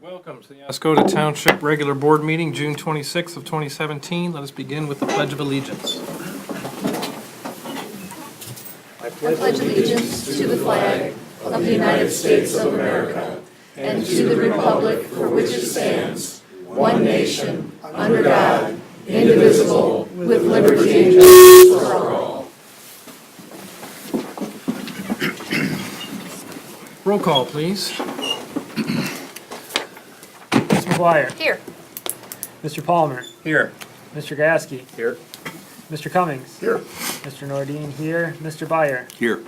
Welcome to the Oscoda Township Regular Board Meeting, June 26th of 2017. Let us begin with the Pledge of Allegiance. I pledge allegiance to the flag of the United States of America and to the republic for which it stands, one nation, under God, indivisible, with liberty and justice for all. Roll call, please. Ms. McGuire. Here. Mr. Palmer. Here. Mr. Gasky. Here. Mr. Cummings. Here. Mr. Nordine here. Mr. Byer. Here.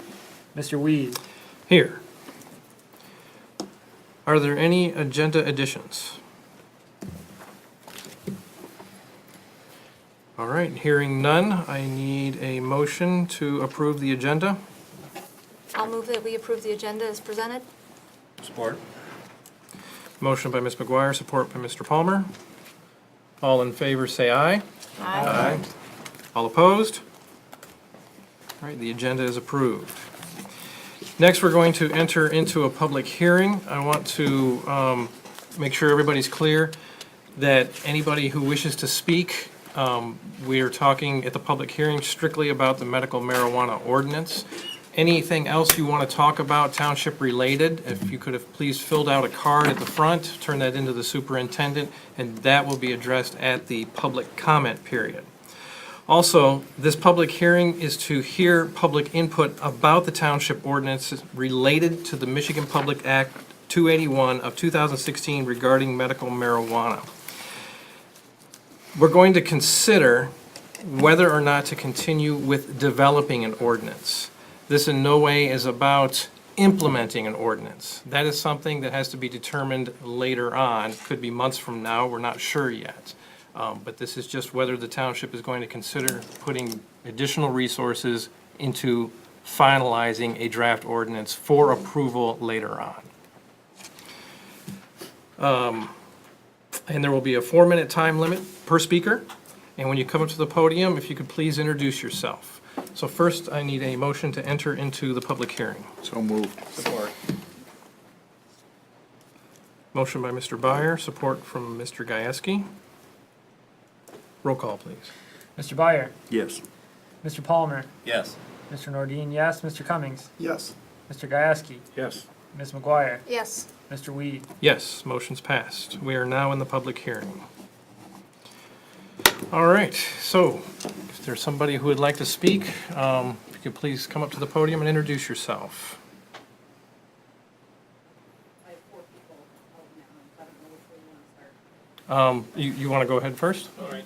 Mr. Weed. Here. Are there any agenda additions? All right, hearing none, I need a motion to approve the agenda. I'll move that we approve the agenda as presented. Support. Motion by Ms. McGuire, support by Mr. Palmer. All in favor, say aye. Aye. All opposed? All right, the agenda is approved. Next, we're going to enter into a public hearing. I want to make sure everybody's clear that anybody who wishes to speak, we are talking at the public hearing strictly about the medical marijuana ordinance. Anything else you want to talk about township related, if you could have please filled out a card at the front, turn that into the superintendent, and that will be addressed at the public comment period. Also, this public hearing is to hear public input about the township ordinances related to the Michigan Public Act 281 of 2016 regarding medical marijuana. We're going to consider whether or not to continue with developing an ordinance. This in no way is about implementing an ordinance. That is something that has to be determined later on, could be months from now, we're not sure yet. But this is just whether the township is going to consider putting additional resources into finalizing a draft ordinance for approval later on. And there will be a 4-minute time limit per speaker. And when you come up to the podium, if you could please introduce yourself. So first, I need a motion to enter into the public hearing. So moved. Support. Motion by Mr. Byer, support from Mr. Gajewski. Roll call, please. Mr. Byer. Yes. Mr. Palmer. Yes. Mr. Nordine, yes. Mr. Cummings. Yes. Mr. Gasky. Yes. Ms. McGuire. Yes. Mr. Weed. Yes, motion's passed. We are now in the public hearing. All right, so if there's somebody who would like to speak, if you could please come up to the podium and introduce yourself. I have 4 people out now, I don't know which way you want to start. You want to go ahead first? All right.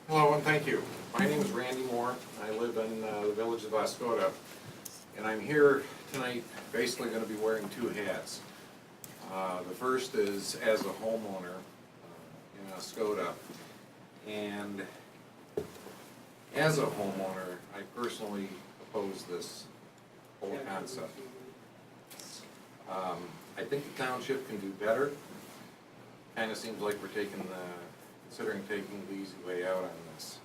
Hello and thank you. My name is Randy Moore. I live in the village of Oscoda, and I'm here tonight basically going to be wearing 2 hats. The first is as a homeowner in Oscoda, and as a homeowner, I personally oppose this whole concept. I think the township can do better. Kind of seems like we're considering taking the easy way out on this.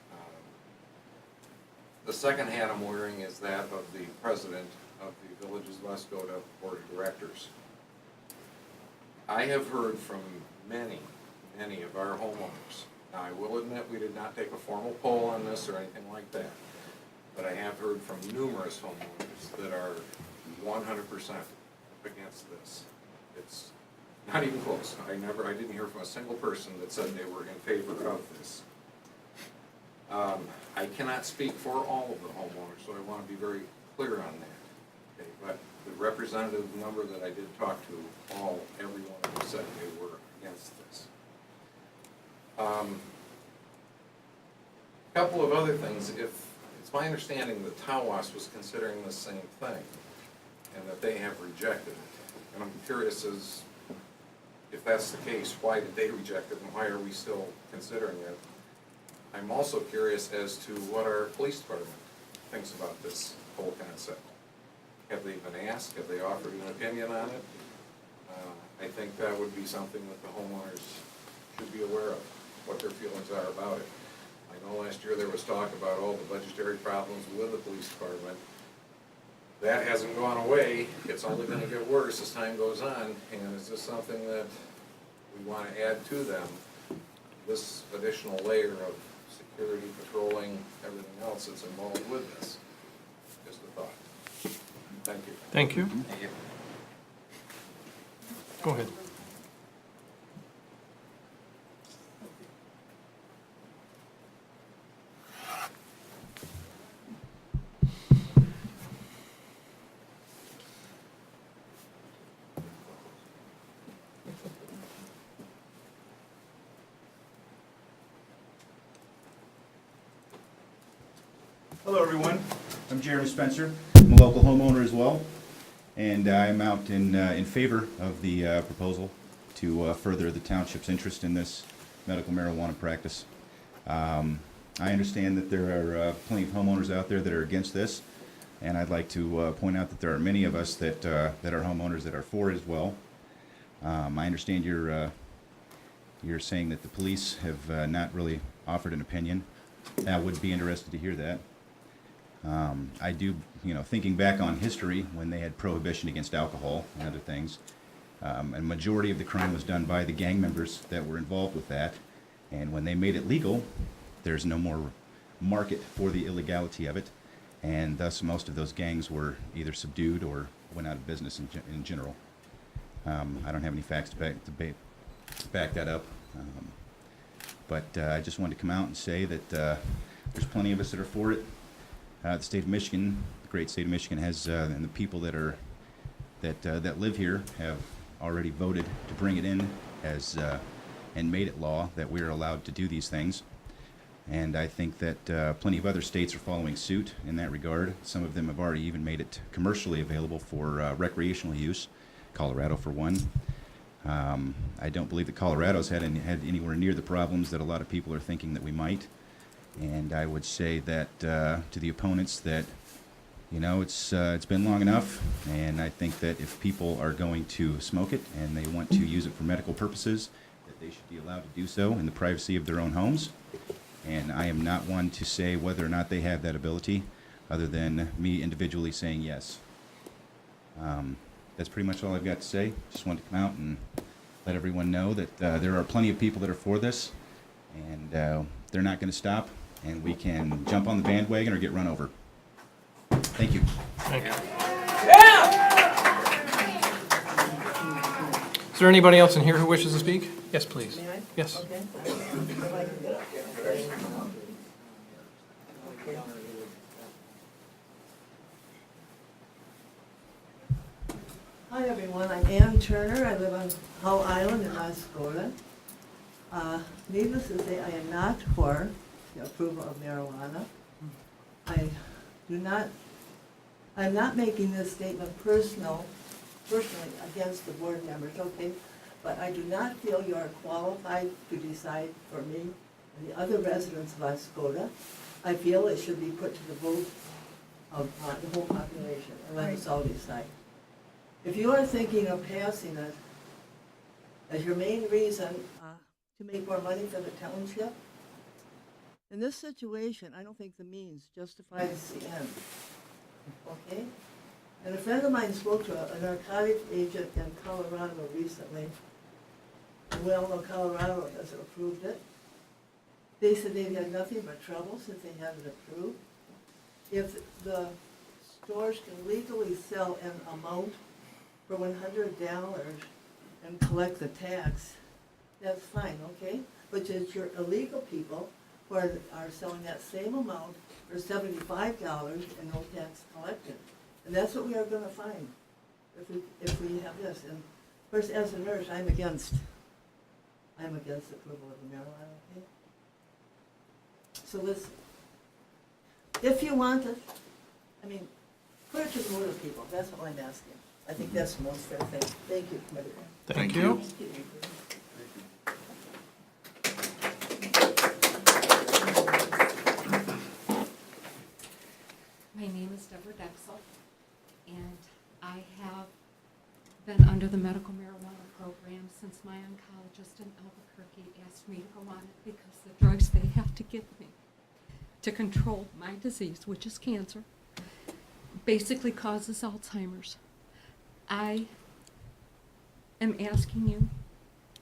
The second hat I'm wearing is that of the president of the Villages of Oscoda Board of Directors. I have heard from many of our homeowners. Now, I will admit we did not take a formal poll on this or anything like that, but I have heard from numerous homeowners that are 100% against this. It's not even close. I didn't hear from a single person that said they were in favor of this. I cannot speak for all of the homeowners, so I want to be very clear on that. Okay, but the representative number that I did talk to, every one of them said they were against this. A couple of other things. If it's my understanding that Tawas was considering the same thing, and that they have rejected it, and I'm curious as if that's the case, why did they reject it, and why are we still considering it? I'm also curious as to what our police department thinks about this whole concept. Have they been asked? Have they offered an opinion on it? I think that would be something that the homeowners should be aware of, what their feelings are about it. I know last year there was talk about all the budgetary problems with the police department. That hasn't gone away. It's only gonna get worse as time goes on, and is this something that we wanna add to them? This additional layer of security, patrolling, everything else that's involved with this. Just a thought. Thank you. Thank you. Thank you. Go ahead. Hello, everyone. I'm Jeremy Spencer. I'm a local homeowner as well, and I'm out in favor of the proposal to further the township's interest in this medical marijuana practice. I understand that there are plenty of homeowners out there that are against this, and I'd like to point out that there are many of us that are homeowners that are for it as well. I understand you're saying that the police have not really offered an opinion. I would be interested to hear that. I do, thinking back on history when they had prohibition against alcohol and other things, a majority of the crime was done by the gang members that were involved with that. And when they made it legal, there's no more market for the illegality of it. And thus most of those gangs were either subdued or went out of business in general. I don't have any facts to back that up. But I just wanted to come out and say that there's plenty of us that are for it. The state of Michigan, the great state of Michigan, has and the people that live here have already voted to bring it in as and made it law that we are allowed to do these things. And I think that plenty of other states are following suit in that regard. Some of them have already even made it commercially available for recreational use. Colorado, for one. I don't believe that Colorado's had anywhere near the problems that a lot of people are thinking that we might. And I would say that to the opponents that, it's been long enough, and I think that if people are going to smoke it and they want to use it for medical purposes, that they should be allowed to do so in the privacy of their own homes. And I am not one to say whether or not they have that ability, other than me individually saying yes. That's pretty much all I've got to say. Just wanted to come out and let everyone know that there are plenty of people that are for this, and they're not going to stop, and we can jump on the bandwagon or get run over. Thank you. Thank you. Is there anybody else in here who wishes to speak? Yes, please. May I? Yes. Okay. Hi, everyone. I'm Ann Turner. I live on Hull Island in Oscoda. Needless to say, I am not for the approval of marijuana. I'm not making this statement personally against the board members, okay? But I do not feel you are qualified to decide for me and the other residents of Oscoda. I feel it should be put to the vote of the whole population, and let us all decide. If you are thinking of passing it as your main reason to make more money for the township, in this situation, I don't think the means justifies the end. Okay? And a friend of mine spoke to a narcotics agent in Colorado recently. We all know Colorado has approved it. They said they've had nothing but trouble since they had it approved. If the stores can legally sell an amount for $100 and collect the tax, that's fine, okay? But it's your illegal people who are selling that same amount for $75 and no tax collected. And that's what we are gonna find if we have this. And of course, as a nurse, I'm against approval of the marijuana, okay? So listen, if you want it, put it to the vote of people, that's all I'm asking. I think that's the most fair thing. Thank you, everyone. Thank you. My name is Deborah Dexel, and I have been under the medical marijuana program since my oncologist in Albuquerque asked me to go on it because the drugs they have to give me to control my disease, which is cancer, basically causes Alzheimer's. I am asking you,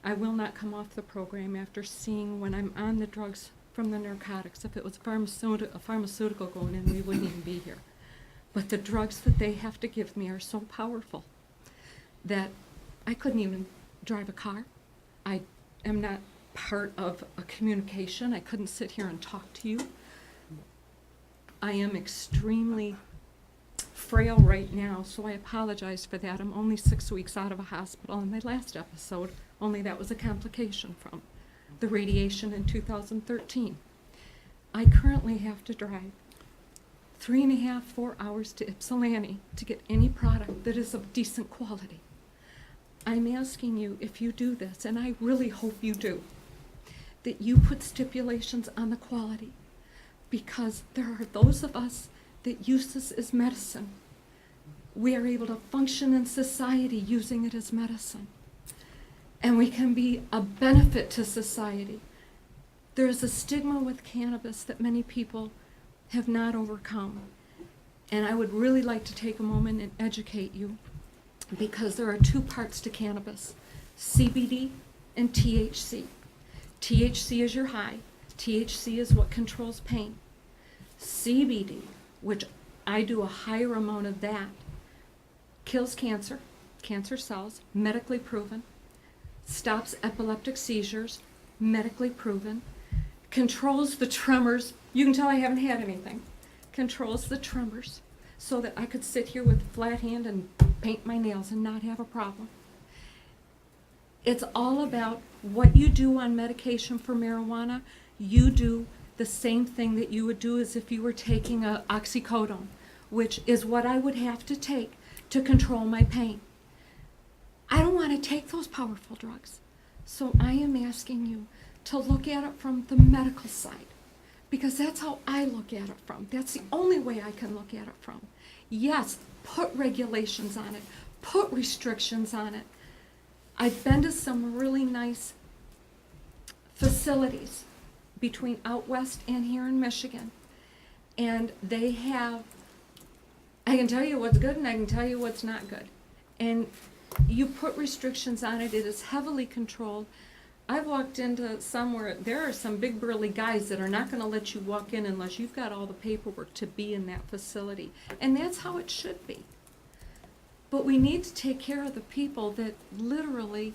I will not come off the program after seeing when I'm on the drugs from the narcotics. If it was a pharmaceutical going in, we wouldn't even be here. But the drugs that they have to give me are so powerful that I couldn't even drive a car. I am not part of a communication. I couldn't sit here and talk to you. I am extremely frail right now, so I apologize for that. I'm only 6 weeks out of a hospital, and my last episode, only that was a complication from the radiation in 2013. I currently have to drive 3.5, 4 hours to Ypsilanti to get any product that is of decent quality. I'm asking you, if you do this, and I really hope you do, that you put stipulations on the quality, because there are those of us that use this as medicine. We are able to function in society using it as medicine. And we can be a benefit to society. There is a stigma with cannabis that many people have not overcome. And I would really like to take a moment and educate you, because there are 2 parts to cannabis, CBD and THC. THC is your high. THC is what controls pain. CBD, which I do a higher amount of that, kills cancer cells, medically proven, stops epileptic seizures, medically proven, controls the tremors. You can tell I haven't had anything. Controls the tremors so that I could sit here with a flat hand and paint my nails and not have a problem. It's all about what you do on medication for marijuana. You do the same thing that you would do as if you were taking a oxycodone, which is what I would have to take to control my pain. I don't want to take those powerful drugs. So I am asking you to look at it from the medical side, because that's how I look at it from. That's the only way I can look at it from. Yes, put regulations on it, put restrictions on it. I've been to some really nice facilities between out west and here in Michigan, and they have, I can tell you what's good and I can tell you what's not good. And you put restrictions on it, it is heavily controlled. I've walked into somewhere, there are some big burly guys that are not going to let you walk in unless you've got all the paperwork to be in that facility. And that's how it should be. But we need to take care of the people that literally,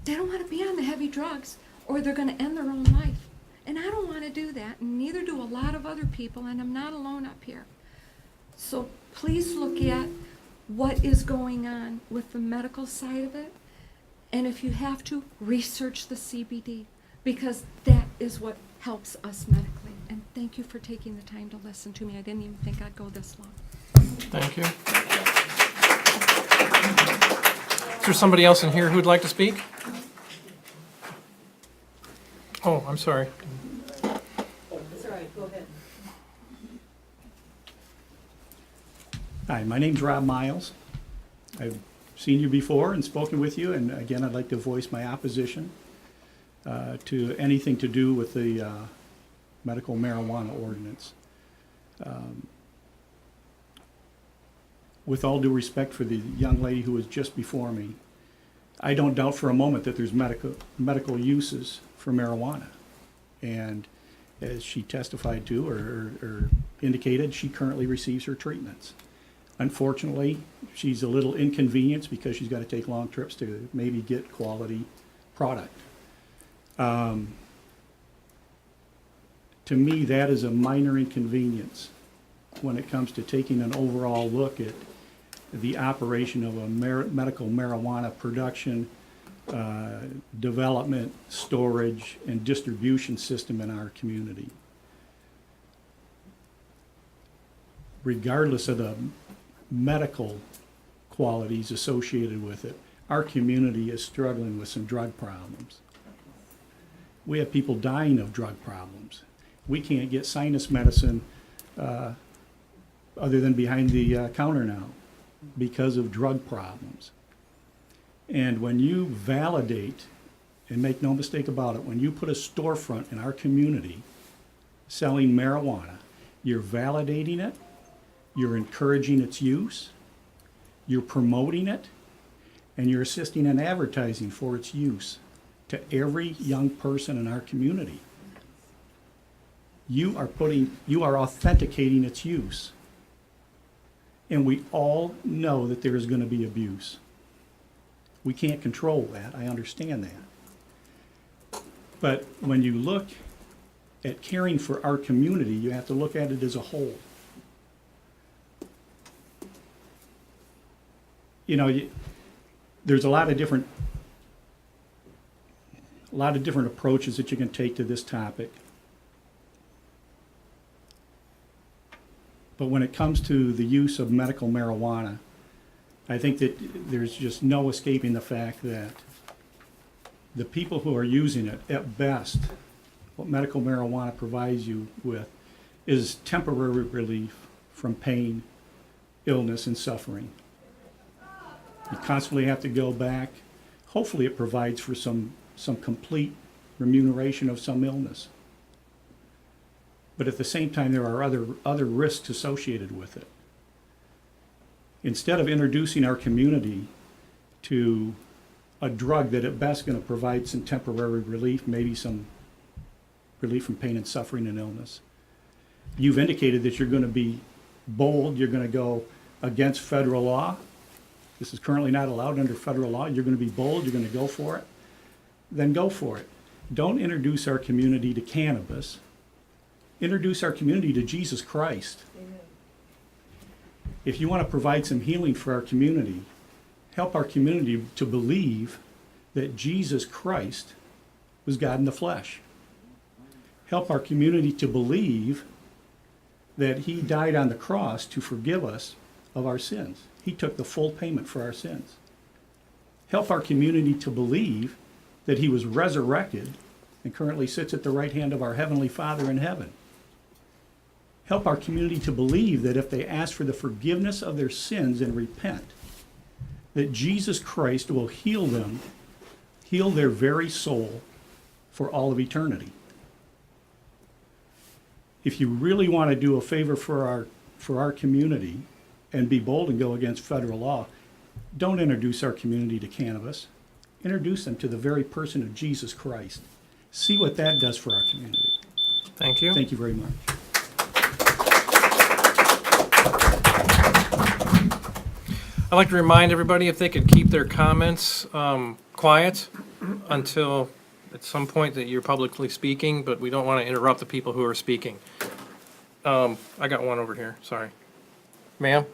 they don't want to be on the heavy drugs or they're going to end their own life. And I don't want to do that, and neither do a lot of other people, and I'm not alone up here. So please look at what is going on with the medical side of it. And if you have to, research the CBD, because that is what helps us medically. And thank you for taking the time to listen to me. I didn't even think I'd go this long. Thank you. Is there somebody else in here who'd like to speak? Oh, I'm sorry. That's all right, go ahead. Hi, my name's Rob Miles. I've seen you before and spoken with you, and again, I'd like to voice my opposition to anything to do with the medical marijuana ordinance. With all due respect for the young lady who was just before me, I don't doubt for a moment that there's medical uses for marijuana. And as she testified to or indicated, she currently receives her treatments. Unfortunately, she's a little inconvenienced because she's got to take long trips to maybe get quality product. To me, that is a minor inconvenience when it comes to taking an overall look at the operation of a medical marijuana production, development, storage, and distribution system in our community. Regardless of the medical qualities associated with it, our community is struggling with some drug problems. We have people dying of drug problems. We can't get sinus medicine other than behind the counter now because of drug problems. And when you validate, and make no mistake about it, when you put a storefront in our community selling marijuana. You're validating it, you're encouraging its use, you're promoting it, and you're assisting in advertising for its use to every young person in our community. You are authenticating its use. And we all know that there is going to be abuse. We can't control that, I understand that. But when you look at caring for our community, you have to look at it as a whole. You know, there's a lot of different approaches that you can take to this topic. But when it comes to the use of medical marijuana, I think that there's just no escaping the fact that the people who are using it, at best, what medical marijuana provides you with is temporary relief from pain, illness, and suffering. You constantly have to go back. Hopefully it provides for some complete remuneration of some illness. But at the same time, there are other risks associated with it. Instead of introducing our community to a drug that at best is going to provide some temporary relief, maybe some relief from pain and suffering and illness, you've indicated that you're going to be bold, you're going to go against federal law. This is currently not allowed under federal law. You're going to be bold, you're going to go for it. Then go for it. Don't introduce our community to cannabis. Introduce our community to Jesus Christ. Amen. If you want to provide some healing for our community, help our community to believe that Jesus Christ was God in the flesh. Help our community to believe that he died on the cross to forgive us of our sins. He took the full payment for our sins. Help our community to believe that he was resurrected and currently sits at the right hand of our Heavenly Father in heaven. Help our community to believe that if they ask for the forgiveness of their sins and repent, that Jesus Christ will heal them, heal their very soul for all of eternity. If you really want to do a favor for our community and be bold and go against federal law, don't introduce our community to cannabis. Introduce them to the very person of Jesus Christ. See what that does for our community. Thank you. Thank you very much. I'd like to remind everybody if they could keep their comments quiet until at some point that you're publicly speaking, but we don't want to interrupt the people who are speaking. I got one over here, sorry. Ma'am?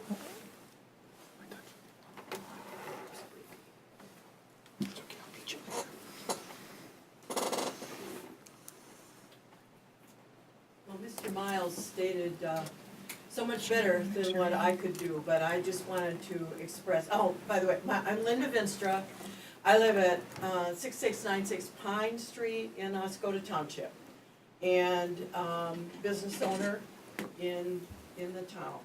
Well, Mr. Miles stated so much better than what I could do, but I just wanted to express, oh, by the way, I'm Linda Vinstra. I live at 6696 Pine Street in Oscoda Township, and business owner in the town.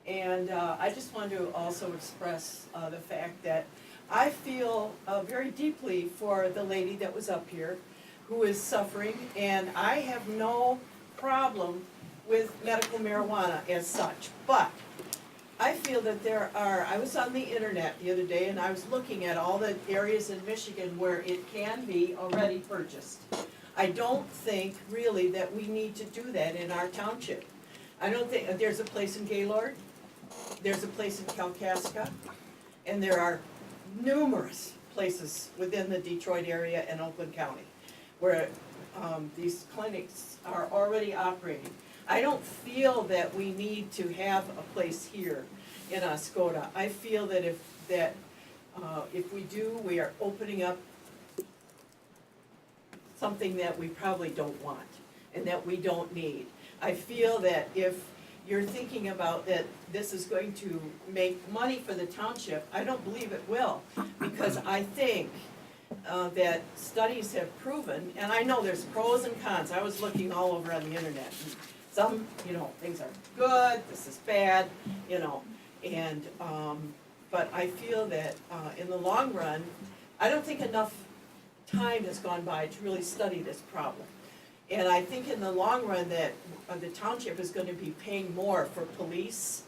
And I just wanted to also express the fact that I feel very deeply for the lady that was up here who is suffering, and I have no problem with medical marijuana as such, but I feel that I was on the internet the other day and I was looking at all the areas in Michigan where it can be already purchased. I don't think really that we need to do that in our township. I don't think, there's a place in Gaylord, there's a place in Kalkaska, and there are numerous places within the Detroit area and Oakland County where these clinics are already operating. I don't feel that we need to have a place here in Oscoda. I feel that if we do, we are opening up something that we probably don't want and that we don't need. I feel that if you're thinking about that this is going to make money for the township, I don't believe it will, because I think that studies have proven, and I know there's pros and cons. I was looking all over on the internet. Some, things are good, this is bad, and, but I feel that in the long run, I don't think enough time has gone by to really study this problem. And I think in the long run that the township is gonna be paying more for police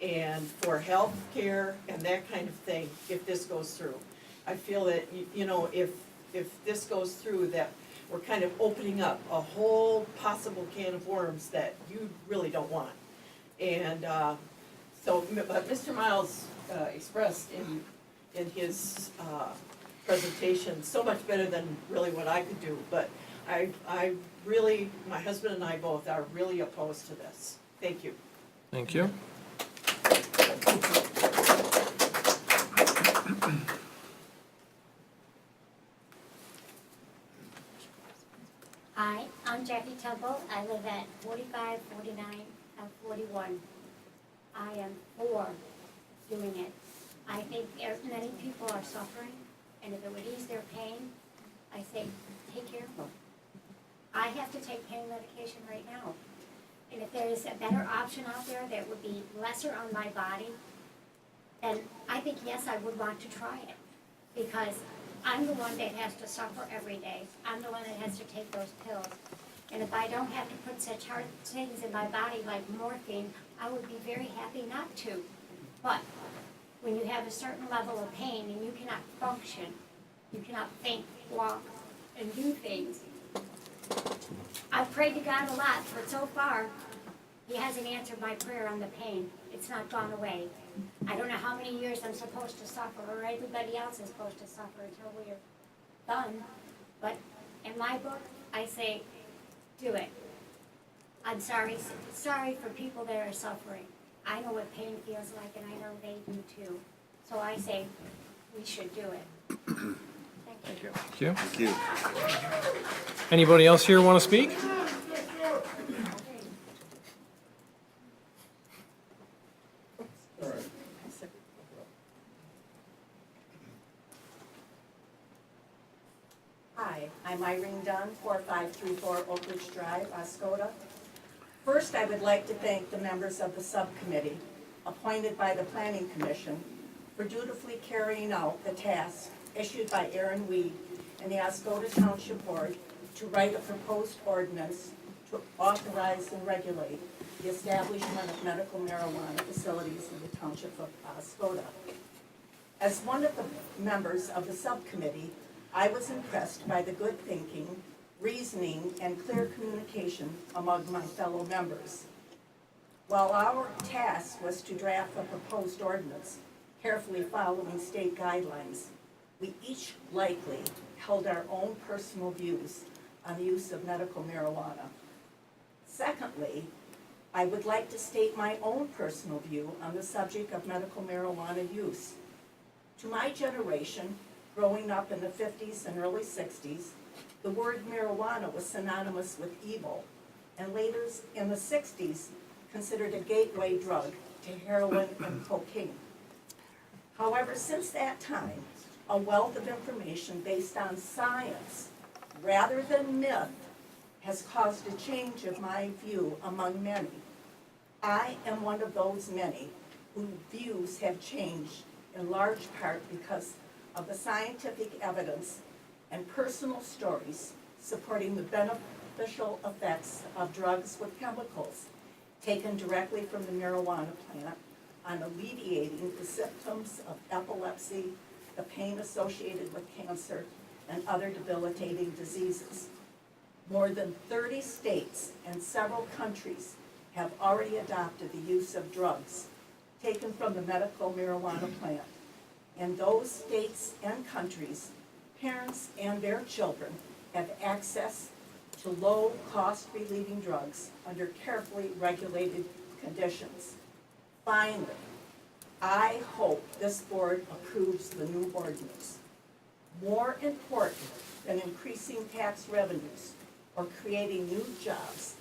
and for health care and that kind of thing if this goes through. I feel that, you know, if this goes through, that we're kind of opening up a whole possible can of worms that you really don't want. And, but Mr. Miles expressed in his presentation so much better than really what I could do, but I really, my husband and I both are really opposed to this. Thank you. Thank you. Hi, I'm Jackie Temple. I live at 45, 49, and 41. I am for doing it. I think many people are suffering, and if it would ease their pain, I say, take care of them. I have to take pain medication right now. And if there is a better option out there that would be lesser on my body, then I think, yes, I would want to try it. Because I'm the one that has to suffer every day. I'm the one that has to take those pills. And if I don't have to put such hard things in my body like morphine, I would be very happy not to. But when you have a certain level of pain and you cannot function, you cannot think, walk, and do things. I've prayed to God a lot, but so far, He hasn't answered my prayer on the pain. It's not gone away. I don't know how many years I'm supposed to suffer, or everybody else is supposed to suffer until we're done. But in my book, I say, do it. I'm sorry for people that are suffering. I know what pain feels like, and I know they do too. So I say, we should do it. Thank you. Thank you. Thank you. Anybody else here want to speak? Hi, I'm Irene Dunn, 4534 Oak Ridge Drive, Oscoda. First, I would like to thank the members of the subcommittee appointed by the Planning Commission for dutifully carrying out the task issued by Aaron Weed and the Oscoda Township Board to write a proposed ordinance to authorize and regulate the establishment of medical marijuana facilities in the Township of Oscoda. As one of the members of the subcommittee, I was impressed by the good thinking, reasoning, and clear communication among my fellow members. While our task was to draft a proposed ordinance, carefully following state guidelines, we each likely held our own personal views on the use of medical marijuana. Secondly, I would like to state my own personal view on the subject of medical marijuana use. To my generation, growing up in the 50s and early 60s, the word marijuana was synonymous with evil, and later in the 60s, considered a gateway drug to heroin and cocaine. However, since that time, a wealth of information based on science rather than myth has caused a change of my view among many. I am one of those many whose views have changed in large part because of the scientific evidence and personal stories supporting the beneficial effects of drugs with chemicals taken directly from the marijuana plant on alleviating the symptoms of epilepsy, the pain associated with cancer, and other debilitating diseases. More than 30 states and several countries have already adopted the use of drugs taken from the medical marijuana plant. In those states and countries, parents and their children have access to low-cost relieving drugs under carefully regulated conditions. Finally, I hope this board approves the new ordinance. More important than increasing tax revenues or creating new jobs,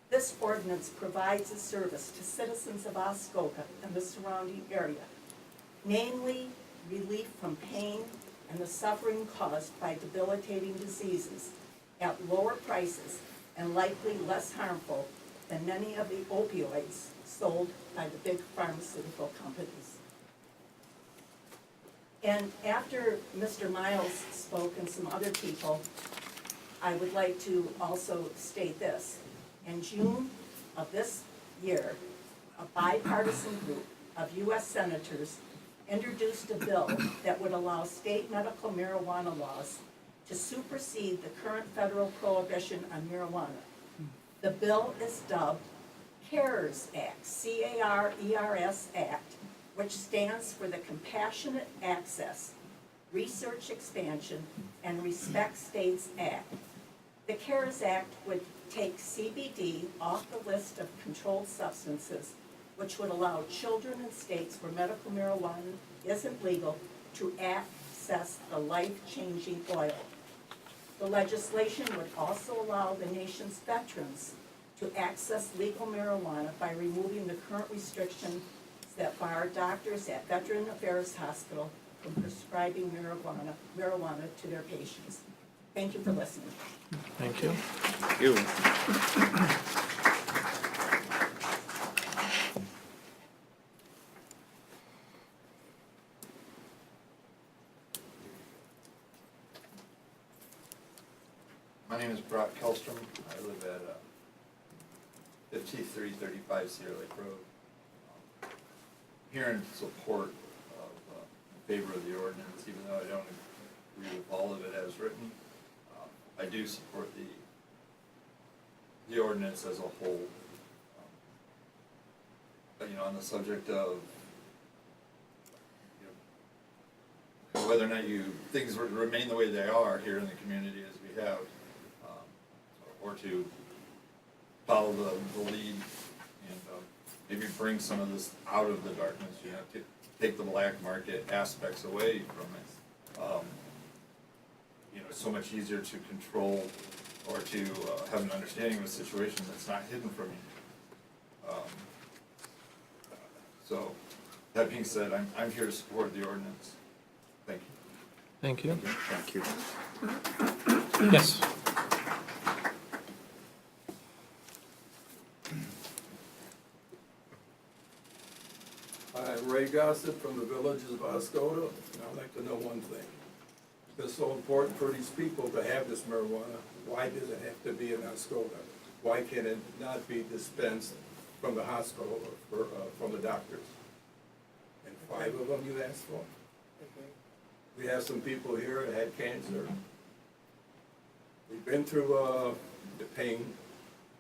this ordinance provides a service to citizens of Oscoda and the surrounding area, namely relief from pain and the suffering caused by debilitating diseases at lower prices and likely less harmful than many of the opioids sold by the big pharmaceutical companies. And after Mr. Miles spoke and some other people, I would like to also state this. In June of this year, a bipartisan group of U.S. senators introduced a bill that would allow state medical marijuana laws to supersede the current federal prohibition on marijuana. The bill is dubbed CARES Act, C-A-R-E-R-S Act, which stands for the Compassionate Access, Research Expansion, and Respect States Act. The CARES Act would take CBD off the list of controlled substances, which would allow children in states where medical marijuana isn't legal to access the life-changing oil. The legislation would also allow the nation's veterans to access legal marijuana by removing the current restrictions that bar doctors at Veteran Affairs Hospital from prescribing marijuana to their patients. Thank you for listening. Thank you. Thank you. My name is Brock Kellstrom. I live at 5335 Cedar Lake Road. Here in support of, in favor of the ordinance, even though I don't agree with all of it as written. I do support the ordinance as a whole. On the subject of whether or not things remain the way they are here in the community as we have, or to follow the lead and maybe bring some of this out of the darkness, to take the black market aspects away from it. It's so much easier to control or to have an understanding of a situation that's not hidden from you. So, that being said, I'm here to support the ordinance. Thank you. Thank you. Thank you. Yes. I'm Ray Gossett from the villages of Oscoda, and I'd like to know one thing. It's so important for these people to have this marijuana. Why does it have to be in Oscoda? Why can it not be dispensed from the hospital or from the doctors? And 5 of them you asked for? We have some people here that had cancer. We've been through the pain.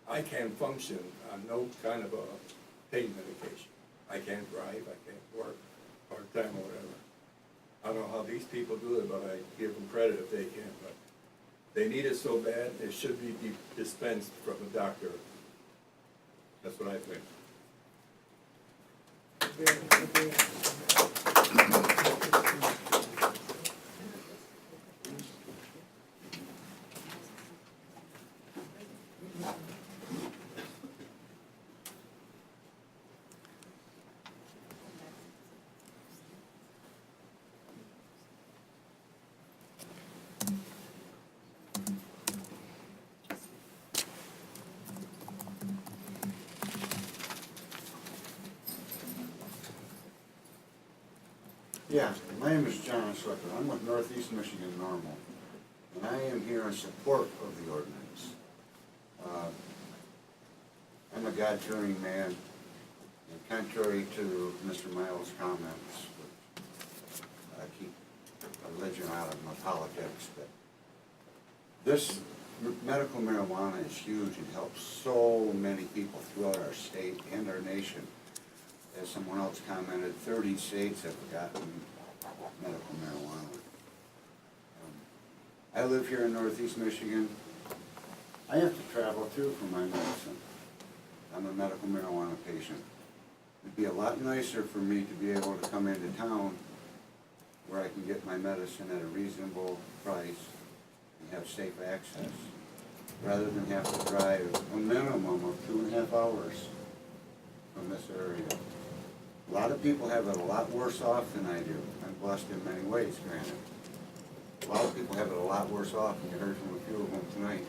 I can't function on no kind of a pain medication. I can't drive, I can't work part-time or whatever. I don't know how these people do it, but I give them credit if they can. But they need it so bad, it should be dispensed from a doctor. That's what I think. Yeah, my name is John Swicker. I'm with Northeast Michigan Normal, and I am here in support of the ordinance. I'm a God-fearing man, and contrary to Mr. Miles' comments, I keep religion out of my politics, but this medical marijuana is huge and helps so many people throughout our state and our nation. As someone else commented, 30 states have gotten medical marijuana. I live here in Northeast Michigan. I have to travel too for my medicine. I'm a medical marijuana patient. It'd be a lot nicer for me to be able to come into town where I can get my medicine at a reasonable price and have safe access, rather than have to drive a minimum of 2.5 hours from this area. A lot of people have it a lot worse off than I do. I'm blessed in many ways, granted. A lot of people have it a lot worse off, and you heard from a few of them tonight.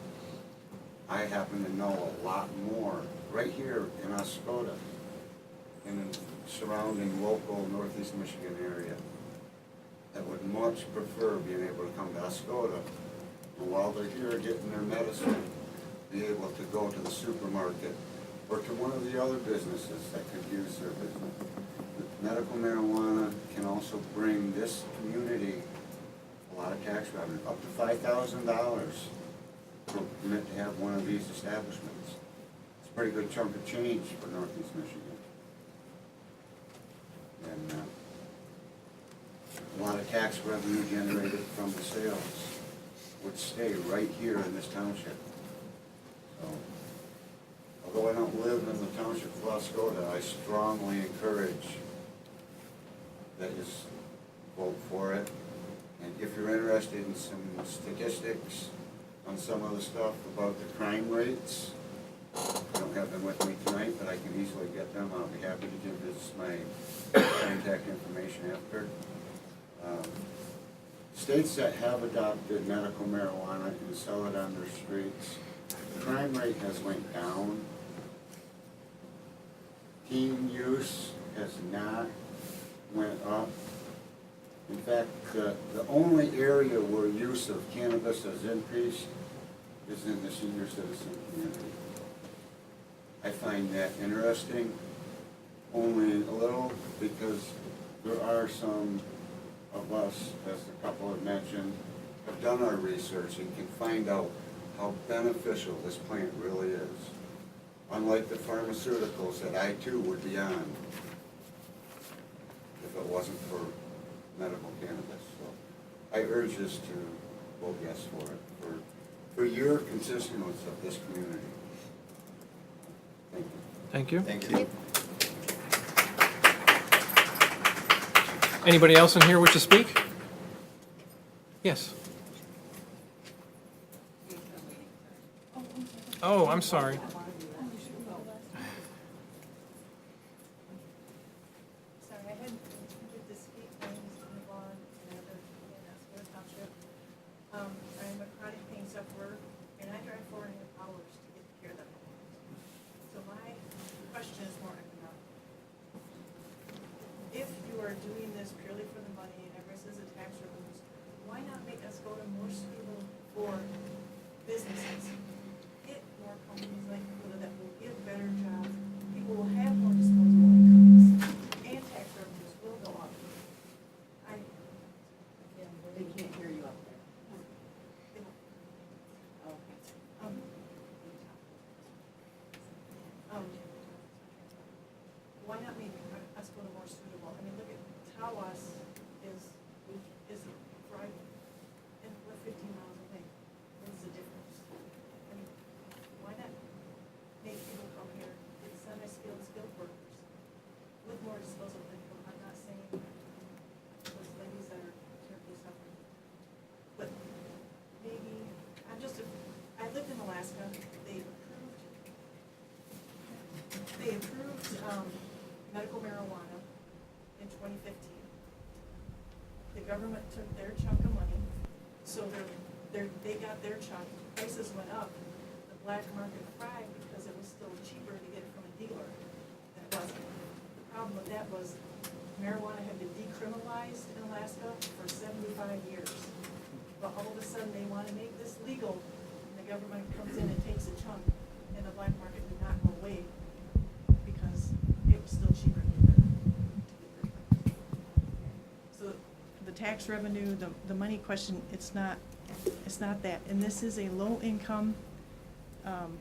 I happen to know a lot more right here in Oscoda and in the surrounding local Northeast Michigan area that would much prefer being able to come to Oscoda And while they're here getting their medicine, be able to go to the supermarket or to one of the other businesses that could use their business. Medical marijuana can also bring this community a lot of tax revenue, up to $5,000 for permit to have one of these establishments. It's a pretty good chunk of change for Northeast Michigan. And a lot of tax revenue generated from the sales would stay right here in this township. So, although I don't live in the township of Oscoda, I strongly encourage that you vote for it. And if you're interested in some statistics on some of the stuff about the crime rates, I don't have them with me tonight, but I can easily get them. I'll be happy to give this my contact information after. States that have adopted medical marijuana and sell it on their streets, the crime rate has went down. Teen use has not went up. In fact, the only area where use of cannabis has increased is in the senior citizen community. I find that interesting, only a little, because there are some of us, as the couple have mentioned, have done our research and can find out how beneficial this plant really is. Unlike the pharmaceuticals that I too would be on if it wasn't for medical cannabis. So I urge this to vote yes for it, for your constituents of this community. Thank you. Thank you. Thank you. Anybody else in here wish to speak? Yes. Oh, I'm sorry. Sorry, I had to get this speak. My name is Anna Vaughn, and I live in Oscoda Township. I'm a chronic pain sufferer, and I drive 4.5 hours to get the care that I want. So my question is more economic. If you are doing this purely for the money and everybody says the tax revenues, why not make Oscoda more suitable for businesses? Get more companies like Oscoda that will give better jobs. People will have more disposable incomes, and tax revenues will go up. They can't hear you up there. Why not make Oscoda more suitable? I mean, look at Tawas is right, and we're 15 miles away. What is the difference? I mean, why not make people come here, get skilled workers with more disposable income? I'm not saying those ladies that are terribly suffering, but maybe, I lived in Alaska. They approved medical marijuana in 2015. The government took their chunk of money, so they got their chunk. Prices went up. The black market thrived because it was still cheaper to get it from a dealer than it wasn't. The problem with that was marijuana had been decriminalized in Alaska for 75 years. But all of a sudden, they want to make this legal, and the government comes in and takes a chunk, and the black market did not go away because it was still cheaper to get there. So the tax revenue, the money question, it's not that. And this is a low-income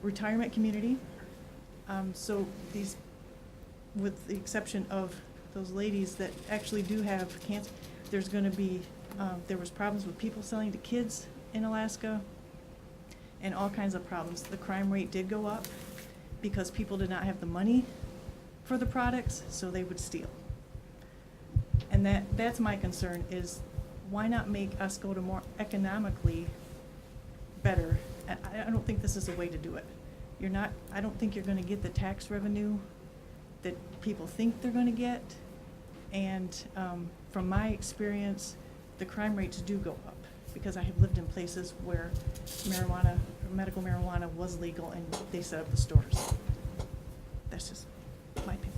retirement community. So these, with the exception of those ladies that actually do have cancer, there's going to be, there was problems with people selling to kids in Alaska and all kinds of problems. The crime rate did go up because people did not have the money for the products, so they would steal. And that's my concern, is why not make Oscoda more economically better? I don't think this is a way to do it. I don't think you're gonna get the tax revenue that people think they're gonna get. And from my experience, the crime rates do go up, because I have lived in places where medical marijuana was legal and they set up the stores. That's just my opinion.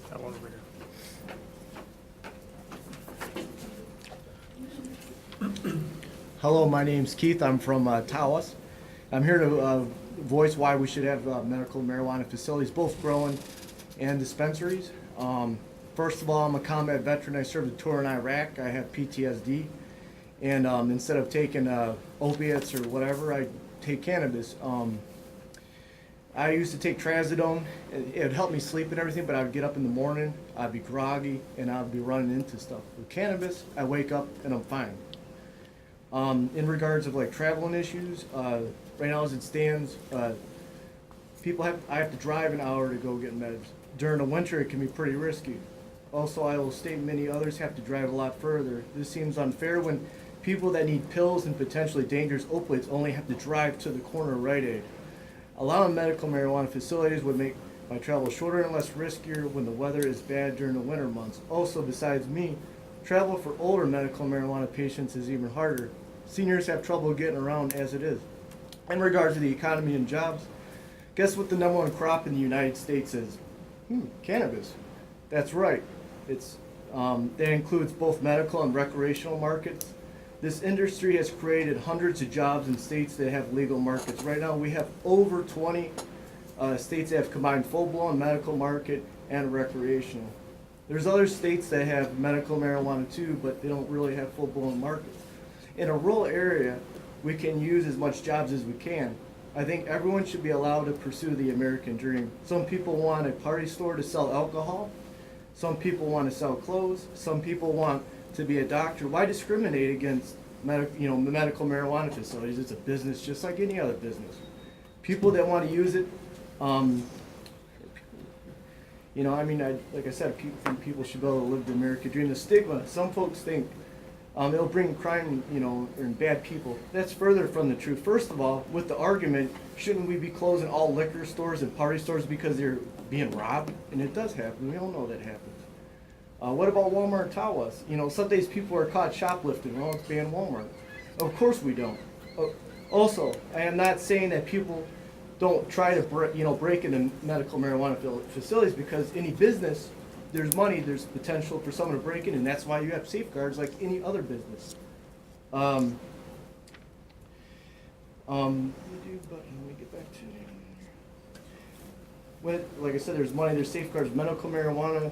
That one over here. Hello, my name's Keith. I'm from Tawas. I'm here to voice why we should have medical marijuana facilities, both growing and dispensaries. First of all, I'm a combat veteran. I served a tour in Iraq. I have PTSD. And instead of taking opiates or whatever, I take cannabis. I used to take trazodone. It would help me sleep and everything, but I would get up in the morning, I'd be groggy, and I'd be running into stuff. With cannabis, I wake up and I'm fine. In regards of like traveling issues, right now as it stands, I have to drive an hour to go get meds. During the winter, it can be pretty risky. Also, I will state many others have to drive a lot further. This seems unfair when people that need pills and potentially dangerous opiates only have to drive to the corner of Rite Aid. Allowing medical marijuana facilities would make my travel shorter and less riskier when the weather is bad during the winter months. Also, besides me, travel for older medical marijuana patients is even harder. Seniors have trouble getting around as it is. In regards to the economy and jobs, guess what the #1 crop in the United States is? Cannabis. That's right. That includes both medical and recreational markets. This industry has created hundreds of jobs in states that have legal markets. Right now, we have over 20 states that have combined full-blown medical market and recreational. There's other states that have medical marijuana too, but they don't really have full-blown markets. In a rural area, we can use as much jobs as we can. I think everyone should be allowed to pursue the American dream. Some people want a party store to sell alcohol. Some people want to sell clothes. Some people want to be a doctor. Why discriminate against medical marijuana facilities? It's a business just like any other business. People that want to use it, like I said, people should be able to live the American dream. The stigma, some folks think it'll bring crime, and bad people. That's further from the truth. First of all, with the argument, shouldn't we be closing all liquor stores and party stores because they're being robbed? And it does happen. We all know that happens. What about Walmart and Tawas? Some days people are caught shoplifting. Well, it's ban Walmart. Of course we don't. Also, I am not saying that people don't try to break into medical marijuana facilities, because any business, there's money, there's potential for someone to break in, and that's why you have safeguards like any other business. Let me get back to like I said, there's money, there's safeguards. Medical marijuana.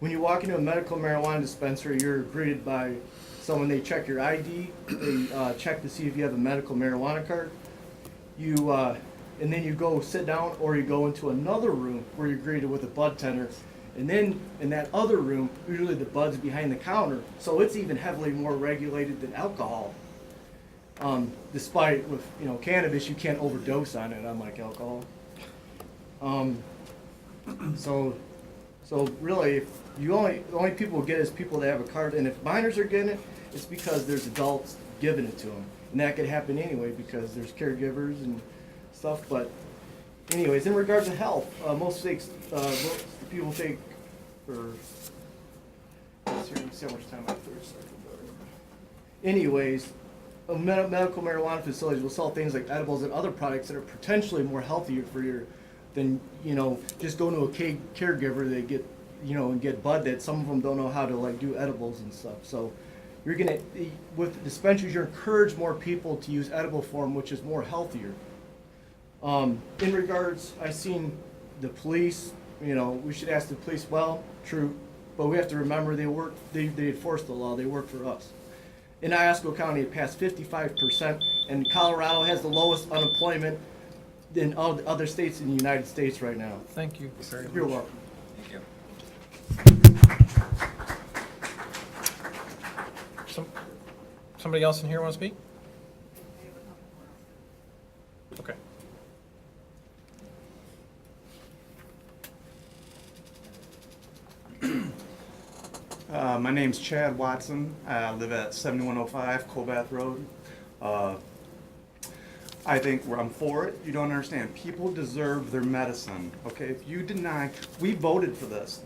When you walk into a medical marijuana dispensary, you're greeted by someone. They check your ID. They check to see if you have a medical marijuana card. And then you go sit down, or you go into another room where you're greeted with a bud tender. And then in that other room, usually the bud's behind the counter, so it's even heavily more regulated than alcohol. Despite with cannabis, you can't overdose on it, unlike alcohol. So really, if the only people who get it is people that have a card, and if minors are getting it, it's because there's adults giving it to them, and that could happen anyway because there's caregivers and stuff. But anyways, in regards to health, most people take let's see how much time I have. Anyways, medical marijuana facilities will sell things like edibles and other products that are potentially more healthier for your than just going to a caregiver. They get and get bud that some of them don't know how to do edibles and stuff. So you're gonna with dispensaries, you're encourage more people to use edible form, which is more healthier. In regards, I seen the police. We should ask the police. Well, true, but we have to remember they enforce the law. They work for us. In Oscoda County, it passed 55%, and Colorado has the lowest unemployment than other states in the United States right now. Thank you very much. You're welcome. Thank you. Somebody else in here want to speak? Okay. My name's Chad Watson. I live at 7105 Colbath Road. I think I'm for it. You don't understand. People deserve their medicine. Okay, if you deny, we voted for this.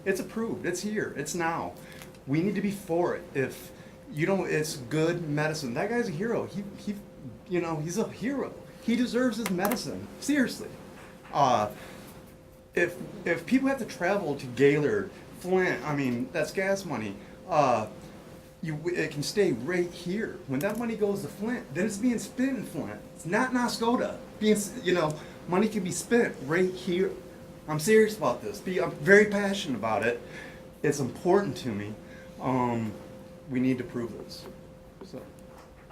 It's approved. It's here. It's now. We need to be for it. If you don't, it's good medicine. That guy's a hero. He's a hero. He deserves his medicine. Seriously. If people have to travel to Gaylord, Flint, that's gas money. it can stay right here. When that money goes to Flint, then it's being spent in Flint. It's not in Oscoda. Money can be spent right here. I'm serious about this. I'm very passionate about it. It's important to me. We need to prove this. So,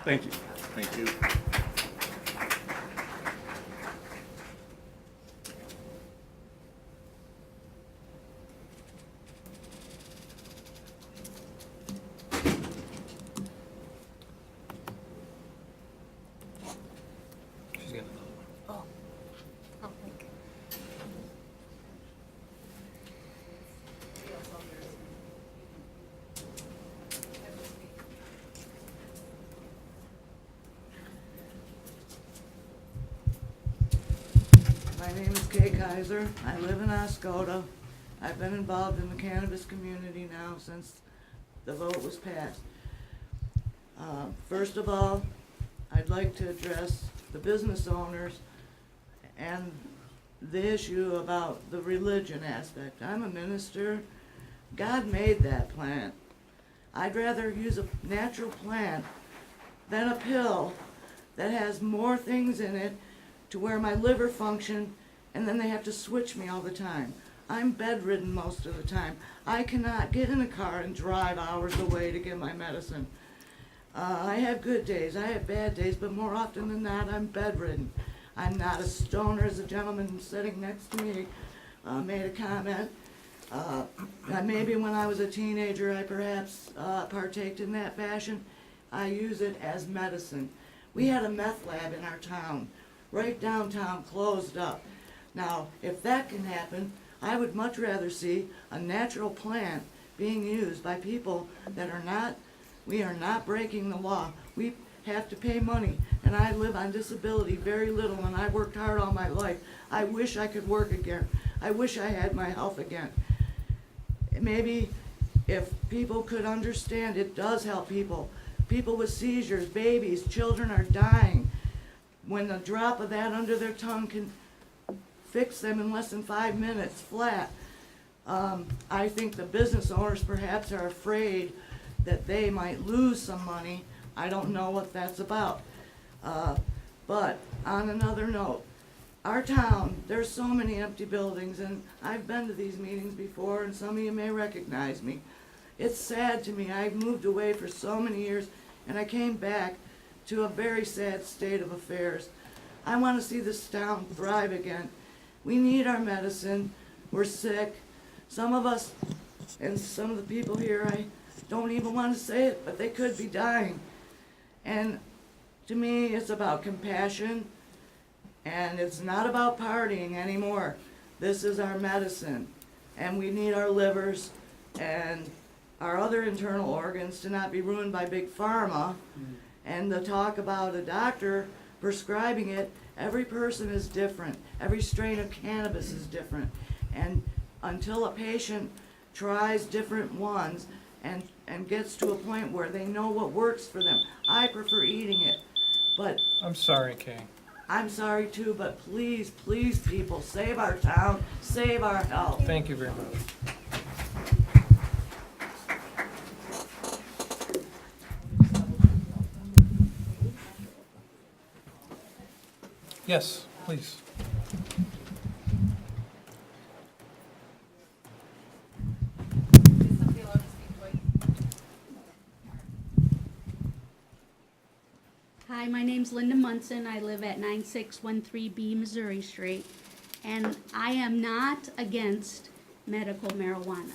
thank you. Thank you. She's got another one. Oh. Oh, thank you. My name is Kay Kaiser. I live in Oscoda. I've been involved in the cannabis community now since the vote was passed. First of all, I'd like to address the business owners and the issue about the religion aspect. I'm a minister. God made that plant. I'd rather use a natural plant than a pill that has more things in it to where my liver function, and then they have to switch me all the time. I'm bedridden most of the time. I cannot get in a car and drive hours away to get my medicine. I have good days, I have bad days, but more often than not, I'm bedridden. I'm not a stoner, as a gentleman sitting next to me made a comment. Maybe when I was a teenager, I perhaps partaked in that fashion. I use it as medicine. We had a meth lab in our town, right downtown, closed up. Now, if that can happen, I would much rather see a natural plant being used by people that are not, we are not breaking the law. We have to pay money, and I live on disability very little, and I worked hard all my life. I wish I could work again. I wish I had my health again. Maybe if people could understand, it does help people. People with seizures, babies, children are dying. When a drop of that under their tongue can fix them in less than 5 minutes flat. I think the business owners perhaps are afraid that they might lose some money. I don't know what that's about. But on another note, our town, there's so many empty buildings, and I've been to these meetings before, and some of you may recognize me. It's sad to me. I've moved away for so many years, and I came back to a very sad state of affairs. I want to see this town thrive again. We need our medicine. We're sick. Some of us, and some of the people here, I don't even want to say it, but they could be dying. And to me, it's about compassion, and it's not about partying anymore. This is our medicine, and we need our livers and our other internal organs to not be ruined by big pharma. And the talk about a doctor prescribing it, every person is different. Every strain of cannabis is different. And until a patient tries different ones and gets to a point where they know what works for them, I prefer eating it. But I'm sorry, Kay. I'm sorry too, but please, please, people, save our town, save our health. Thank you very much. Yes, please. Hi, my name's Linda Munson. I live at 9613B Missouri Street, and I am not against medical marijuana.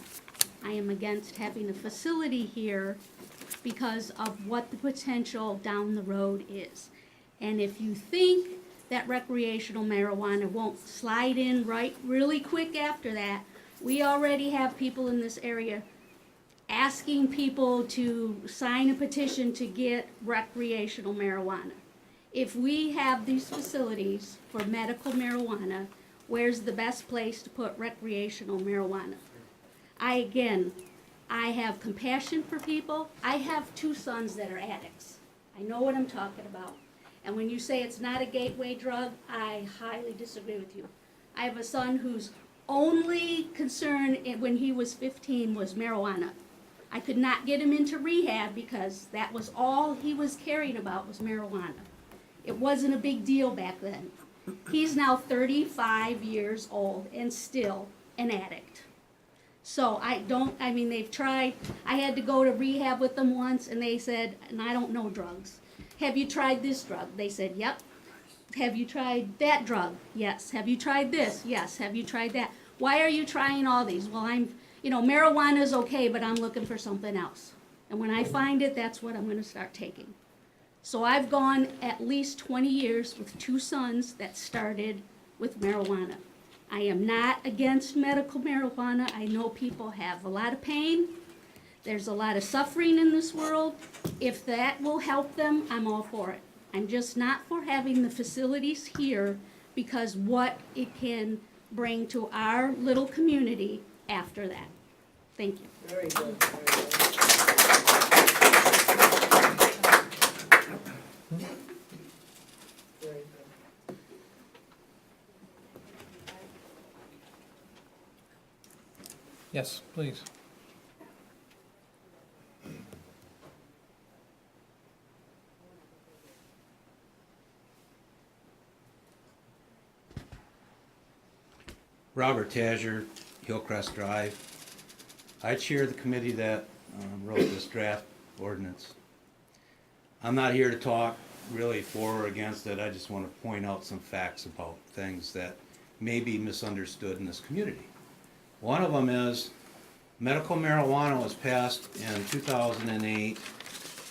I am against having a facility here because of what the potential down the road is. And if you think that recreational marijuana won't slide in really quick after that, we already have people in this area asking people to sign a petition to get recreational marijuana. If we have these facilities for medical marijuana, where's the best place to put recreational marijuana? I have compassion for people. I have 2 sons that are addicts. I know what I'm talking about. And when you say it's not a gateway drug, I highly disagree with you. I have a son whose only concern when he was 15 was marijuana. I could not get him into rehab because that was all he was caring about was marijuana. It wasn't a big deal back then. He's now 35 years old and still an addict. So I mean, they've tried, I had to go to rehab with them once and they said, and I don't know drugs. Have you tried this drug? They said, yep. Have you tried that drug? Yes. Have you tried this? Yes. Have you tried that? Why are you trying all these? Well, marijuana is okay, but I'm looking for something else. And when I find it, that's what I'm going to start taking. So I've gone at least 20 years with 2 sons that started with marijuana. I am not against medical marijuana. I know people have a lot of pain. There's a lot of suffering in this world. If that will help them, I'm all for it. I'm just not for having the facilities here because what it can bring to our little community after that. Thank you. Very good. Very good. Yes, please. Robert Tazier, Hillcrest Drive. I chair the committee that wrote this draft ordinance. I'm not here to talk really for or against it. I just want to point out some facts about things that may be misunderstood in this community. One of them is medical marijuana was passed in 2008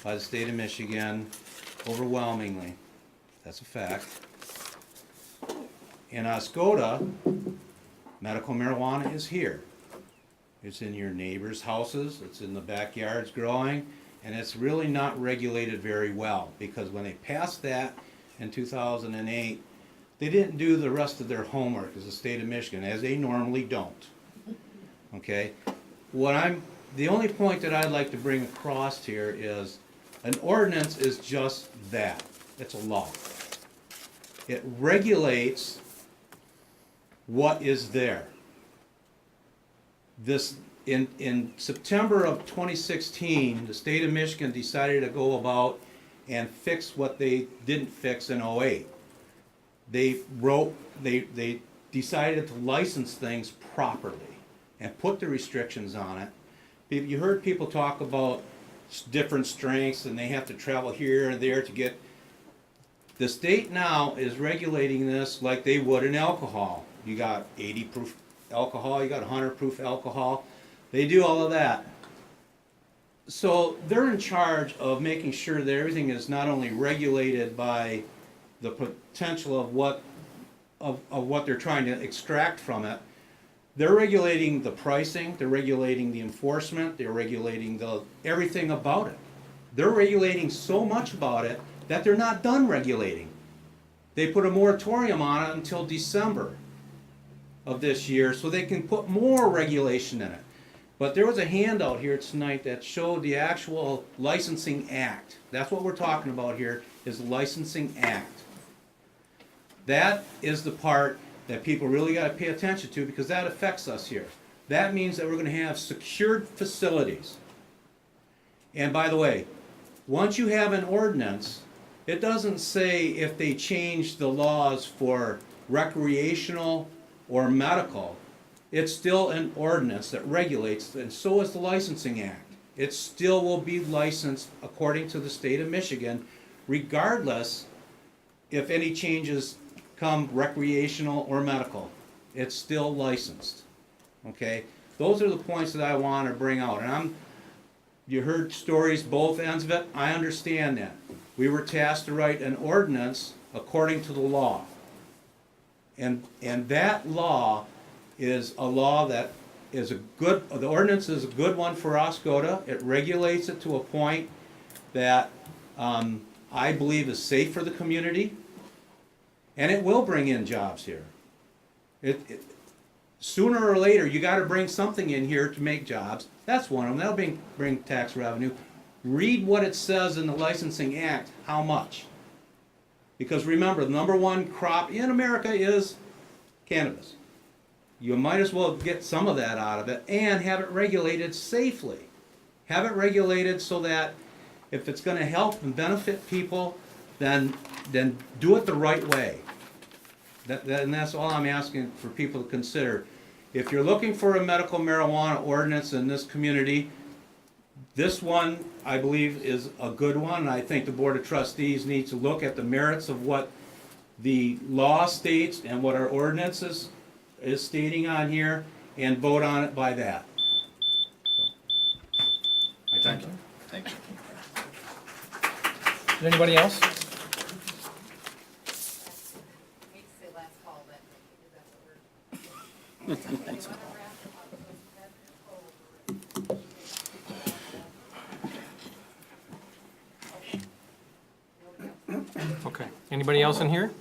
by the state of Michigan overwhelmingly. That's a fact. In Oscoda, medical marijuana is here. It's in your neighbors' houses, it's in the backyards growing, and it's really not regulated very well because when they passed that in 2008, they didn't do the rest of their homework as the state of Michigan, as they normally don't. Okay? The only point that I'd like to bring across here is an ordinance is just that. It's a law. It regulates what is there. In September of 2016, the state of Michigan decided to go about and fix what they didn't fix in 08. They decided to license things properly and put the restrictions on it. You heard people talk about different strengths and they have to travel here and there to get. The state now is regulating this like they would in alcohol. You got 80 proof alcohol, you got 100 proof alcohol. They do all of that. So they're in charge of making sure that everything is not only regulated by the potential of what they're trying to extract from it, they're regulating the pricing, they're regulating the enforcement, they're regulating everything about it. They're regulating so much about it that they're not done regulating. They put a moratorium on it until December of this year so they can put more regulation in it. But there was a handout here tonight that showed the actual licensing act. That's what we're talking about here, is the licensing act. That is the part that people really got to pay attention to because that affects us here. That means that we're going to have secured facilities. And by the way, once you have an ordinance, it doesn't say if they change the laws for recreational or medical. It's still an ordinance that regulates, and so is the Licensing Act. It still will be licensed according to the state of Michigan, regardless if any changes come recreational or medical. It's still licensed. Okay? Those are the points that I want to bring out. And you heard stories, both ends of it. I understand that. We were tasked to write an ordinance according to the law. And that law is a law that is the ordinance is a good one for Oscoda. It regulates it to a point that I believe is safe for the community. And it will bring in jobs here. Sooner or later, you got to bring something in here to make jobs. That's one of them. That'll bring tax revenue. Read what it says in the Licensing Act, how much. Because remember, the number one crop in America is cannabis. You might as well get some of that out of it and have it regulated safely. Have it regulated so that if it's gonna help and benefit people, then do it the right way. And that's all I'm asking for people to consider. If you're looking for a medical marijuana ordinance in this community, this one, I believe, is a good one, and I think the Board of Trustees needs to look at the merits of what the law states and what our ordinances is stating on here, and vote on it by that. I thank you. Thank you. Anybody else? Okay, anybody else in here?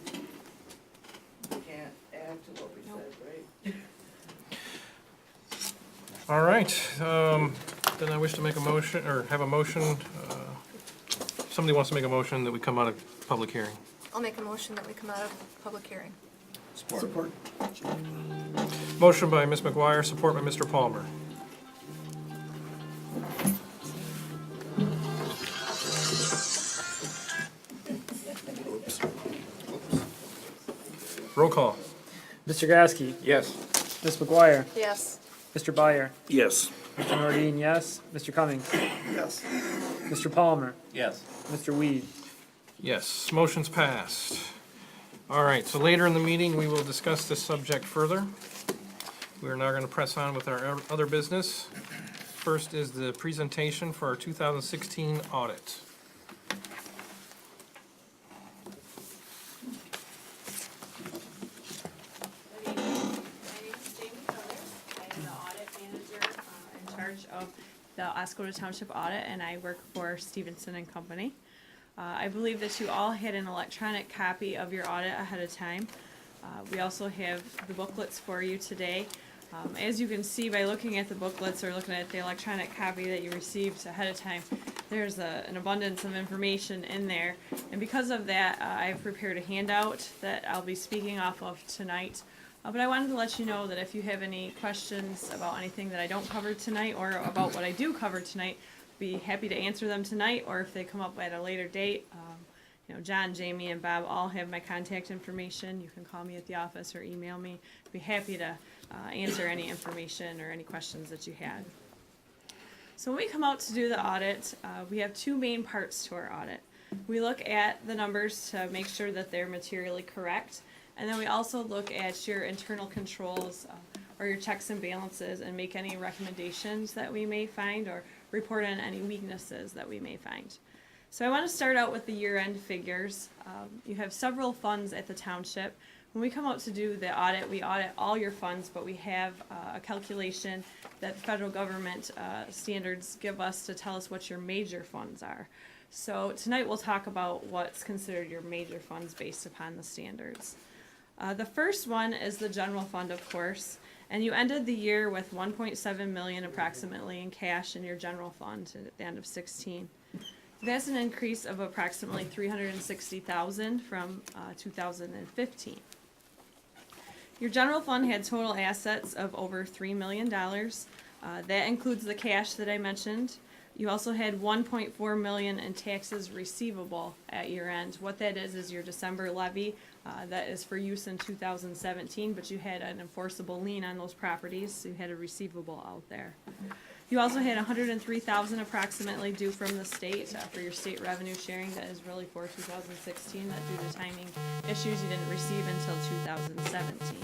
Can't add to what we said, right? All right, then I wish to make a motion, or have a motion, somebody wants to make a motion that we come out of public hearing. I'll make a motion that we come out of public hearing. Support. Motion by Ms. McGuire, support by Mr. Palmer. Roll call. Mr. Gasky. Yes. Ms. McGuire. Yes. Mr. Byer. Yes. Mr. Nordine, yes. Mr. Cummings. Yes. Mr. Palmer. Yes. Mr. Weed. Yes, motion's passed. All right, so later in the meeting, we will discuss this subject further. We are now going to press on with our other business. First is the presentation for our 2016 audit. Good evening. My name is Jamie Carter. I am the audit manager in charge of the Oscoda Township audit, and I work for Stevenson and Company. I believe that you all had an electronic copy of your audit ahead of time. We also have the booklets for you today. As you can see by looking at the booklets or looking at the electronic copy that you received ahead of time, there's an abundance of information in there. And because of that, I've prepared a handout that I'll be speaking off of tonight. But I wanted to let you know that if you have any questions about anything that I don't cover tonight or about what I do cover tonight, be happy to answer them tonight, or if they come up at a later date. John, Jamie, and Bob all have my contact information. You can call me at the office or email me. Be happy to answer any information or any questions that you had. So when we come out to do the audit, we have two main parts to our audit. We look at the numbers to make sure that they're materially correct, and then we also look at your internal controls or your checks and balances and make any recommendations that we may find or report on any weaknesses that we may find. So I want to start out with the year-end figures. You have several funds at the township. When we come out to do the audit, we audit all your funds, but we have a calculation that the federal government standards give us to tell us what your major funds are. So tonight we'll talk about what's considered your major funds based upon the standards. The first one is the general fund, of course. And you ended the year with $1.7 million approximately in cash in your general fund at the end of 16. That's an increase of approximately $360,000 from 2015. Your general fund had total assets of over $3 million. That includes the cash that I mentioned. You also had $1.4 million in taxes receivable at year end. What that is your December levy. That is for use in 2017, but you had an enforceable lien on those properties, so you had a receivable out there. You also had $103,000 approximately due from the state for your state revenue sharing. That is really for 2016, that due to timing issues you didn't receive until 2017.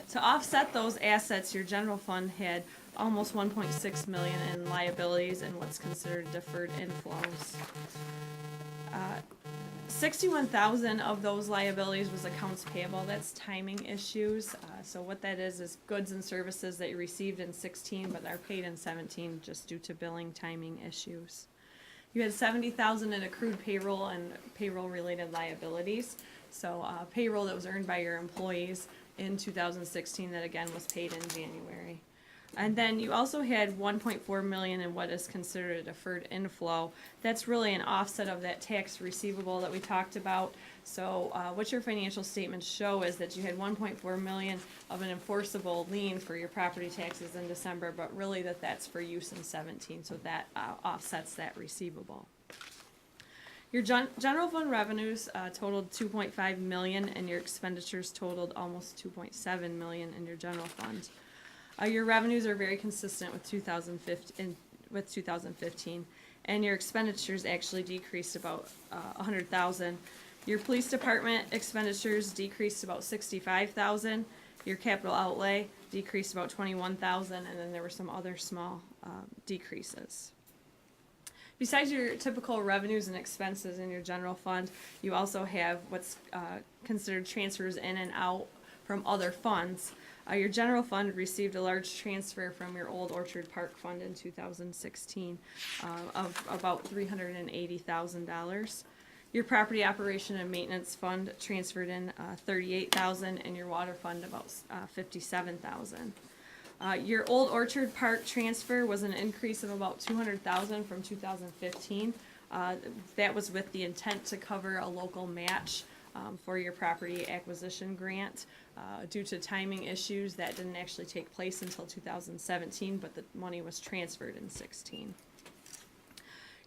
To offset those assets, your general fund had almost $1.6 million in liabilities and what's considered deferred inflows. 61,000 of those liabilities was accounts payable. That's timing issues. So what that is goods and services that you received in 16 but are paid in 17 just due to billing timing issues. You had 70,000 in accrued payroll and payroll related liabilities. So payroll that was earned by your employees in 2016 that again was paid in January. And then you also had $1.4 million in what is considered a deferred inflow. That's really an offset of that tax receivable that we talked about. So what your financial statements show is that you had 1.4 million of an enforceable lien for your property taxes in December, but really that's for use in 17, so that offsets that receivable. Your general fund revenues totaled 2.5 million, and your expenditures totaled almost 2.7 million in your general fund. Your revenues are very consistent with 2015, and your expenditures actually decreased about 100,000. Your police department expenditures decreased about 65,000. Your capital outlay decreased about 21,000, and then there were some other small decreases. Besides your typical revenues and expenses in your general fund, you also have what's considered transfers in and out from other funds. Your general fund received a large transfer from your Old Orchard Park Fund in 2016 of about $380,000. Your property operation and maintenance fund transferred in $38,000, and your water fund about $57,000. Your Old Orchard Park transfer was an increase of about $200,000 from 2015. That was with the intent to cover a local match for your property acquisition grant. Due to timing issues, that didn't actually take place until 2017, but the money was transferred in 16.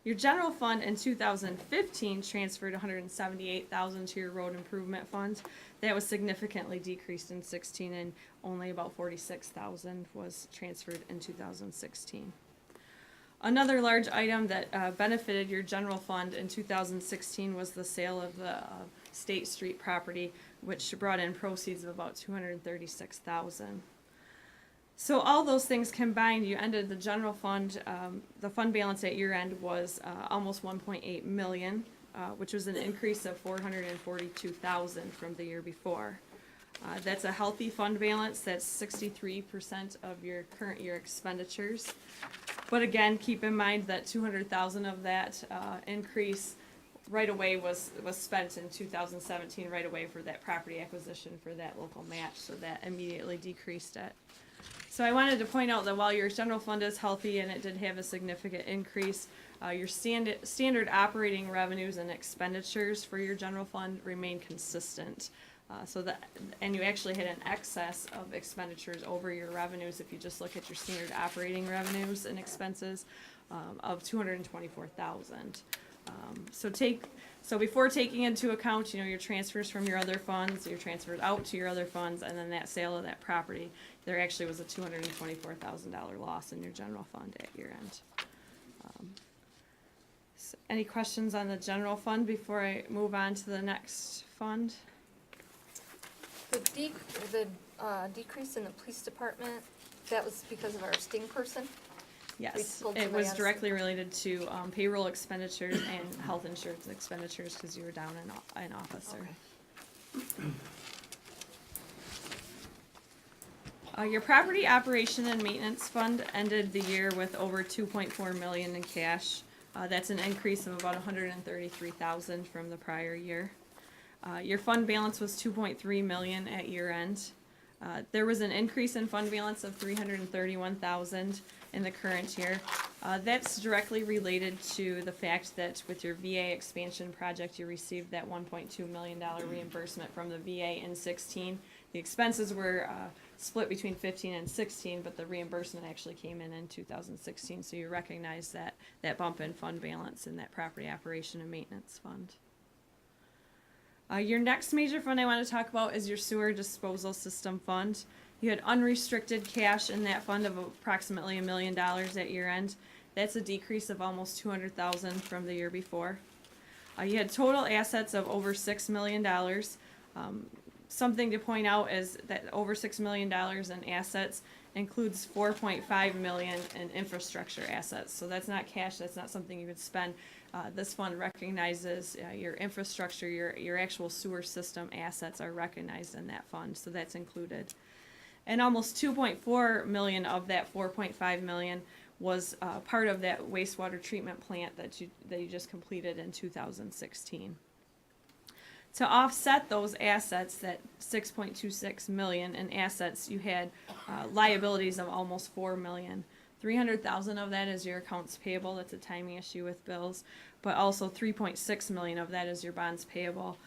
Your general fund in 2015 transferred $178,000 to your road improvement fund. That was significantly decreased in 16, and only about $46,000 was transferred in 2016. Another large item that benefited your general fund in 2016 was the sale of the State Street property, which brought in proceeds of about $236,000. So all those things combined, you ended the general fund, the fund balance at year end was almost 1.8 million, which was an increase of 442,000 from the year before. That's a healthy fund balance. That's 63% of your current year expenditures. But again, keep in mind that 200,000 of that increase right away was spent in 2017 right away for that property acquisition for that local match, so that immediately decreased it. So I wanted to point out that while your general fund is healthy and it did have a significant increase, your standard operating revenues and expenditures for your general fund remain consistent. And you actually had an excess of expenditures over your revenues if you just look at your standard operating revenues and expenses of $224,000. So before taking into account, your transfers from your other funds, your transfers out to your other funds, and then that sale of that property, there actually was a $224,000 loss in your general fund at year end. So any questions on the general fund before I move on to the next fund? The decrease in the police department, that was because of our sting person? Yes, it was directly related to payroll expenditures and health insurance expenditures because you were down an officer. Okay. Your property operation and maintenance fund ended the year with over 2.4 million in cash. That's an increase of about 133,000 from the prior year. Your fund balance was 2.3 million at year end. There was an increase in fund balance of 331,000 in the current year. That's directly related to the fact that with your VA expansion project, you received that $1.2 million reimbursement from the VA in 16. The expenses were split between 15 and 16, but the reimbursement actually came in 2016, so you recognize that bump in fund balance in that property operation and maintenance fund. Your next major fund I want to talk about is your sewer disposal system fund. You had unrestricted cash in that fund of approximately $1 million at year end. That's a decrease of almost 200,000 from the year before. You had total assets of over $6 million. Something to point out is that over $6 million in assets includes 4.5 million in infrastructure assets. So that's not cash, that's not something you could spend. This fund recognizes your infrastructure, your actual sewer system assets are recognized in that fund, so that's included. And almost 2.4 million of that 4.5 million was part of that wastewater treatment plant that you just completed in 2016. To offset those assets, that 6.26 million in assets, you had liabilities of almost 4 million. $300,000 of that is your accounts payable, that's a timing issue with bills, but also $3.6 million of that is your bonds payable.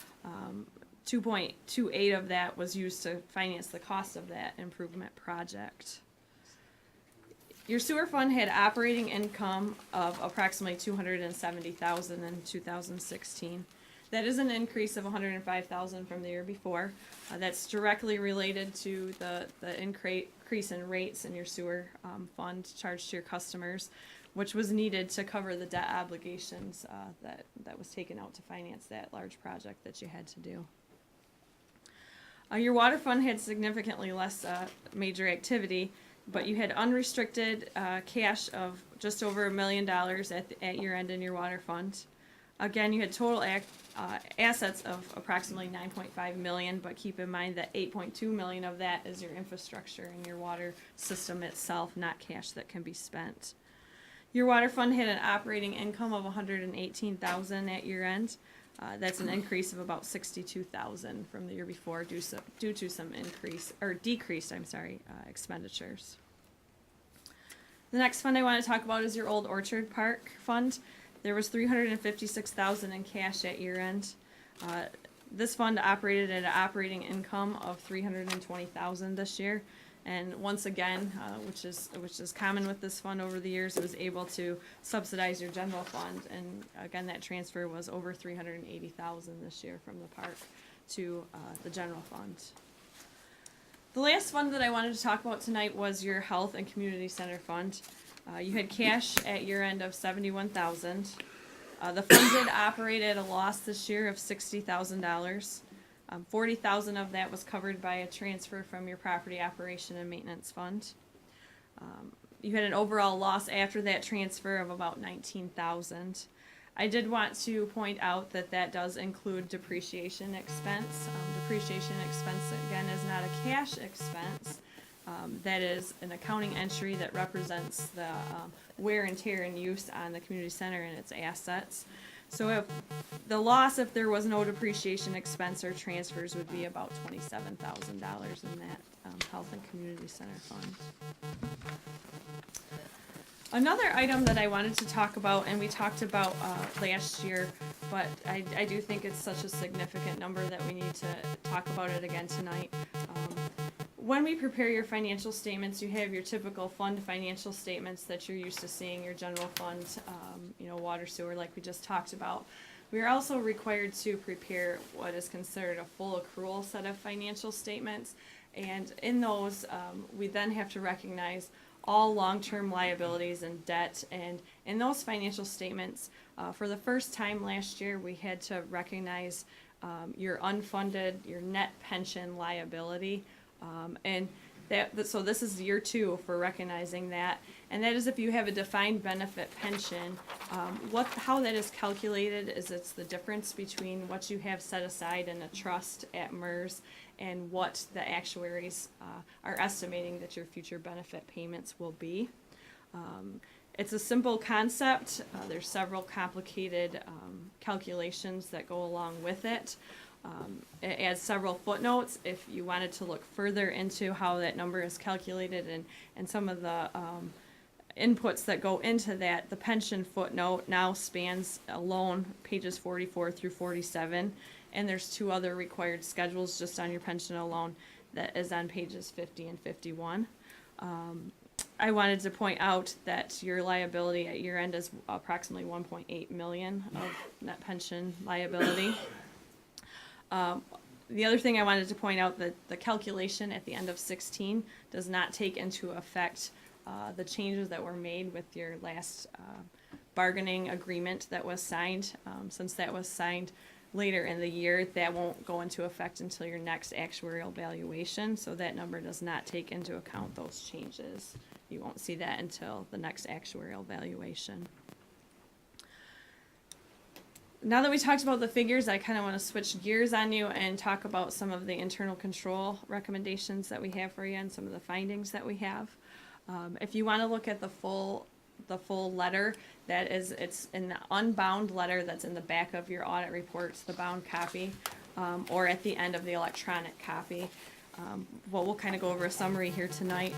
2.28 of that was used to finance the cost of that improvement project. Your sewer fund had operating income of approximately $270,000 in 2016. That is an increase of $105,000 from the year before. That's directly related to the increase in rates in your sewer fund charged to your customers, which was needed to cover the debt obligations that was taken out to finance that large project that you had to do. Your water fund had significantly less major activity, but you had unrestricted cash of just over $1 million at year end in your water fund. Again, you had total assets of approximately $9.5 million, but keep in mind that $8.2 million of that is your infrastructure and your water system itself, not cash that can be spent. Your water fund had an operating income of $118,000 at year end. That's an increase of about $62,000 from the year before due to some decreased expenditures. The next fund I want to talk about is your Old Orchard Park fund. There was $356,000 in cash at year end. This fund operated at an operating income of $320,000 this year, and once again, which is common with this fund over the years, it was able to subsidize your general fund, and again that transfer was over $380,000 this year from the park to the general fund. The last fund that I wanted to talk about tonight was your Health and Community Center fund. You had cash at year end of $71,000. The fund did operate at a loss this year of $60,000. $40,000 of that was covered by a transfer from your property operation and maintenance fund. You had an overall loss after that transfer of about $19,000. I did want to point out that that does include depreciation expense. Depreciation expense, again, is not a cash expense. That is an accounting entry that represents the wear and tear and use on the community center and its assets. So if the loss, if there was no depreciation expense or transfers, would be about $27,000 in that Health and Community Center fund. Another item that I wanted to talk about, and we talked about last year, but I do think it's such a significant number that we need to talk about it again tonight. When we prepare your financial statements, you have your typical fund financial statements that you're used to seeing, your general fund, water, sewer, like we just talked about. We are also required to prepare what is considered a full accrual set of financial statements, and in those, we then have to recognize all long-term liabilities and debt, and in those financial statements, for the first time last year, we had to recognize your unfunded, your net pension liability. So this is year 2 for recognizing that, and that is if you have a defined benefit pension. How that is calculated is it's the difference between what you have set aside in a trust at MERS and what the actuaries are estimating that your future benefit payments will be. It's a simple concept. There's several complicated calculations that go along with it. It adds several footnotes if you wanted to look further into how that number is calculated and some of the inputs that go into that. The pension footnote now spans alone pages 44 through 47, and there's 2 other required schedules just on your pension alone that is on pages 50 and 51. I wanted to point out that your liability at year end is approximately $1.8 million of net pension liability. The other thing I wanted to point out that the calculation at the end of 16 does not take into effect the changes that were made with your last bargaining agreement that was signed. Since that was signed later in the year, that won't go into effect until your next actuarial valuation, so that number does not take into account those changes. You won't see that until the next actuarial valuation. Now that we talked about the figures, I kind of want to switch gears on you and talk about some of the internal control recommendations that we have for you and some of the findings that we have. If you want to look at the full letter, it's in the unbound letter that's in the back of your audit reports, the bound copy, or at the end of the electronic copy. Well, we'll kind of go over a summary here tonight.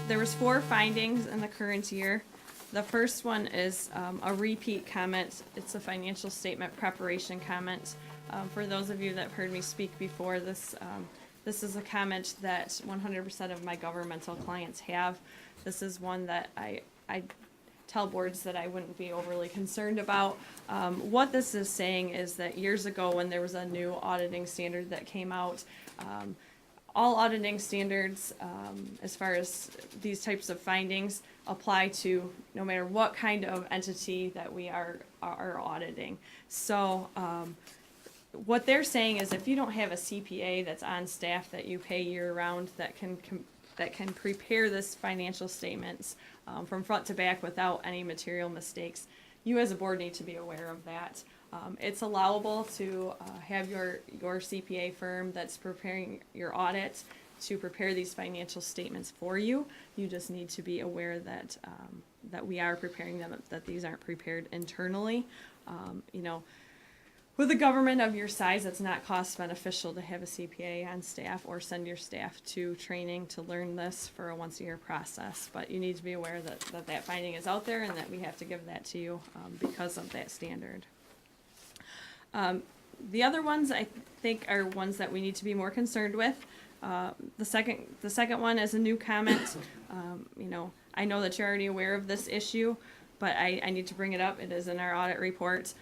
There was 4 findings in the current year. The first one is a repeat comment. It's a financial statement preparation comment. For those of you that have heard me speak before, this is a comment that 100% of my governmental clients have. This is one that I tell boards that I wouldn't be overly concerned about. What this is saying is that years ago when there was a new auditing standard that came out, all auditing standards, as far as these types of findings, apply to no matter what kind of entity that we are auditing. So what they're saying is if you don't have a CPA that's on staff that you pay year-round that can prepare this financial statements from front to back without any material mistakes, you as a board need to be aware of that. It's allowable to have your CPA firm that's preparing your audit to prepare these financial statements for you. You just need to be aware that that we are preparing them, that these aren't prepared internally. You know, with a government of your size, it's not cost beneficial to have a CPA on staff or send your staff to training to learn this for a once-a-year process. But you need to be aware that finding is out there and that we have to give that to you because of that standard. The other ones I think are ones that we need to be more concerned with. The second one is a new comment. You know, I know that you're already aware of this issue, but I need to bring it up. It is in our audit report.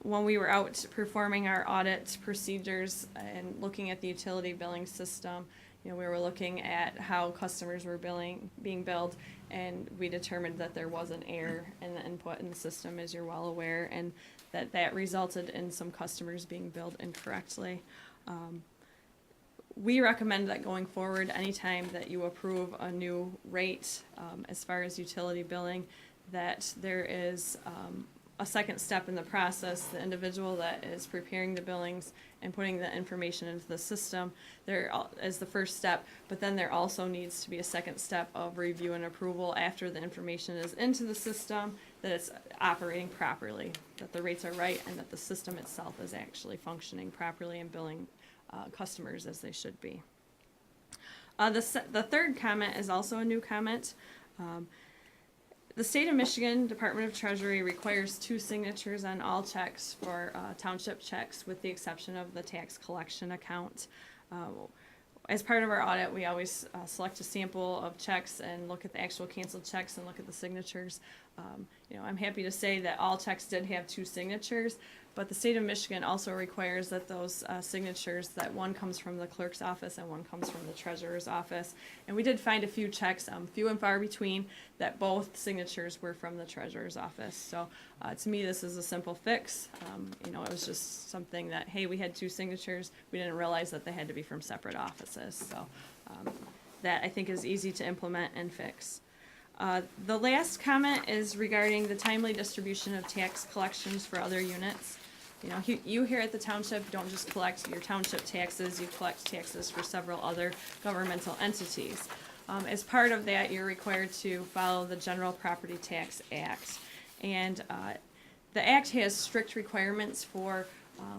When we were out performing our audit procedures and looking at the utility billing system, you know, we were looking at how customers were being billed, and we determined that there was an error in the input in the system, as you're well aware, and that resulted in some customers being billed incorrectly. We recommend that going forward, anytime that you approve a new rate as far as utility billing, that there is a second step in the process. The individual that is preparing the billings and putting the information into the system, there is the first step, but then there also needs to be a second step of review and approval after the information is into the system, that it's operating properly, that the rates are right, and that the system itself is actually functioning properly and billing customers as they should be. The third comment is also a new comment. The state of Michigan Department of Treasury requires 2 signatures on all checks for township checks, with the exception of the tax collection account. As part of our audit, we always select a sample of checks and look at the actual canceled checks and look at the signatures. You know, I'm happy to say that all checks did have 2 signatures, but the state of Michigan also requires that those signatures, that one comes from the clerk's office and one comes from the treasurer's office. And we did find a few checks, few and far between, that both signatures were from the treasurer's office. So to me, this is a simple fix. You know, it was just something that, hey, we had 2 signatures. We didn't realize that they had to be from separate offices. So that I think is easy to implement and fix. The last comment is regarding the timely distribution of tax collections for other units. You know, you here at the township don't just collect your township taxes, you collect taxes for several other governmental entities. As part of that, you're required to follow the General Property Tax Act. And the Act has strict requirements for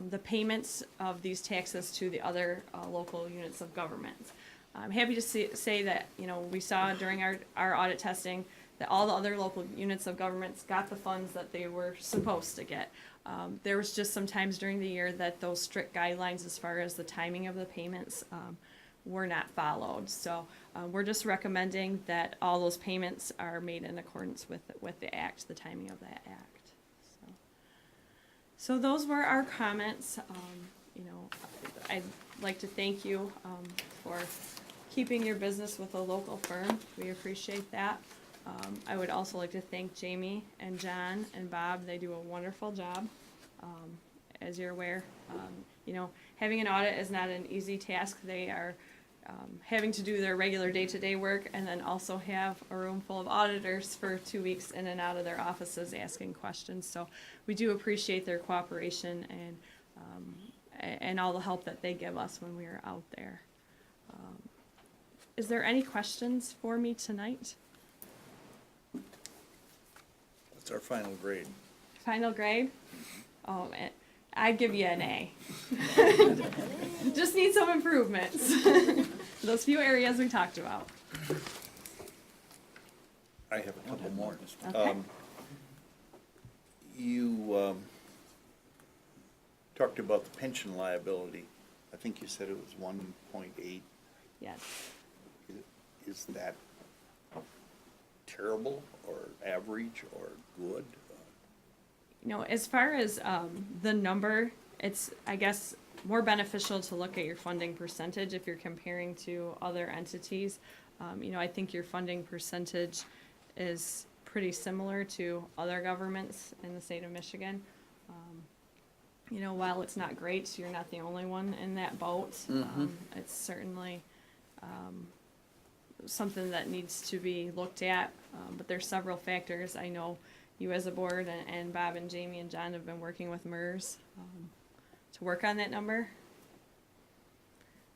the payments of these taxes to the other local units of government. I'm happy to say that, you know, we saw during our audit testing that all the other local units of governments got the funds that they were supposed to get. There was just some times during the year that those strict guidelines as far as the timing of the payments were not followed. So we're just recommending that all those payments are made in accordance with the Act, the timing of that Act. So those were our comments. You know, I'd like to thank you for keeping your business with a local firm. We appreciate that. I would also like to thank Jamie and John and Bob. They do a wonderful job, as you're aware. You know, having an audit is not an easy task. They are having to do their regular day-to-day work and then also have a room full of auditors for 2 weeks in and out of their offices asking questions. So we do appreciate their cooperation and all the help that they give us when we are out there. Is there any questions for me tonight? What's our final grade? Final grade? Oh, I'd give you an A. Just need some improvements. Those few areas we talked about. I have a couple more. Okay. You talked about the pension liability. I think you said it was 1.8. Yes. Is that terrible or average or good? You know, as far as the number, it's, I guess, more beneficial to look at your funding percentage if you're comparing to other entities. You know, I think your funding percentage is pretty similar to other governments in the state of Michigan. You know, while it's not great, you're not the only one in that boat. Mhm. It's certainly something that needs to be looked at, but there's several factors. I know you as a board and Bob and Jamie and John have been working with MERS to work on that number.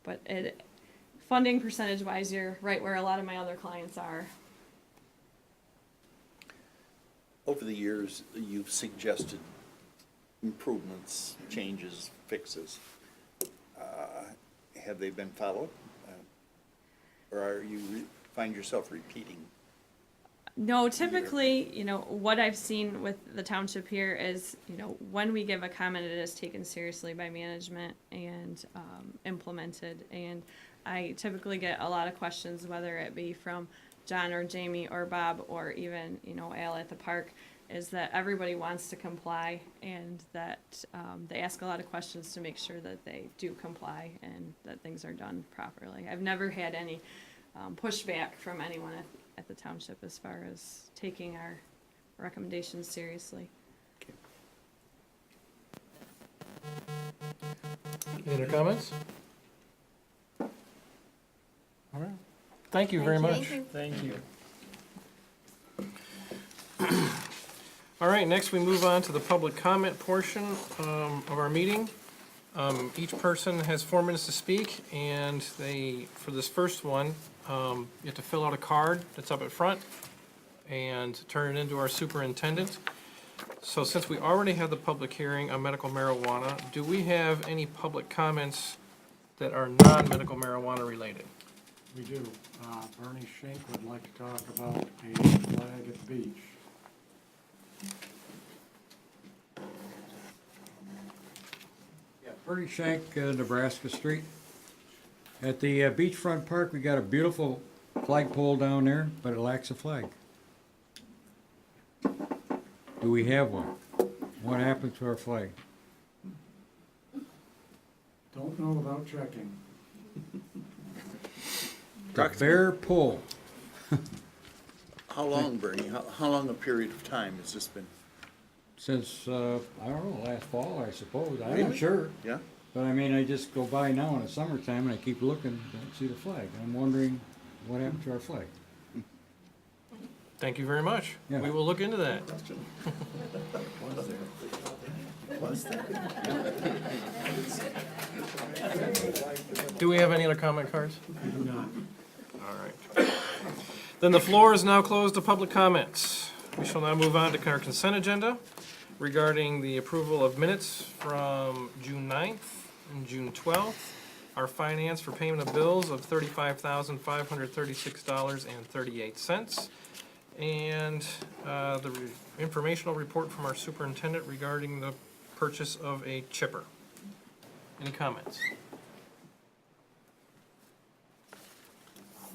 But funding percentage wise, you're right where a lot of my other clients are. Over the years, you've suggested improvements, changes, fixes. Have they been followed? Or are you find yourself repeating? No, typically, you know, what I've seen with the township here is, you know, when we give a comment, it is taken seriously by management and implemented. And I typically get a lot of questions, whether it be from John or Jamie or Bob or even, you know, Al at the park, is that everybody wants to comply and that they ask a lot of questions to make sure that they do comply and that things are done properly. I've never had any pushback from anyone at the township as far as taking our recommendations seriously. Any other comments? All right. Thank you very much. Thank you. All right, next we move on to the public comment portion of our meeting. Each person has 4 minutes to speak, and for this first one, you have to fill out a card that's up at front and turn it into our superintendent. So since we already had the public hearing on medical marijuana, do we have any public comments that are non-medical marijuana related? We do. Bernie Schenk would like to talk about a flag at the beach. Yeah, Bernie Schenk, Nebraska Street. At the beachfront park, we got a beautiful flagpole down there, but it lacks a flag. Do we have one? What happened to our flag? Don't know without checking. The bare pole. How long, Bernie? How long a period of time has this been? Since, I don't know, last fall, I suppose. I'm Really? not sure. Yeah? But I mean, I just go by now in the summertime and I keep looking, don't see the flag. I'm wondering what happened to our flag. Thank you very much. Yeah. We will look into that. Do we have any other comment cards? We do not. All right. Then the floor is now closed to public comments. We shall now move on to our consent agenda regarding the approval of minutes from June 9th and June 12th. Our finance for payment of bills of $35,536.38. And the informational report from our superintendent regarding the purchase of a chipper. Any comments?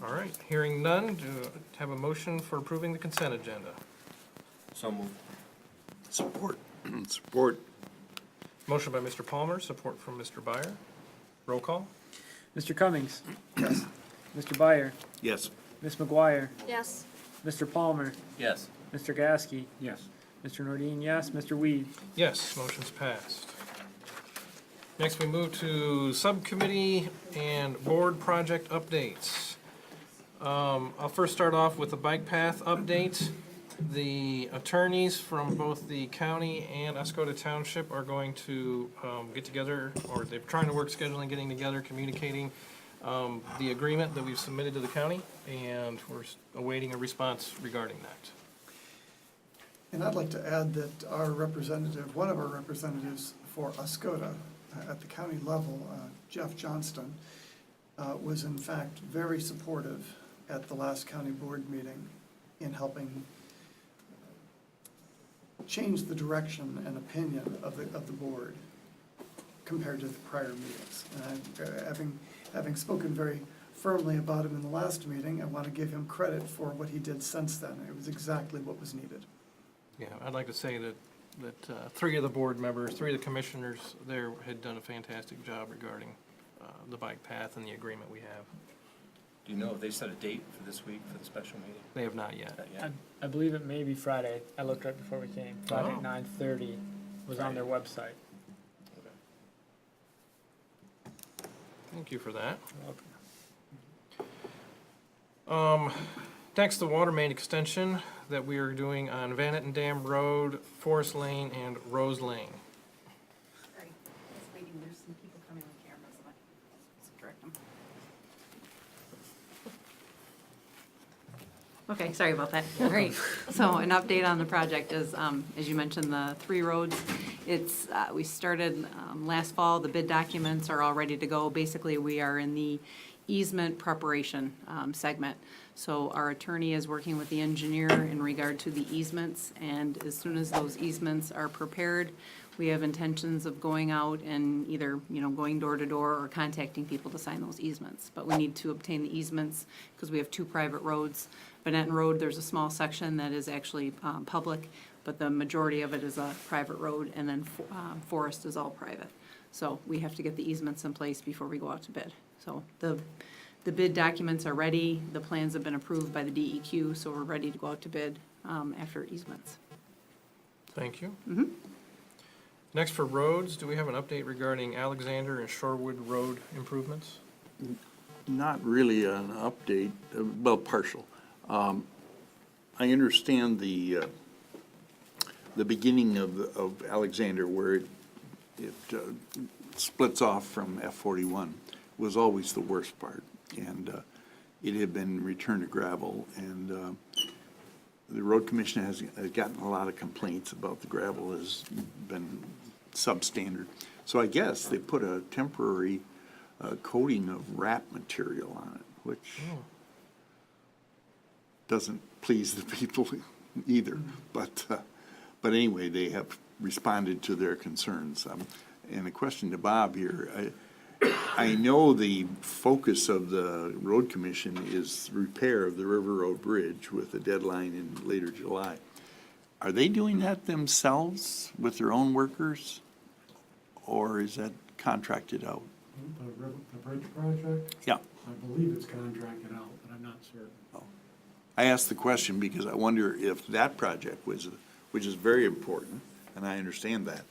All right, hearing none, do I have a motion for approving the consent agenda? So moved. Support. Support. Motion by Mr. Palmer, support from Mr. Byer. Roll call? Mr. Cummings? Yes. Mr. Byer? Yes. Ms. McGuire? Yes. Mr. Palmer? Yes. Mr. Gasky? Yes. Mr. Nordine, yes. Mr. Weed? Yes, motion's passed. Next, we move to subcommittee and board project updates. I'll first start off with the Bikepath update. The attorneys from both the county and Oscoda Township are going to get together, or they're trying to work scheduling, getting together, communicating the agreement that we've submitted to the county, and we're awaiting a response regarding that. And I'd like to add that our representative, one of our representatives for Oscoda at the county level, Jeff Johnston, was in fact very supportive at the last county board meeting in helping change the direction and opinion of the board compared to the prior meetings. And having spoken very firmly about him in the last meeting, I want to give him credit for what he did since then. It was exactly what was needed. Yeah, I'd like to say that three of the board members, three of the commissioners there had done a fantastic job regarding the bike path and the agreement we have. Do you know if they set a date for this week for the special meeting? They have not yet. Not yet. I believe it may be Friday. I looked right before we came. Friday Oh. at 9:30 was on their website. Thank you for that. You're welcome. Next, the water main extension that we are doing on Vanneton Dam Road, Forest Lane, and Rose Lane. Sorry, I was waiting, there's some people coming with cameras, but let's direct them. Okay, sorry about that. All right, so an update on the project is, as you mentioned, the 3 roads. It's, we started last fall, the bid documents are all ready to go. Basically, we are in the easement preparation segment. So our attorney is working with the engineer in regard to the easements, and as soon as those easements are prepared, we have intentions of going out and either, going door to door or contacting people to sign those easements. But we need to obtain the easements because we have 2 private roads. Vanneton Road, there's a small section that is actually public, but the majority of it is a private road, and then Forest is all private. So we have to get the easements in place before we go out to bid. So the bid documents are ready, the plans have been approved by the DEQ, so we're ready to go out to bid after easements. Thank you. Next, for roads, do we have an update regarding Alexander and Shorewood road improvements? Not really an update, well, partial. I understand the beginning of Alexander, where it splits off from F-41, was always the worst part. And it had been returned to gravel, and the road commission has gotten a lot of complaints about the gravel has been substandard. So I guess they put a temporary coating of wrap material on it, which doesn't please the people either. But anyway, they have responded to their concerns. And a question to Bob here. I know the focus of the road commission is repair of the River Road Bridge with a deadline in later July. Are they doing that themselves with their own workers, or is that contracted out? The bridge project? Yeah. I believe it's contracted out, but I'm not certain. I asked the question because I wonder if that project was, which is very important, and I understand that,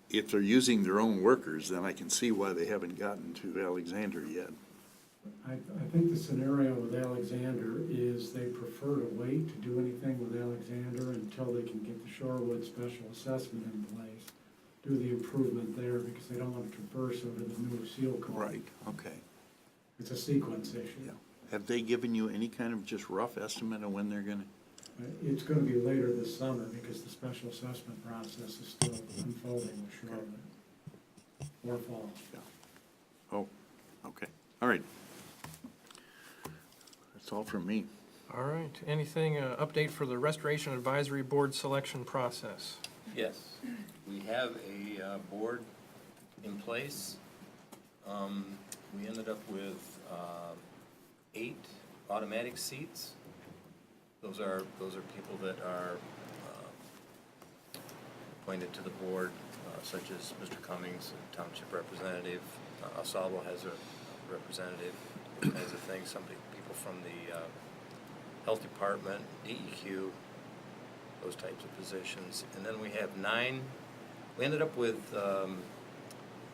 if they're using their own workers, then I can see why they haven't gotten to Alexander yet. I think the scenario with Alexander is they prefer to wait to do anything with Alexander until they can get the Shorewood special assessment in place, do the improvement there, because they don't want to traverse over the new seal coat. Right, okay. It's a sequence issue. Yeah. Have they given you any kind of just rough estimate of when they're gonna? It's going to be later this summer because the special assessment process is still unfolding with Shorewood. Or fall. Yeah. Oh, okay, all right. That's all from me. All right, anything, update for the Restoration Advisory Board selection process? Yes, we have a board in place. We ended up with 8 automatic seats. Those are people that are appointed to the board, such as Mr. Cummings, Township representative. Oscoda has a representative, those kinds of things. Some people from the health department, DEQ, those types of positions. And then we have 9. We ended up with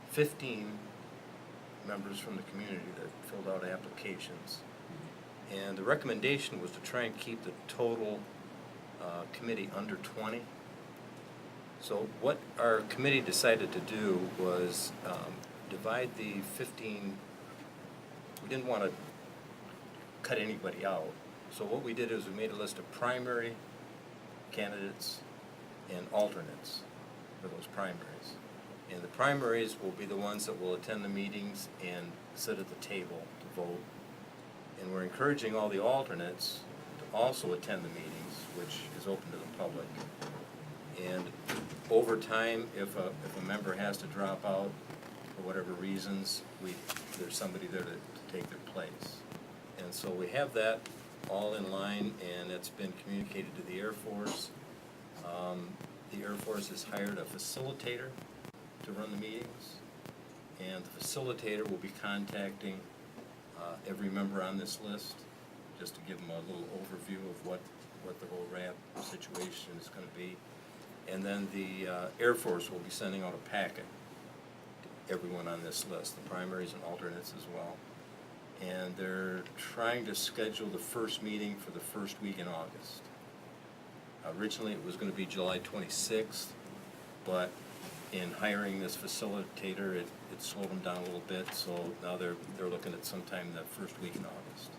15 members from the community that filled out applications. And the recommendation was to try and keep the total committee under 20. So what our committee decided to do was divide the 15. We didn't want to cut anybody out. So what we did is we made a list of primary candidates and alternates. for those primaries. And the primaries will be the ones that will attend the meetings and sit at the table to vote. And we're encouraging all the alternates to also attend the meetings, which is open to the public. And over time, if a member has to drop out for whatever reasons, there's somebody there to take their place. And so we have that all in line, and it's been communicated to the Air Force. The Air Force has hired a facilitator to run the meetings, and the facilitator will be contacting every member on this list, just to give them a little overview of what the whole RAB situation is going to be. And then the Air Force will be sending out a packet to everyone on this list, the primaries and alternates as well. And they're trying to schedule the first meeting for the first week in August. Originally, it was going to be July 26th, but in hiring this facilitator, it slowed them down a little bit, so now they're looking at sometime that first week in August.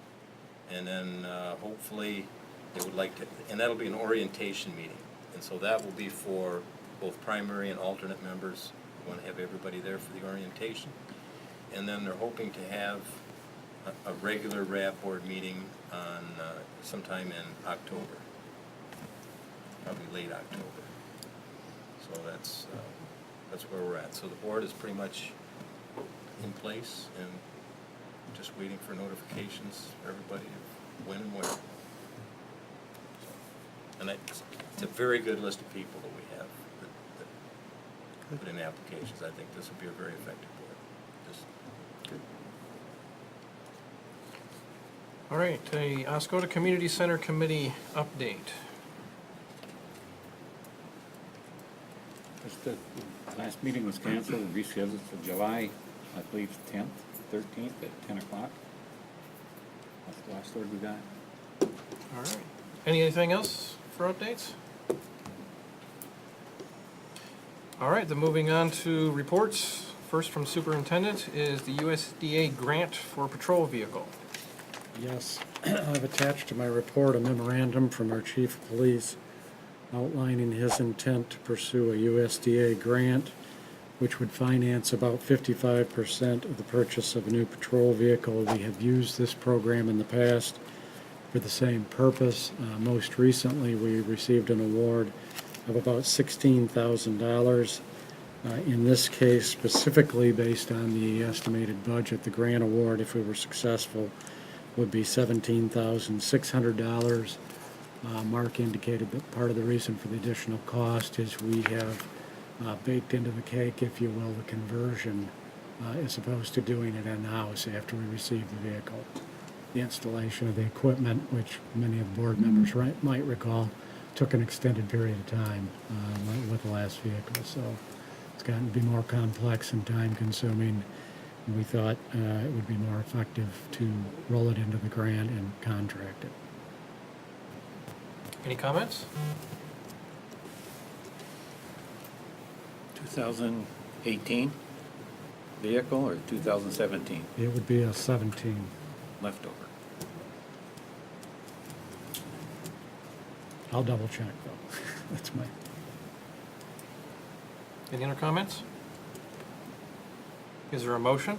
And then hopefully they would like to, and that'll be an orientation meeting. And so that will be for both primary and alternate members. We want to have everybody there for the orientation. And then they're hoping to have a regular RAB board meeting on sometime in October, probably late October. So that's where we're at. So the board is pretty much in place and just waiting for notifications for everybody of when and where. So, and it's a very good list of people that we have that put in applications. I think this will be a very effective board. Just good. All right, a Oscoda Community Center Committee update. Just the last meeting was canceled, rescheduled for July, I believe, 10th, 13th at 10 o'clock. That's the last word we got. All right. Anything else for updates? All right, then moving on to reports. First from Superintendent is the USDA grant for patrol vehicle. Yes, I've attached to my report a memorandum from our Chief of Police outlining his intent to pursue a USDA grant which would finance about 55% of the purchase of a new patrol vehicle. We have used this program in the past for the same purpose. Most recently, we received an award of about $16,000. In this case, specifically based on the estimated budget, the grant award, if we were successful, would be $17,600. Mark indicated that part of the reason for the additional cost is we have baked into the cake, if you will, the conversion as opposed to doing it in-house after we receive the vehicle. The installation of the equipment, which many of the board members might recall, took an extended period of time with the last vehicle. So it's gotten to be more complex and time-consuming. We thought it would be more effective to roll it into the grant and contract it. Any comments? 2018 vehicle or 2017 It would be a 17. leftover? I'll double check though. That's my. Any other comments? Is there a motion?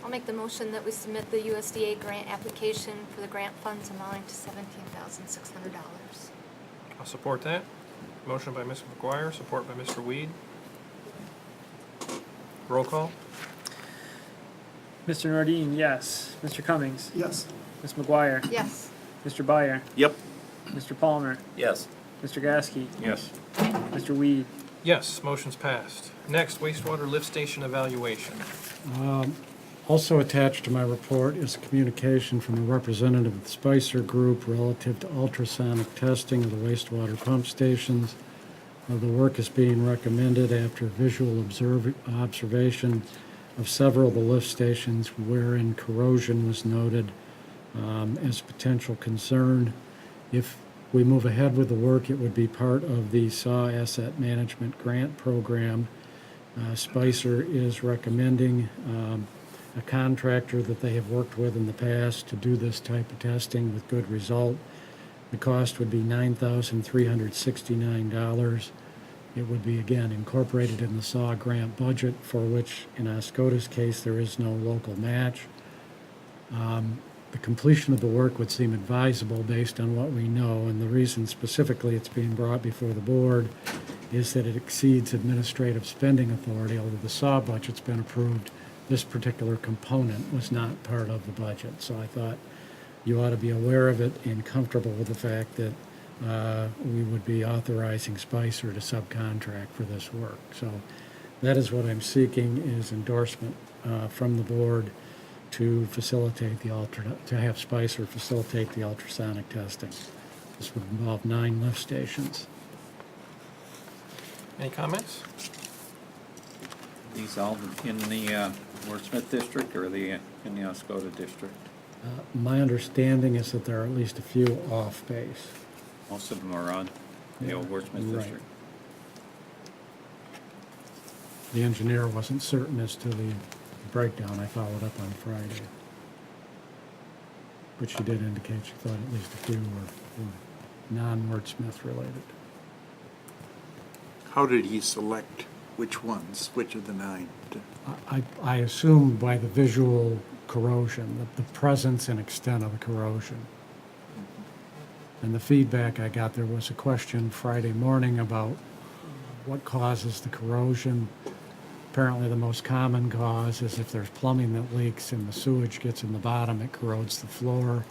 I'll make the motion that we submit the USDA grant application for the grant funds amounting to $17,600. I'll support that. Motion by Mr. McGuire, support by Mr. Weed. Roll call. Mr. Nordine, yes. Mr. Cummings? Yes. Ms. McGuire? Yes. Mr. Byer? Yep. Mr. Palmer? Yes. Mr. Gasky? Yes. Mr. Weed? Yes, motion's passed. Next, wastewater lift station evaluation. Also attached to my report is a communication from a representative of the Spicer Group relative to ultrasonic testing of the wastewater pump stations. The work is being recommended after visual observation of several of the lift stations wherein corrosion was noted as a potential concern. If we move ahead with the work, it would be part of the SAW Asset Management Grant Program. Spicer is recommending a contractor that they have worked with in the past to do this type of testing with good result. The cost would be $9,369. It would be, again, incorporated in the SAW grant budget, for which, in Oscoda's case, there is no local match. The completion of the work would seem advisable based on what we know, and the reason specifically it's being brought before the board is that it exceeds administrative spending authority. Although the SAW budget's been approved, this particular component was not part of the budget. So I thought you ought to be aware of it and comfortable with the fact that we would be authorizing Spicer to subcontract for this work. So that is what I'm seeking, is endorsement from the board to facilitate to have Spicer facilitate the ultrasonic testing. This would involve 9 lift stations. Any comments? These all in the Wordsmith district or in the Oscoda district? My understanding is that there are at least a few off base. Most of them are on the old Wordsmith Right. district. The engineer wasn't certain as to the breakdown. I followed up on Friday. But she did indicate she thought at least a few were non-Wordsmith related. How did he select which ones, which of the 9? I assume by the visual corrosion, the presence and extent of the corrosion. And the feedback I got, there was a question Friday morning about what causes the corrosion. Apparently the most common cause is if there's plumbing that leaks and the sewage gets in the bottom, it corrodes the floor.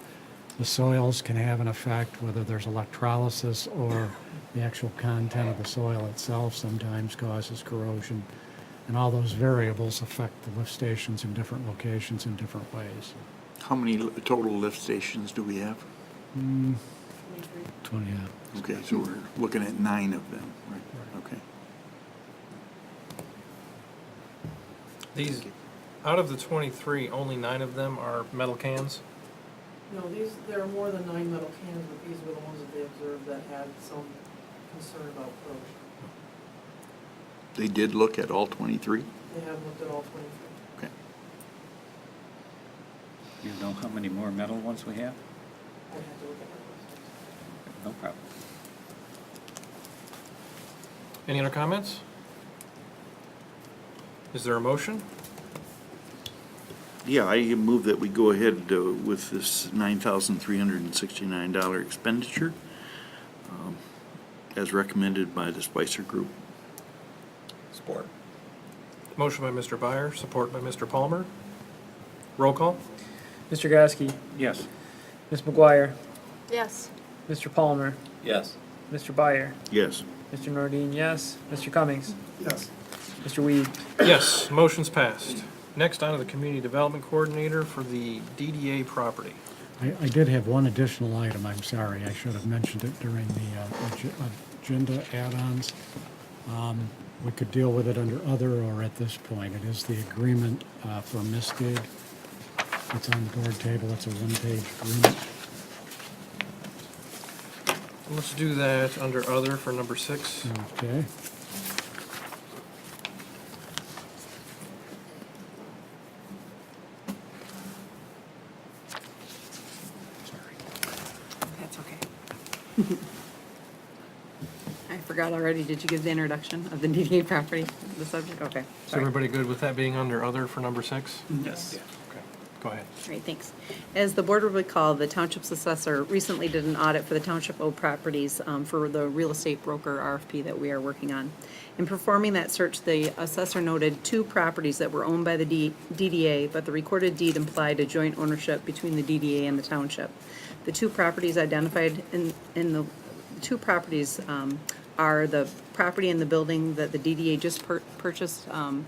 The soils can have an effect, whether there's electrolysis or the actual content of the soil itself sometimes causes corrosion. And all those variables affect the lift stations in different locations in different ways. How many total lift stations do we have? 20, yeah. Okay, so we're looking at 9 of them, right? Okay. These, out of the 23, only 9 of them are metal cans? No, there are more than 9 metal cans, but these were the ones that they observed that had some concern about corrosion. They did look at all 23? They have looked at all 23. Okay. You know how many more metal ones we have? I have to look at that. No problem. Any other comments? Is there a motion? Yeah, I move that we go ahead with this $9,369 expenditure as recommended by the Spicer Group. Support. Motion by Mr. Byer, support by Mr. Palmer. Roll call? Mr. Gasky, Yes. Ms. McGuire, Yes. Mr. Palmer, Yes. Mr. Byer, Yes. Mr. Nordine, yes, Mr. Cummings, Yes. Mr. Weed. Yes, motion's passed. Next, on to the Community Development Coordinator for the DDA property. I did have one additional item, I'm sorry, I should have mentioned it during the agenda add-ons. We could deal with it under other or at this point. It is the agreement for Mistig. It's on the board table, it's a one-page agreement. Let's do that under other for number 6. Okay. That's okay. I forgot already, did you give the introduction of the DDA property, the subject? Okay, Is sorry. everybody good with that being under other for number 6? Yes. Okay, go ahead. Great, thanks. As the board will recall, the township's assessor recently did an audit for the township owned properties for the real estate broker RFP that we are working on. In performing that search, the assessor noted 2 properties that were owned by the DDA, but the recorded deed implied a joint ownership between the DDA and the township. The 2 properties identified in the 2 properties are the property in the building that the DDA just purchased on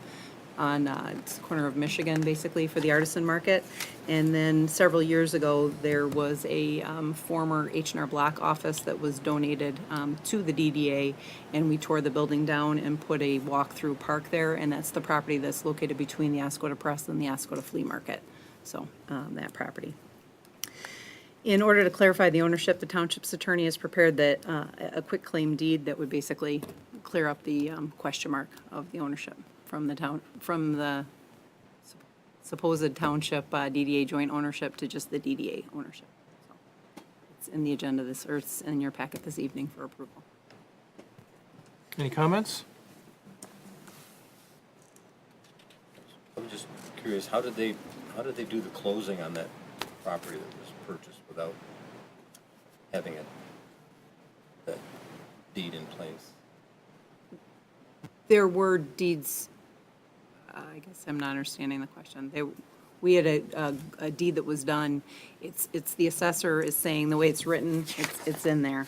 it's the corner of Michigan, basically, for the artisan market. And then several years ago, there was a former H&R Block office that was donated to the DDA, and we tore the building down and put a walk-through park there, and that's the property that's located between the Oscoda Press and the Oscoda Flea Market. So, that property. In order to clarify the ownership, the township's attorney has prepared a quitclaim deed that would basically clear up the question mark of the ownership from the supposed township DDA joint ownership to just the DDA ownership. So it's in the agenda or it's in your packet this evening for approval. Any comments? I'm just curious, how did they do the closing on that property that was purchased without having that deed in place? There were deeds, I guess I'm not understanding the question. We had a deed that was done. It's the assessor is saying the way it's written, it's in there.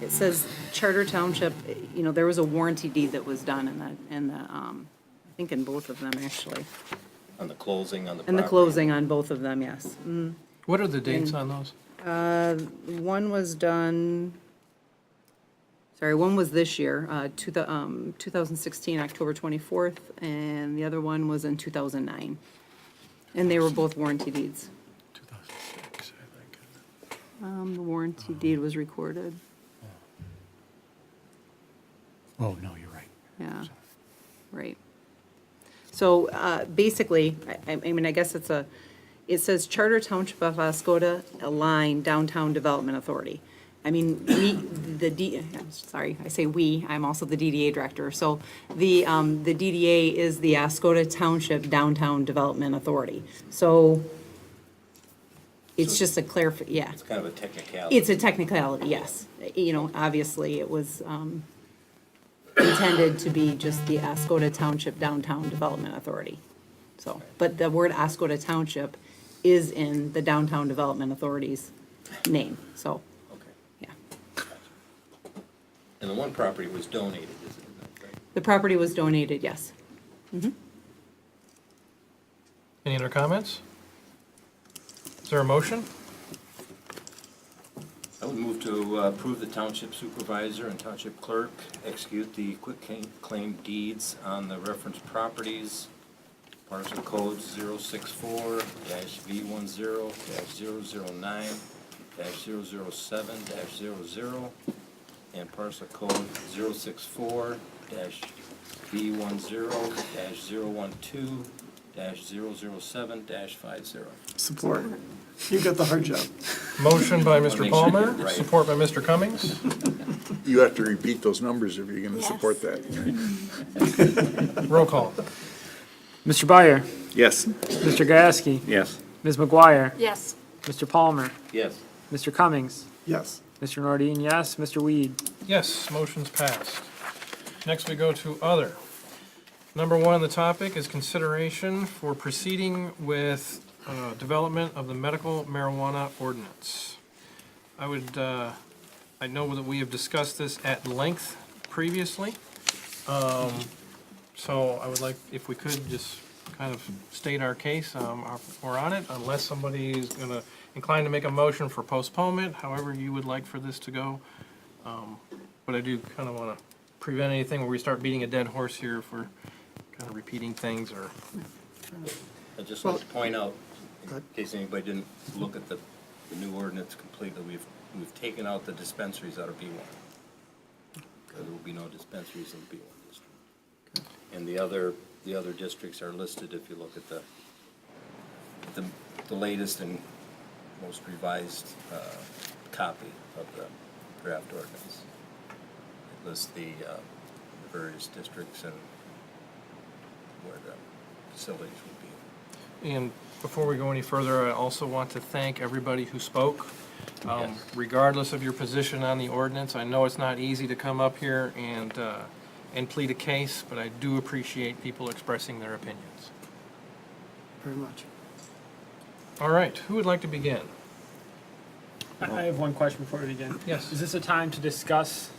It says Charter Township, there was a warranty deed that was done in the, I think in both of them, actually. On the closing on the property? In the closing on both of them, yes. What are the dates on those? One was done, one was this year, 2016, October 24th, and the other one was in 2009. And they were both warranty deeds. 2006, I think. The warranty deed was recorded. Oh, no, you're right. Yeah, right. So basically, I mean, I guess it says Charter Township of Oscoda, a line Downtown Development Authority. I mean, I'm also the DDA director. So the DDA is the Oscoda Township Downtown Development Authority. So it's just a yeah. It's kind of a technicality. It's a technicality, yes. Obviously, it was intended to be just the Oscoda Township Downtown Development Authority. So, but the word Oscoda Township is in the Downtown Development Authority's name, so, Okay. yeah. And the one property was donated, isn't it? Right? The property was donated, yes. Mhm. Any other comments? Is there a motion? I would move to approve the township supervisor and township clerk execute the quitclaim deeds on the reference properties, parcel code 064-V10-009-007-00, and parcel code 064-V10-012-007-50. Support. You got the hard job. Motion by Wanna Mr. make sure you get Palmer, it right. support by Mr. Cummings. You have to repeat those numbers if you're gonna support that. Roll call. Mr. Byer, Yes. Mr. Gasky, Yes. Ms. McGuire, Yes. Mr. Palmer, Yes. Mr. Cummings, Yes. Mr. Nordine, yes, Mr. Weed. Yes, motion's passed. Next we go to other. Number one on the topic is consideration for proceeding with development of the medical marijuana ordinance. I know that we have discussed this at length previously. So I would like, if we could, just kind of state our case, or on it, unless somebody is gonna inclined to make a motion for postponement, however you would like for this to go. But I do kind of wanna prevent anything where we start beating a dead horse here if we're kind of repeating things or. I'd just like to point out, in case anybody didn't look at the new ordinance completely, we've taken out the dispensaries out of B1. There will be no dispensaries in the B1 district. And the other districts are listed if you look at the latest and most revised copy of the draft ordinance. It lists the various districts and where the facilities would be. And before we go any further, I also want to thank everybody who spoke. Yes. Regardless of your position on the ordinance, I know it's not easy to come up here and plead a case, but I do appreciate people expressing their opinions. Very much. All right, who would like to begin? I have one question before we begin. Yes. Is this a time to discuss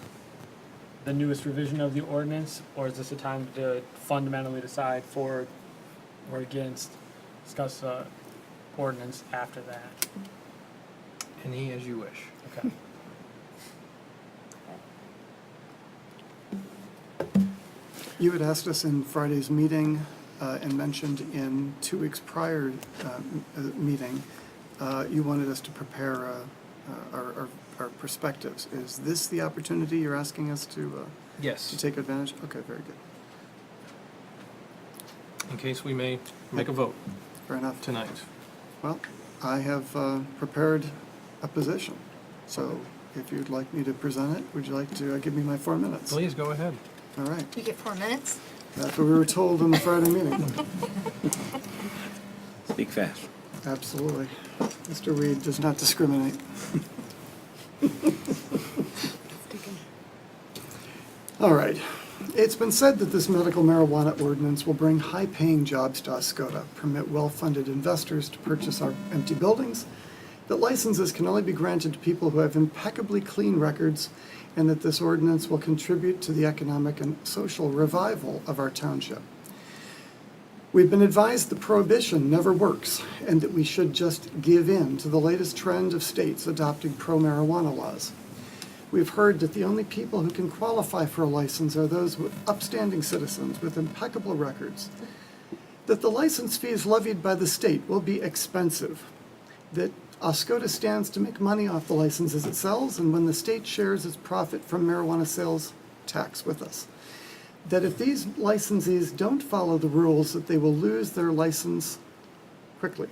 the newest revision of the ordinance, or is this a time to fundamentally decide for or against, discuss ordinance after that? Any as you wish. Okay. You had asked us in Friday's meeting and mentioned in 2 weeks prior meeting, you wanted us to prepare our perspectives. Is this the opportunity you're asking us to Yes. to take advantage? Okay, very good. In case we may make a vote Fair enough. tonight. Well, I have prepared a position, so if you'd like me to present it, would you like to give me my 4 minutes? Please, go ahead. All right. You get 4 minutes? That's what we were told in the Friday meeting. Speak fast. Absolutely. Mr. Weed does not discriminate. All right. It's been said that this medical marijuana ordinance will bring high-paying jobs to Oscoda, permit well-funded investors to purchase our empty buildings, that licenses can only be granted to people who have impeccably clean records, and that this ordinance will contribute to the economic and social revival of our township. We've been advised that prohibition never works, and that we should just give in to the latest trend of states adopting pro-marijuana laws. We've heard that the only people who can qualify for a license are those with upstanding citizens with impeccable records, that the license fees levied by the state will be expensive, that Oscoda stands to make money off the licenses it sells, and when the state shares its profit from marijuana sales tax with us, that if these licensees don't follow the rules, that they will lose their license quickly,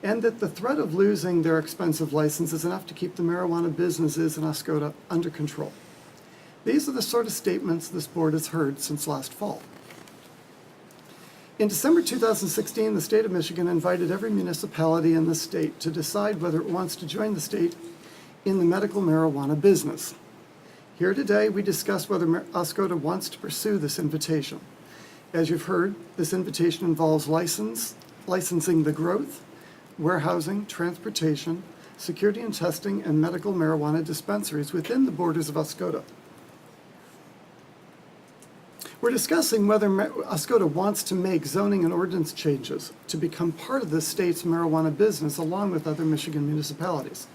and that the threat of losing their expensive license is enough to keep the marijuana businesses in Oscoda under control. These are the sort of statements this board has heard since last fall. In December 2016, the state of Michigan invited every municipality in the state to decide whether it wants to join the state in the medical marijuana business. Here today, we discuss whether Oscoda wants to pursue this invitation. As you've heard, this invitation involves licensing the growth, warehousing, transportation, security and testing, and medical marijuana dispensaries within the borders of Oscoda. We're discussing whether Oscoda wants to make zoning and ordinance changes to become part of the state's marijuana business along with other Michigan municipalities.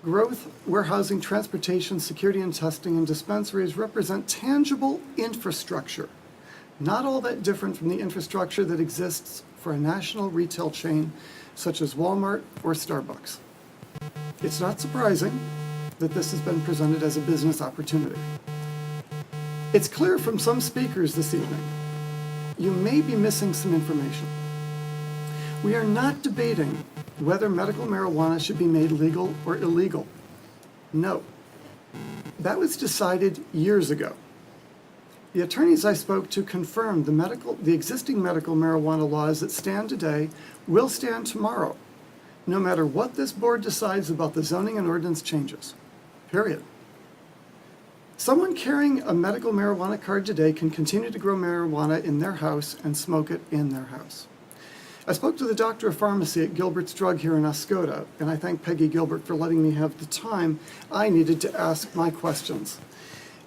Growth, warehousing, transportation, security and testing, and dispensaries represent tangible infrastructure, not all that different from the infrastructure that exists for a national retail chain such as Walmart or Starbucks. It's not surprising that this has been presented as a business opportunity. It's clear from some speakers this evening, you may be missing some information. We are not debating whether medical marijuana should be made legal or illegal. No. That was decided years ago. The attorneys I spoke to confirmed the existing medical marijuana laws that stand today will stand tomorrow, no matter what this board decides about the zoning and ordinance changes. Period. Someone carrying a medical marijuana card today can continue to grow marijuana in their house and smoke it in their house. I spoke to the doctor of pharmacy at Gilbert's Drug here in Oscoda, and I thank Peggy Gilbert for letting me have the time I needed to ask my questions.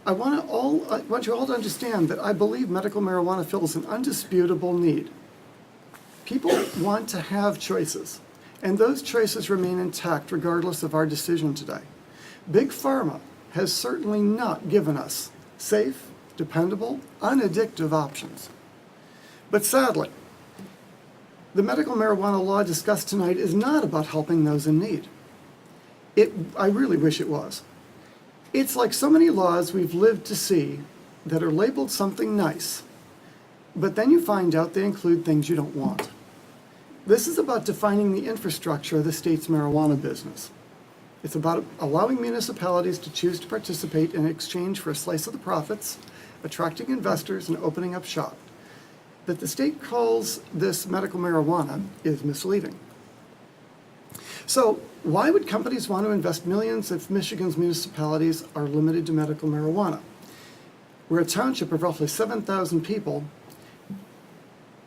I want you all to understand that I believe medical marijuana fills an undisputable need. People want to have choices, and those choices remain intact regardless of our decision today. Big Pharma has certainly not given us safe, dependable, unaddictive options. But sadly, the medical marijuana law discussed tonight is not about helping those in need. I really wish it was. It's like so many laws we've lived to see that are labeled something nice, but then you find out they include things you don't want. This is about defining the infrastructure of the state's marijuana business. It's about allowing municipalities to choose to participate in exchange for a slice of the profits, attracting investors, and opening up shop. That the state calls this medical marijuana is misleading. So why would companies want to invest millions if Michigan's municipalities are limited to medical marijuana? We're a township of roughly 7,000 people,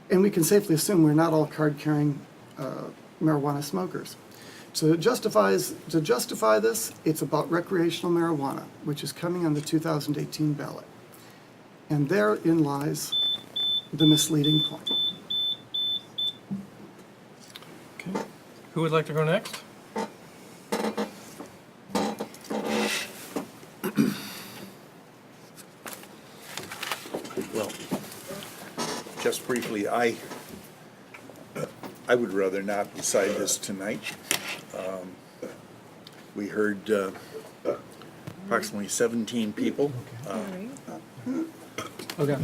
and we can safely assume we're not all card-carrying marijuana smokers. So to justify this, it's about recreational marijuana, which is coming on the 2018 ballot. And therein lies the misleading point. Okay. Who would like to go next? Well, just briefly, I would rather not decide this tonight. We heard approximately 17 people. Okay.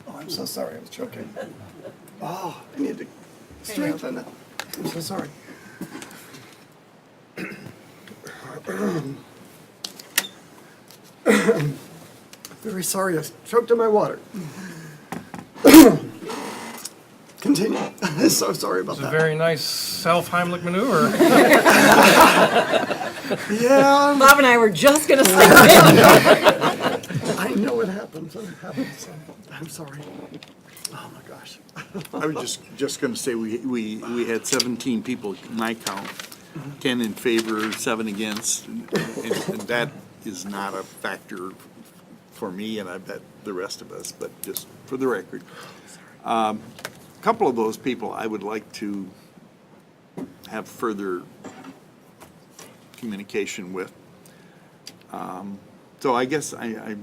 Oh, I'm so sorry, I was choking. Oh, I need to strengthen it. I'm so sorry. Very sorry, I choked on my water. Continue. So sorry about It's a that. very nice self-Heimlich maneuver. Yeah. Bob and I were just gonna say I know it happens. It happens. I'm sorry. Oh my gosh. I was just gonna say, we had 17 people, my count, 10 in favor, 7 against, and that is not a factor for me, and I bet the rest of us, but just for the record. A couple of those people I would like to have further communication with. So I guess I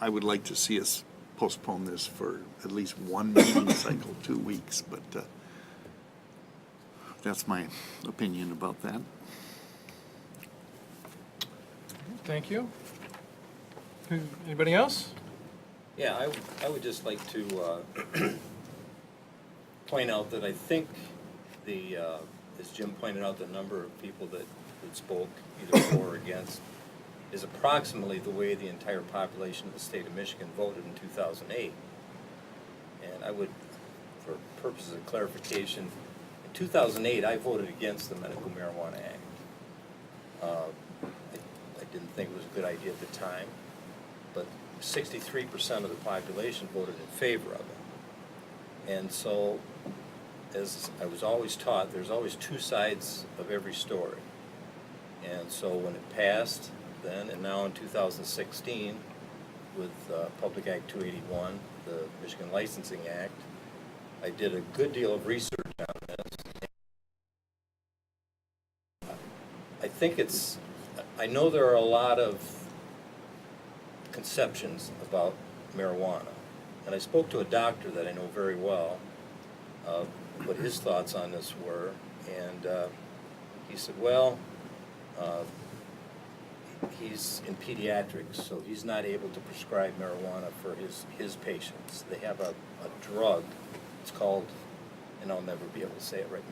would like to see us postpone this for at least one meeting cycle, 2 weeks, but that's my opinion about that. Thank you. Anybody else? Yeah, I would just like to point out that I think as Jim pointed out, the number of people that spoke either for or against is approximately the way the entire population of the state of Michigan voted in 2008. And I would, for purposes of clarification, in 2008, I voted against the Medical Marijuana Act. I didn't think it was a good idea at the time, but 63% of the population voted in favor of it. And so, as I was always taught, there's always two sides of every story. And so when it passed then, and now in 2016, with Public Act 281, the Michigan Licensing Act, I did a good deal of research on this. I think I know there are a lot of conceptions about marijuana. And I spoke to a doctor that I know very well, what his thoughts on this were, and he said, well, he's in pediatrics, so he's not able to prescribe marijuana for his patients. They have a drug, it's called, and I'll never be able to say it right,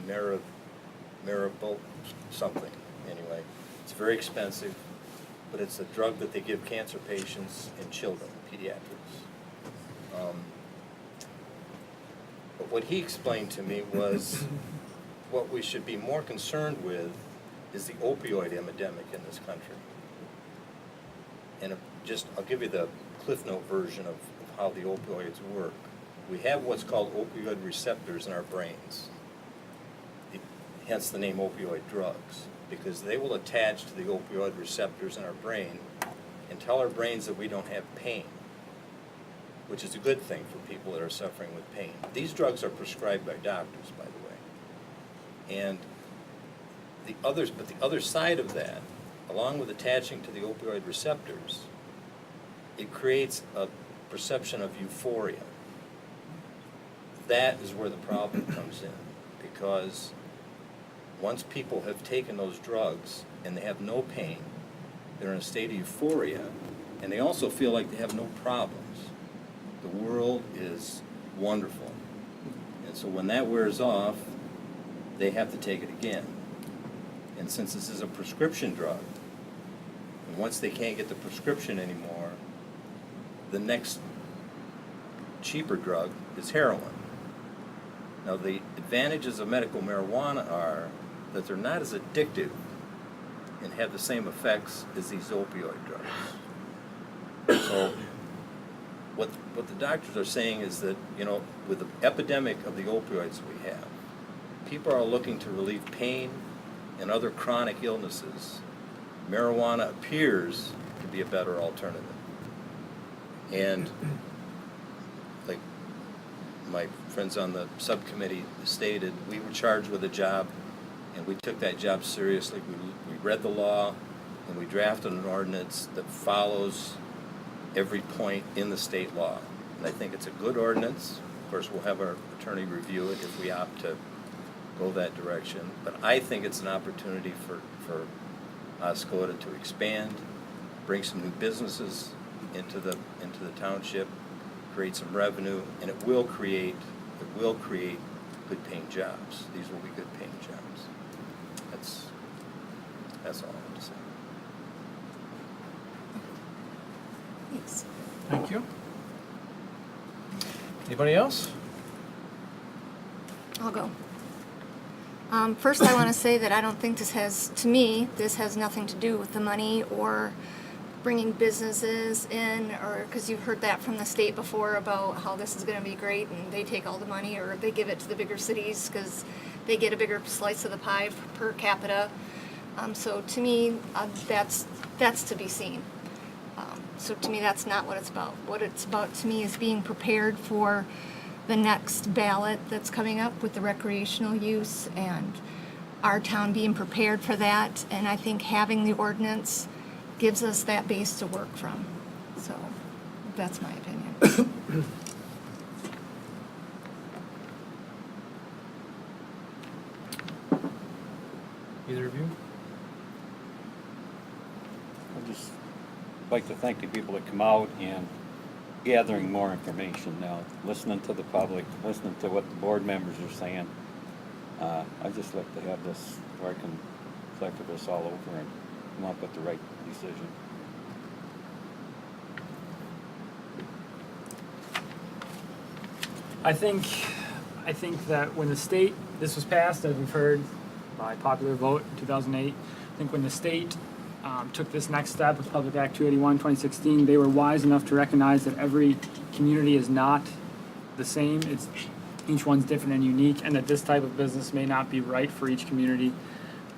Maribol something, anyway. It's very expensive, but it's a drug that they give cancer patients and children, pediatrics. But what he explained to me was what we should be more concerned with is the opioid epidemic in this country. And I'll give you the Cliff Note version of how the opioids work. We have what's called opioid receptors in our brains, hence the name opioid drugs, because they will attach to the opioid receptors in our brain and tell our brains that we don't have pain, which is a good thing for people that are suffering with pain. These drugs are prescribed by doctors, by the way. And the other side of that, along with attaching to the opioid receptors, it creates a perception of euphoria. That is where the problem comes in, because once people have taken those drugs and they have no pain, they're in a state of euphoria, and they also feel like they have no problems. The world is wonderful. And so when that wears off, they have to take it again. And since this is a prescription drug, and once they can't get the prescription anymore, the next cheaper drug is heroin. Now, the advantages of medical marijuana are that they're not as addictive and have the same effects as these opioid drugs. So what the doctors are saying is that, with the epidemic of the opioids we have, people are looking to relieve pain and other chronic illnesses. Marijuana appears to be a better alternative. And like my friends on the subcommittee stated, we were charged with a job, and we took that job seriously. We read the law, and we drafted an ordinance that follows every point in the state law. And I think it's a good ordinance. Of course, we'll have our attorney review it if we opt to go that direction. But I think it's an opportunity for Oscoda to expand, bring some new businesses into the township, create some revenue, and it will create good paying jobs. These will be good paying jobs. That's all I have to say. Thanks. Thank you. Anybody else? I'll go. First, I want to say that I don't think this has nothing to do with the money or bringing businesses in, or, because you've heard that from the state before about how this is going to be great and they take all the money, or they give it to the bigger cities because they get a bigger slice of the pie per capita. So to me, that's to be seen. So to me, that's not what it's about. What it's about to me is being prepared for the next ballot that's coming up with the recreational use, and our town being prepared for that. And I think having the ordinance gives us that base to work from. So that's my opinion. Either of you? I'd just like to thank the people that come out and gathering more information now, listening to the public, listening to what the board members are saying. I'd just like to have this where I can cycle this all over and come up with the right decision. I think that when the state, this was passed, as we've heard, by popular vote in 2008, I think when the state took this next step with Public Act 281, 2016, they were wise enough to recognize that every community is not the same. Each one's different and unique, and that this type of business may not be right for each community.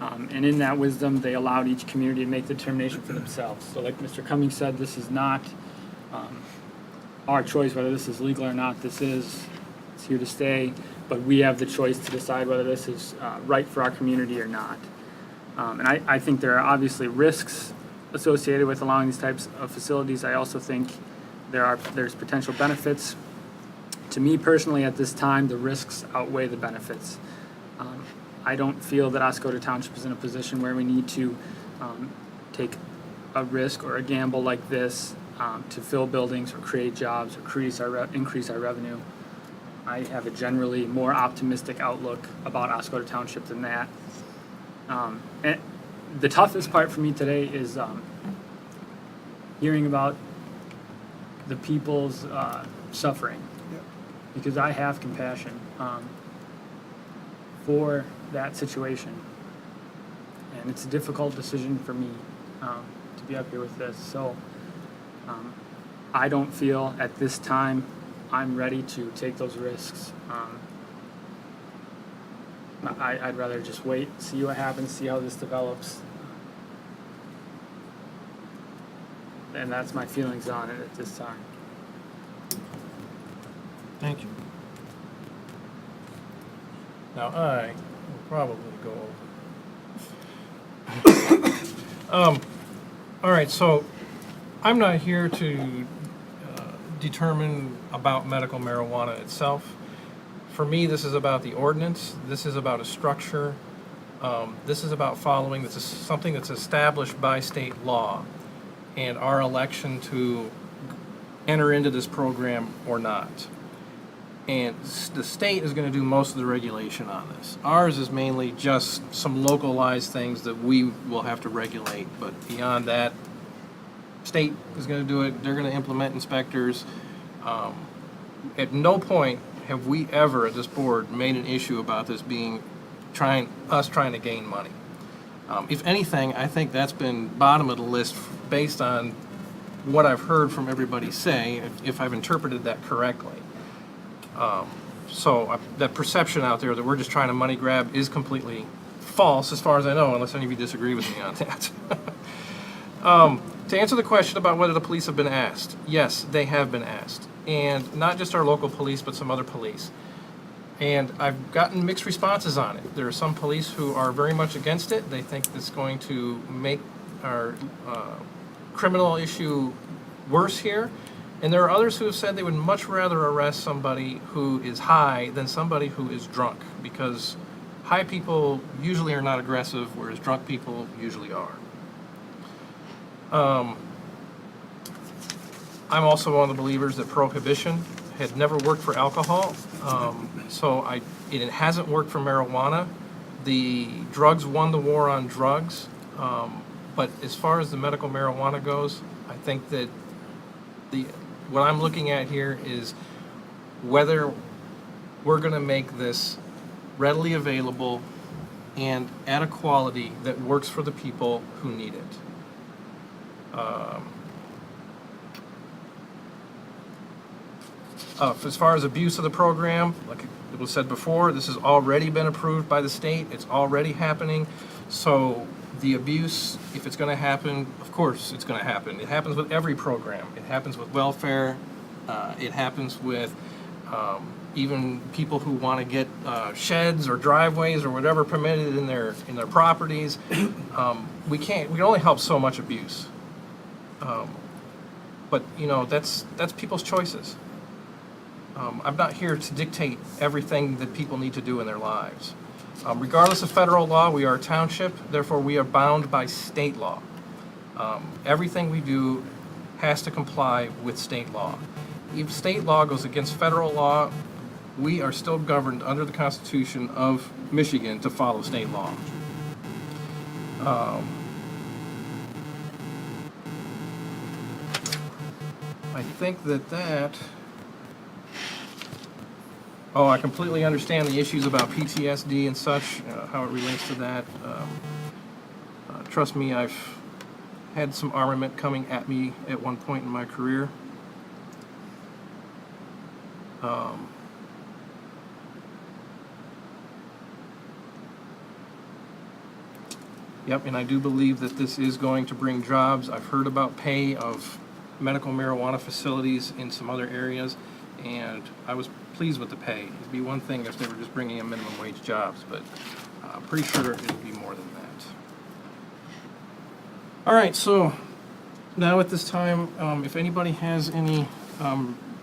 And in that wisdom, they allowed each community to make the determination for themselves. So like Mr. Cummings said, this is not our choice whether this is legal or not. It's here to stay, but we have the choice to decide whether this is right for our community or not. And I think there are obviously risks associated with allowing these types of facilities. I also think there's potential benefits. To me personally, at this time, the risks outweigh the benefits. I don't feel that Oscoda Township is in a position where we need to take a risk or a gamble like this to fill buildings or create jobs or increase our revenue. I have a generally more optimistic outlook about Oscoda Township than that. And the toughest part for me today is hearing about the people's suffering, because I have compassion for that situation, and it's a difficult decision for me to be up here with this. So I don't feel at this time I'm ready to take those risks. I'd rather just wait, see what happens, see how this develops. And that's my feelings on it at this time. Thank you. Now, I will probably go over. All right, so I'm not here to determine about medical marijuana itself. For me, this is about the ordinance. This is about a structure. This is about following. This is something that's established by state law, and our election to enter into this program or not. And the state is going to do most of the regulation on this. Ours is mainly just some localized things that we will have to regulate, but beyond that, state is going to do it. They're going to implement inspectors. At no point have we ever at this board made an issue about this being trying to gain money. If anything, I think that's been bottom of the list based on what I've heard from everybody say, if I've interpreted that correctly. So that perception out there that we're just trying to money grab is completely false, as far as I know, unless any of you disagree with me on that. To answer the question about whether the police have been asked, yes, they have been asked. And not just our local police, but some other police. And I've gotten mixed responses on it. There are some police who are very much against it. They think it's going to make our criminal issue worse here. And there are others who have said they would much rather arrest somebody who is high than somebody who is drunk, because high people usually are not aggressive, whereas drunk people usually are. I'm also one of the believers that prohibition had never worked for alcohol, it hasn't worked for marijuana. The drugs won the war on drugs. But as far as the medical marijuana goes, I think that what I'm looking at here is whether we're going to make this readily available and at a quality that works for the people who need it. As far as abuse of the program, like it was said before, this has already been approved by the state. It's already happening. So the abuse, if it's going to happen, of course it's going to happen. It happens with every program. It happens with welfare. It happens with even people who want to get sheds or driveways or whatever permitted in their properties. We can only help so much abuse. But you know, that's people's choices. I'm not here to dictate everything that people need to do in their lives. Regardless of federal law, we are a township, therefore we are bound by state law. Everything we do has to comply with state law. If state law goes against federal law, we are still governed under the Constitution of Michigan to follow state law. I think that I completely understand the issues about PTSD and such, how it relates to that. Trust me, I've had some armament coming at me at one point in my career. Yep, and I do believe that this is going to bring jobs. I've heard about pay of medical marijuana facilities in some other areas, and I was pleased with the pay. It'd be one thing if they were just bringing in minimum wage jobs, but I'm pretty sure it'll be more than that. All right, so now at this time, if anybody has any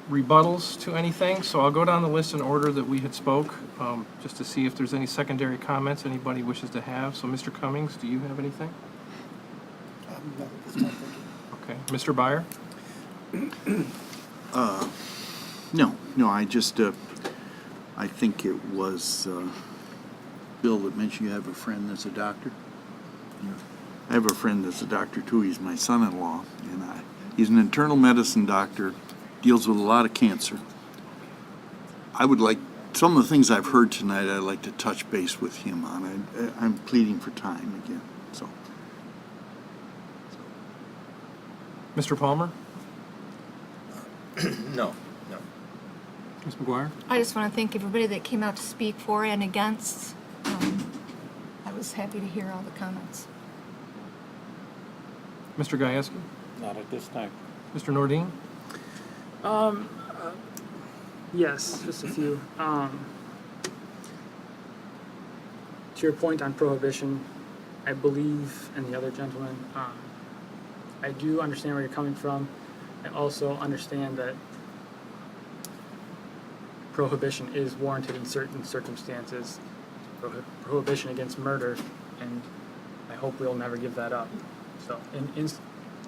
rebuttals to anything, so I'll go down the list in order that we had spoke, just to see if there's any secondary comments anybody wishes to have. So Mr. Cummings, do you have anything? No, at this point, thank you. Okay, Mr. Byer? No, I just, I think it was Bill that mentioned you have a friend that's a doctor. I have a friend that's a doctor too. He's my son-in-law, and he's an internal medicine doctor, deals with a lot of cancer. I would like, some of the things I've heard tonight, I'd like to touch base with him on. I'm pleading for time again, so. Mr. Palmer? No. Ms. McGuire? I just want to thank everybody that came out to speak for and against. I was happy to hear all the comments. Mr. Gajewski? Not at this time. Mr. Nordine? Yes, just a few. To your point on prohibition, I believe, and the other gentleman, I do understand where you're coming from. I also understand that prohibition is warranted in certain circumstances. Prohibition against murder, and I hope we'll never give that up. So in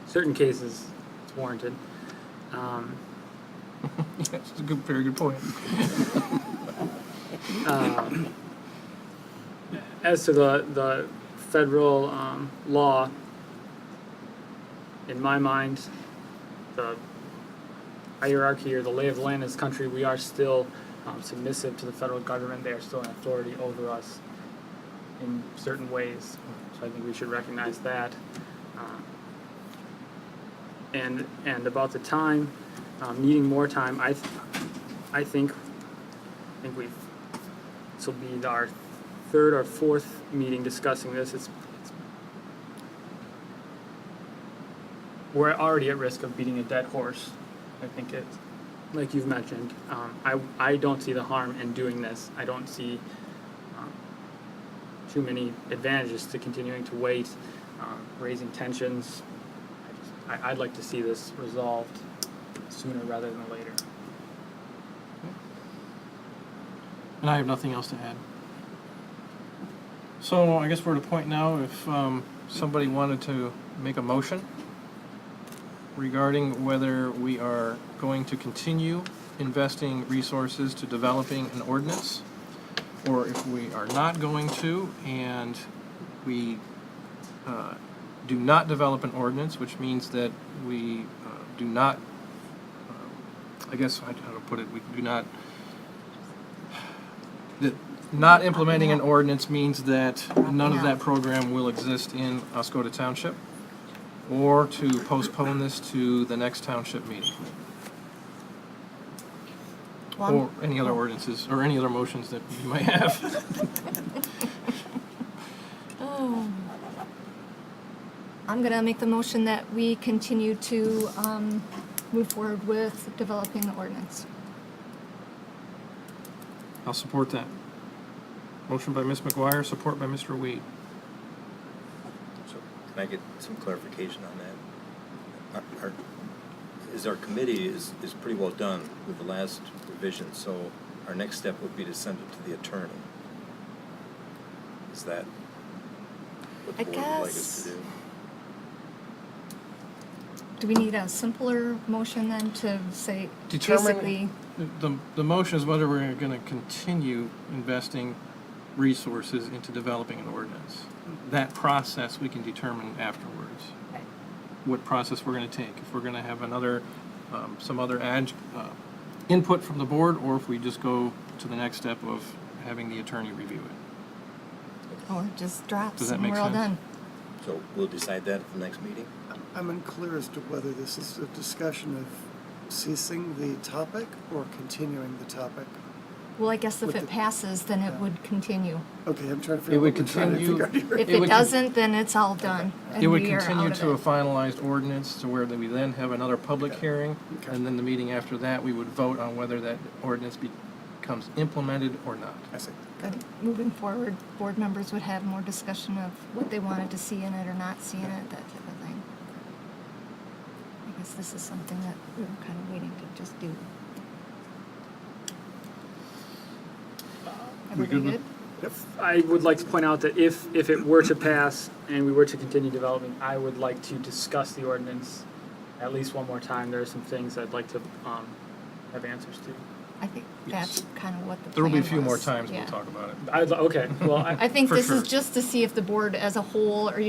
certain cases, it's warranted. Yes, it's a very good point. As to the federal law, in my mind, the hierarchy or the lay of the land in this country, we are still submissive to the federal government. They are still an authority over us in certain ways. So I think we should recognize that. And about the time, needing more time, I think this will be our third or fourth meeting discussing this. We're already at risk of beating a dead horse. I think it's, like you've mentioned, I don't see the harm in doing this. I don't see too many advantages to continuing to wait, raising tensions. I'd like to see this resolved sooner rather than later. And I have nothing else to add. So I guess we're at a point now if somebody wanted to make a motion regarding whether we are going to continue investing resources to developing an ordinance, or if we are not going to, and we do not develop an ordinance, which means that we do not, I guess, how to put it, we do not, that not implementing an ordinance means that none of that program will exist in Oscoda Township, or to postpone this to the next township meeting. Or any other ordinances, or any other motions that you might have. Oh. I'm gonna make the motion that we continue to move forward with developing the ordinance. I'll support that. Motion by Ms. McGuire, support by Mr. Weed. So can I get some clarification on that? Our committee is pretty well done with the last revision, so our next step would be to send it to the attorney. Is that what the board would like us to do? Do we need a simpler motion then to say Determine, basically? the motion is whether we're gonna continue investing resources into developing an ordinance. That process we can determine afterwards. What process we're gonna take, if we're gonna have another, some other input from the board, or if we just go to the next step of having the attorney review it. Or just drops Does that and make we're all sense? done. So we'll decide that at the next meeting? I'm unclear as to whether this is a discussion of ceasing the topic or continuing the topic. Well, I guess if With it the- passes, then it would continue. Okay, I'm trying to It figure out would what we're trying to continue- figure out here. If It it would doesn't, then it's all done. and It would we are continue out of to a it. finalized ordinance to where we then have another public hearing, and then the meeting after that, we would vote on whether that ordinance becomes implemented or not. I see. And moving forward, board members would have more discussion of what they wanted to see in it or not see in it, that type of thing. I guess this is something that we were kind of waiting to just do. Everybody good? I would like to point out that if it were to pass and we were to continue developing, I would like to discuss the ordinance at least one more time. There are some things I'd like to have answers to. I think that's kind of what the plan was. There will be a few more times we'll yeah. talk about it. Okay, well, I think For this is sure. just to see if the board as a whole, or,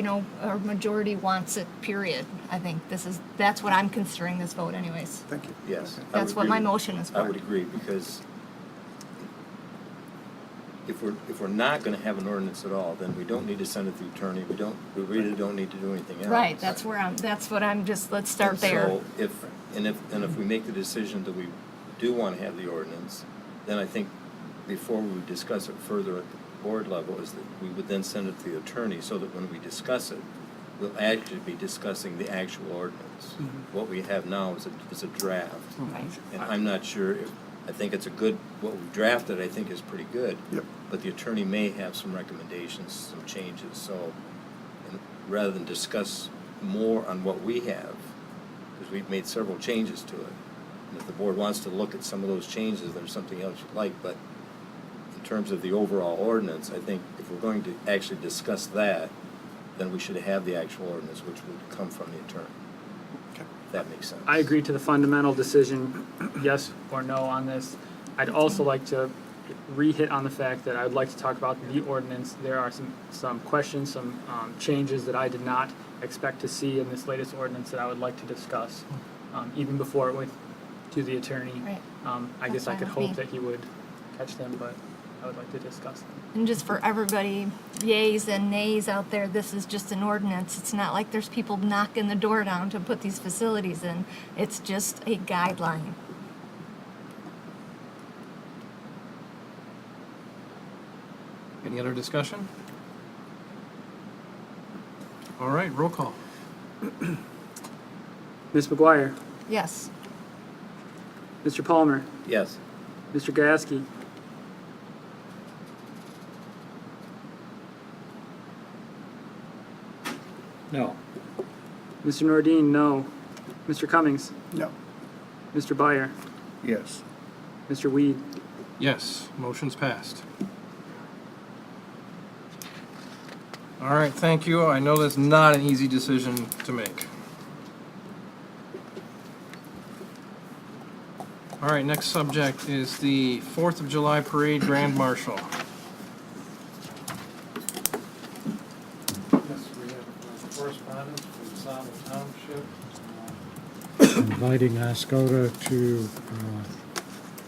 or majority wants it, period. I think that's what I'm considering this vote anyways. Thank you. Yes. I That's would what agree my with- motion is I for. would agree, because if we're not gonna have an ordinance at all, then we don't need to send it to the attorney, we really don't need to do anything else. Right, that's what I'm just, let's start there. So if we make the decision that we do wanna have the ordinance, then I think before we would discuss it further at the board level, is that we would then send it to the attorney, so that when we discuss it, we'll actually be discussing the actual ordinance. What we have now is a draft. Right. And I'm not sure I think it's what we drafted, I think is pretty good. Yep. But the attorney may have some recommendations, some changes, so rather than discuss more on what we have, because we've made several changes to it. And if the board wants to look at some of those changes, there's something else you'd like, but in terms of the overall ordinance, I think if we're going to actually discuss that, then we should have the actual ordinance, which would come from the attorney. If that makes sense. I agree to the fundamental decision, yes or no on this. I'd also like to re-hit on the fact that I would like to talk about the ordinance. There are some questions, some changes that I did not expect to see in this latest ordinance that I would like to discuss, even before it went to the attorney. Right. I guess That's I could fine with hope me. that he would catch them, but I would like to discuss them. And just for everybody, yays and nays out there, this is just an ordinance. It's not like there's people knocking the door down to put these facilities in. It's just a guideline. Any other discussion? All right, roll call. Ms. McGuire, Yes. Mr. Palmer, Yes. Mr. Gasky, No. Mr. Nordine, no. Mr. Cummings, No. Mr. Byer, Yes. Mr. Weed. Yes, motion's passed. All right, thank you. I know that's not an easy decision to make. All right, next subject is the 4th of July Parade Grand Marshal. Yes, we have correspondence from Sable Township. Inviting Oscoda to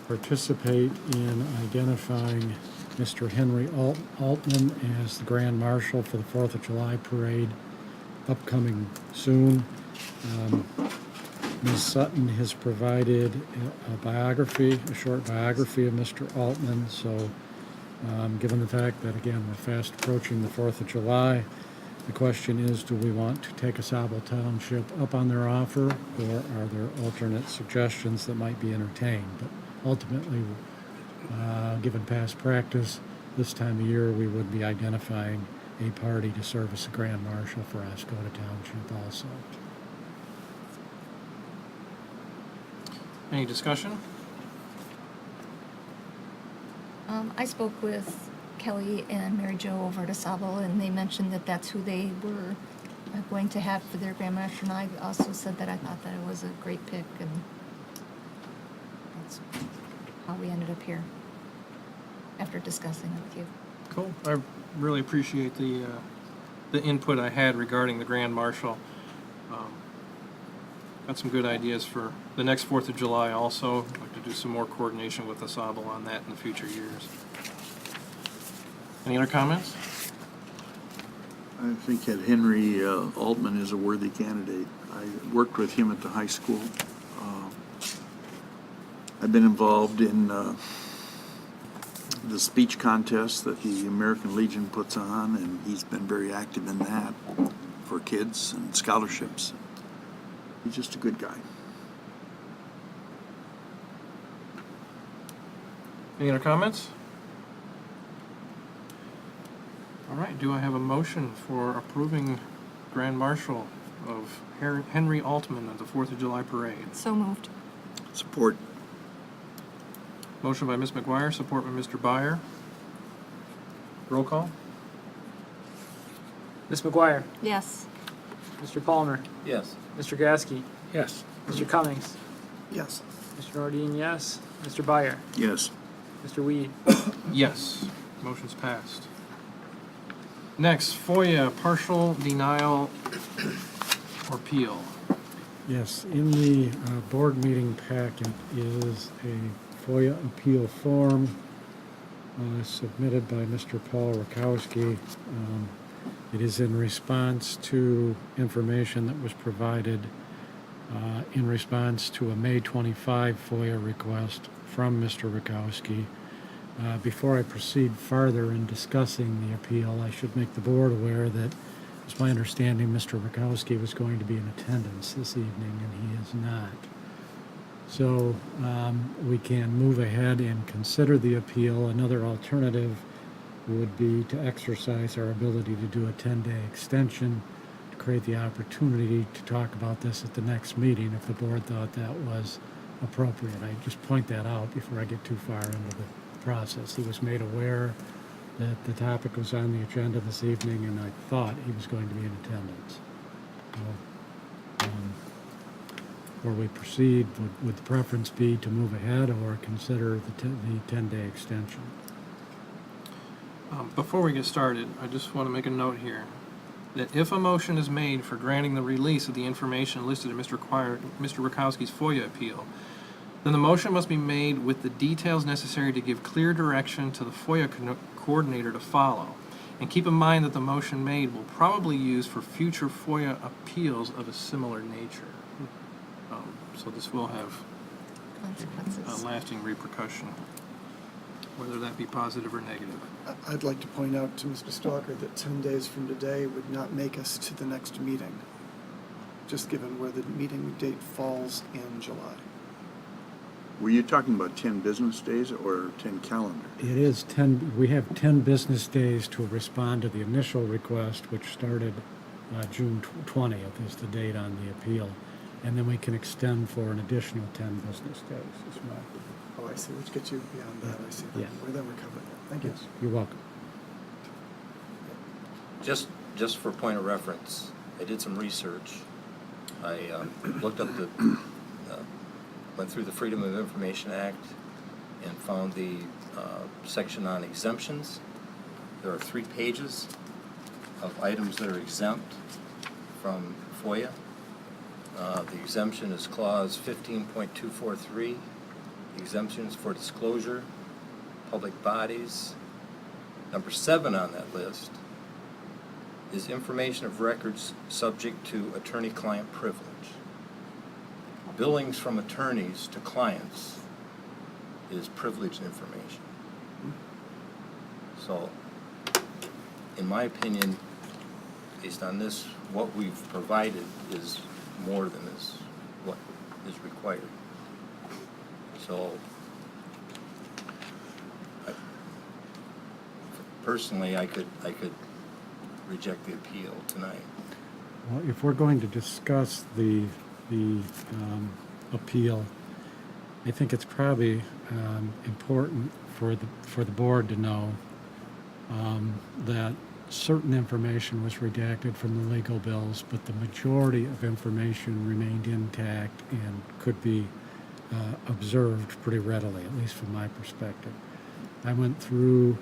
participate in identifying Mr. Henry Altman as the Grand Marshal for the 4th of July parade upcoming soon. Ms. Sutton has provided a short biography of Mr. Altman, so given the fact that, again, we're fast approaching the 4th of July, the question is, do we want to take Sable Township up on their offer, or are there alternate suggestions that might be entertained? But ultimately, given past practice, this time of year we would be identifying a party to serve as the Grand Marshal for Oscoda Township also. Any discussion? I spoke with Kelly and Mary Jo over at Sable, and they mentioned that that's who they were going to have for their Grand Marshal, and I also said that I thought that it was a great pick, and that's how we ended up here after discussing it with you. Cool. I really appreciate the input I had regarding the Grand Marshal. Got some good ideas for the next 4th of July also. I'd like to do some more coordination with the Sable on that in the future years. Any other comments? I think that Henry Altman is a worthy candidate. I worked with him at the high school. I've been involved in the speech contest that the American Legion puts on, and he's been very active in that for kids and scholarships. He's just a good guy. Any other comments? All right, do I have a motion for approving Grand Marshal of Henry Altman at the 4th of July parade? So moved. Support. Motion by Ms. McGuire, support by Mr. Byer. Roll call? Ms. McGuire, Yes. Mr. Palmer, Yes. Mr. Gasky, Yes. Mr. Cummings, Yes. Mr. Nordine, yes, Mr. Byer, Yes. Mr. Weed. Yes. Motion's passed. Next, FOIA partial denial or appeal. Yes, in the board meeting packet is a FOIA appeal form submitted by Mr. Paul Rakowski. It is in response to information that was provided in response to a May 25 FOIA request from Mr. Rakowski. Before I proceed farther in discussing the appeal, I should make the board aware that it's my understanding Mr. Rakowski was going to be in attendance this evening, and he is not. So we can move ahead and consider the appeal. Another alternative would be to exercise our ability to do a 10-day extension to create the opportunity to talk about this at the next meeting if the board thought that was appropriate. I just point that out before I get too far into the process. He was made aware that the topic was on the agenda this evening, and I thought he was going to be in attendance. So, before we proceed, would the preference be to move ahead or consider the 10-day extension? Before we get started, I just want to make a note here that if a motion is made for granting the release of the information listed in Mr. Rakowski's FOIA appeal, then the motion must be made with the details necessary to give clear direction to the FOIA coordinator to follow. And keep in mind that the motion made will probably use for future FOIA appeals of a similar nature. So this will have Consequences. a lasting repercussion, whether that be positive or negative. I'd like to point out to Mr. Stalker that 10 days from today would not make us to the next meeting, just given where the meeting date falls in July. Were you talking about 10 business days or 10 calendar? It is 10, we have 10 business days to respond to the initial request, which started June 20th is the date on the appeal. And then we can extend for an additional 10 business days as well. Oh, I see, which gets you beyond that, I see. Yeah. Well, then we're covered then. Thank you. Yes, you're welcome. Just for point of reference, I did some research. I looked up went through the Freedom of Information Act and found the section on exemptions. There are 3 pages of items that are exempt from FOIA. The exemption is clause 15.243. Exemptions for disclosure, public bodies. Number 7 on that list is information of records subject to attorney-client privilege. Billings from attorneys to clients is privileged information. So, in my opinion, based on this, what we've provided is more than what is required. So, personally, I could reject the appeal tonight. Well, if we're going to discuss the appeal, I think it's probably important for the board to know that certain information was redacted from the legal bills, but the majority of information remained intact and could be observed pretty readily, at least from my perspective. I went through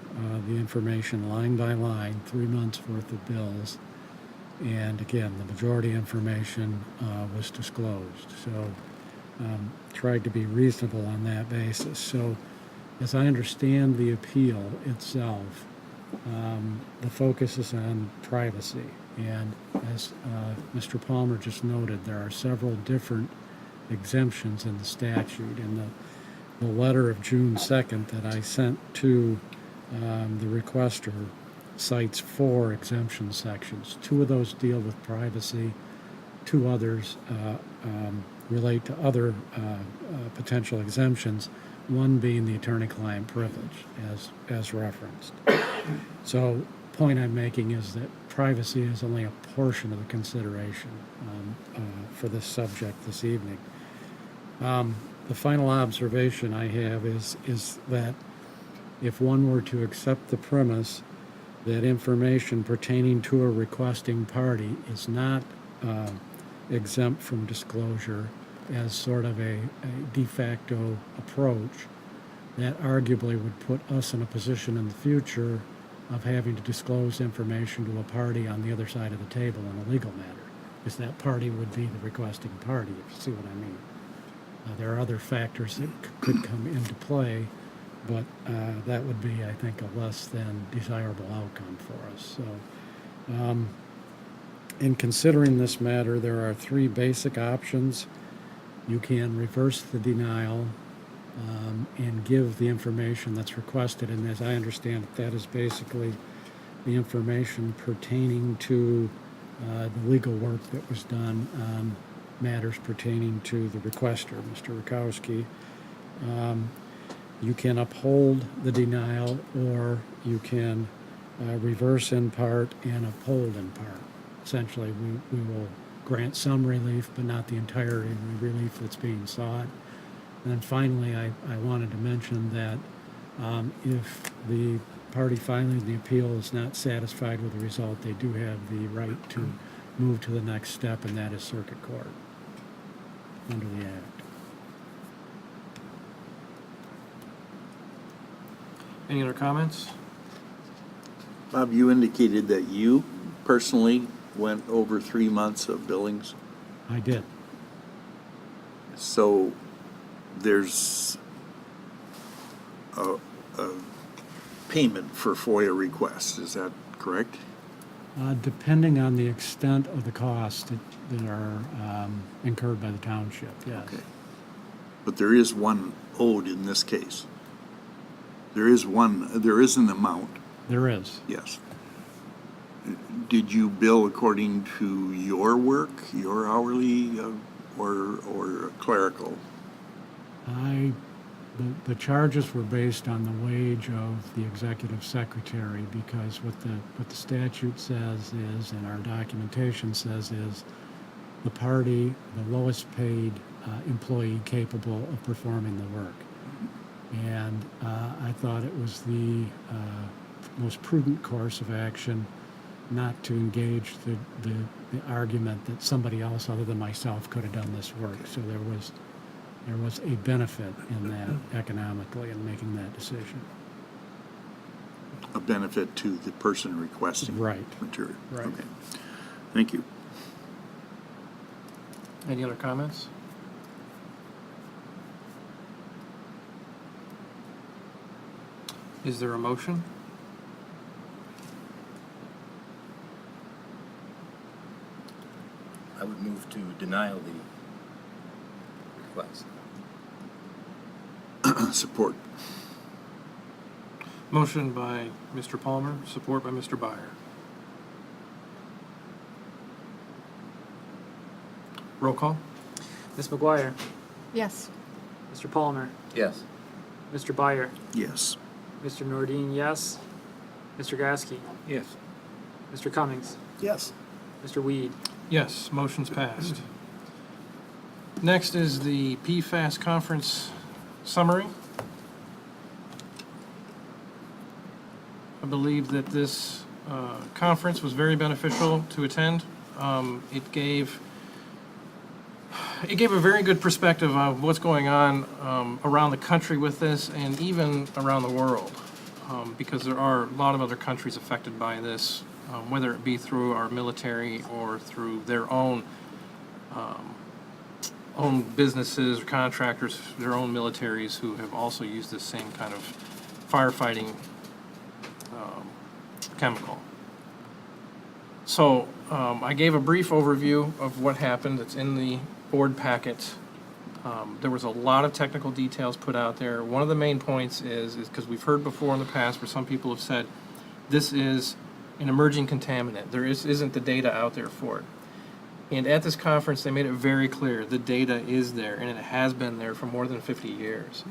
the information line by line, 3 months worth of bills, and again, the majority information was disclosed. So tried to be reasonable on that basis. So as I understand the appeal itself, the focus is on privacy. And as Mr. Palmer just noted, there are several different exemptions in the statute. In the letter of June 2nd that I sent to the requester cites 4 exemption sections. 2 of those deal with privacy. 2 others relate to other potential exemptions, one being the attorney-client privilege, as referenced. So, point I'm making is that privacy is only a portion of the consideration for this subject this evening. The final observation I have is that if one were to accept the premise that information pertaining to a requesting party is not exempt from disclosure as sort of a de facto approach, that arguably would put us in a position in the future of having to disclose information to a party on the other side of the table in a legal matter, because that party would be the requesting party, if you see what I mean. There are other factors that could come into play, but that would be, I think, a less than desirable outcome for us. So, in considering this matter, there are 3 basic options. You can reverse the denial and give the information that's requested, and as I understand it, that is basically the information pertaining to the legal work that was done on matters pertaining to the requester, Mr. Rakowski. You can uphold the denial, or you can reverse in part and uphold in part. Essentially, we will grant some relief, but not the entire relief that's being sought. And then finally, I wanted to mention that if the party filing the appeal is not satisfied with the result, they do have the right to move to the next step, and that is circuit court under the Act. Any other comments? Bob, you indicated that you personally went over 3 months of billings. I did. So there's a payment for FOIA requests, is that correct? Depending on the extent of the costs that are incurred by the township, yes. Okay. But there is one owed in this case. There is an amount. There is. Yes. Did you bill according to your work, your hourly, or clerical? The charges were based on the wage of the executive secretary, because what the statute says is, and our documentation says is, the party, the lowest paid employee capable of performing the work. And I thought it was the most prudent course of action not to engage the argument that somebody else other than myself could have done this work. So there was a benefit in that economically in making that decision. A benefit to the person requesting Right. material. Right. Okay. Thank you. Any other comments? Is there a motion? I would move to deny the request. Support. Motion by Mr. Palmer, support by Mr. Byer. Roll call? Ms. McGuire, Yes. Mr. Palmer, Yes. Mr. Byer, Yes. Mr. Nordine, yes. Mr. Gasky, Yes. Mr. Cummings, Yes. Mr. Weed. Yes, motion's passed. Next is the PFAS conference summary. I believe that this conference was very beneficial to attend. It gave a very good perspective of what's going on around the country with this, and even around the world, because there are a lot of other countries affected by this, whether it be through our military or through their own businesses, contractors, their own militaries who have also used this same kind of firefighting chemical. So I gave a brief overview of what happened. It's in the board packet. There was a lot of technical details put out there. One of the main points is because we've heard before in the past where some people have said this is an emerging contaminant. There isn't the data out there for it. And at this conference, they made it very clear the data is there, and it has been there for more than 50 years.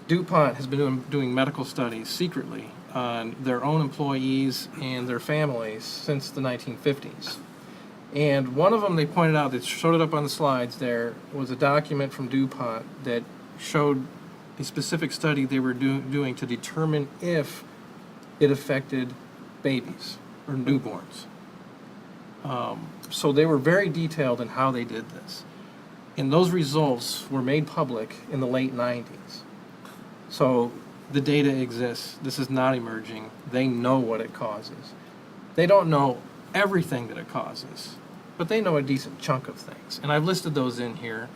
DuPont has been doing medical studies secretly on their own employees and their families since the 1950s. And one of them they pointed out, that showed it up on the slides there, was a document from DuPont that showed a specific study they were doing to determine if it affected babies or newborns. So they were very detailed in how they did this. And those results were made public in the late 90s. So the data exists. This is not emerging. They know what it causes. They don't know everything that it causes, but they know a decent chunk of things. And I've listed those in here,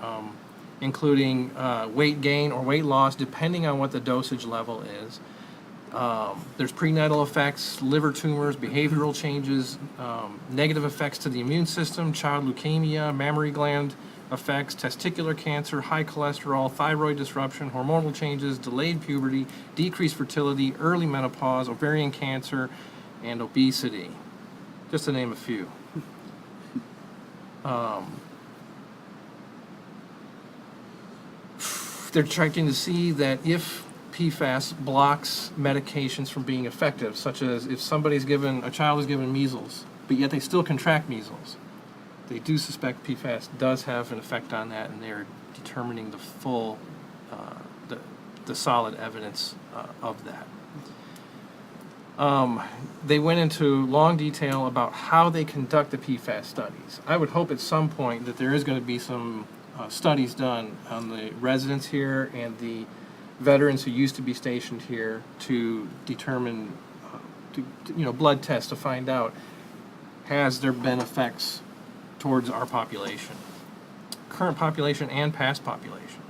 including weight gain or weight loss, depending on what the dosage level is. There's prenatal effects, liver tumors, behavioral changes, negative effects to the immune system, child leukemia, mammary gland effects, testicular cancer, high cholesterol, thyroid disruption, hormonal changes, delayed puberty, decreased fertility, early menopause, ovarian cancer, and obesity, just to name a few. They're checking to see that if PFAS blocks medications from being effective, such as if a child is given measles, but yet they still contract measles, they do suspect PFAS does have an effect on that, and they're determining the full, the solid evidence of that. They went into long detail about how they conduct the PFAS studies. I would hope at some point that there is going to be some studies done on the residents here and the veterans who used to be stationed here to determine, blood tests to find out, has there been effects towards our population, current population and past population.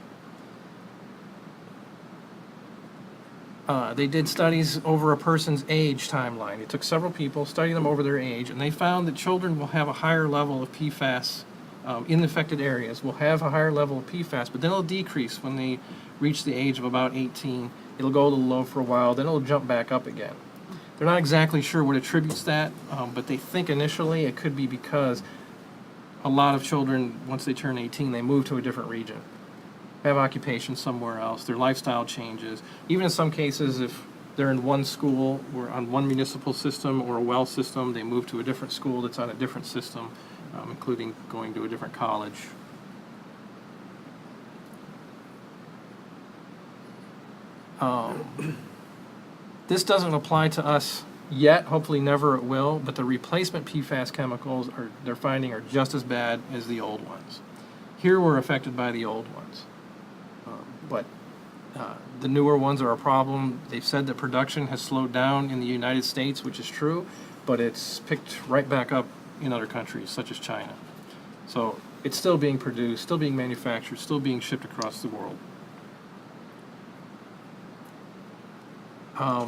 They did studies over a person's age timeline. They took several people, studied them over their age, and they found that children will have a higher level of PFAS in affected areas, will have a higher level of PFAS, but then it'll decrease when they reach the age of about 18. It'll go a little low for a while, then it'll jump back up again. They're not exactly sure what attributes that, but they think initially it could be because a lot of children, once they turn 18, they move to a different region, have occupation somewhere else, their lifestyle changes. Even in some cases, if they're in one school or on one municipal system or a well system, they move to a different school that's on a different system, including going to a different college. This doesn't apply to us yet, hopefully never it will, but the replacement PFAS chemicals they're finding are just as bad as the old ones. Here we're affected by the old ones, but the newer ones are a problem. They've said that production has slowed down in the United States, which is true, but it's picked right back up in other countries, such as China. So it's still being produced, still being manufactured, still being shipped across the world.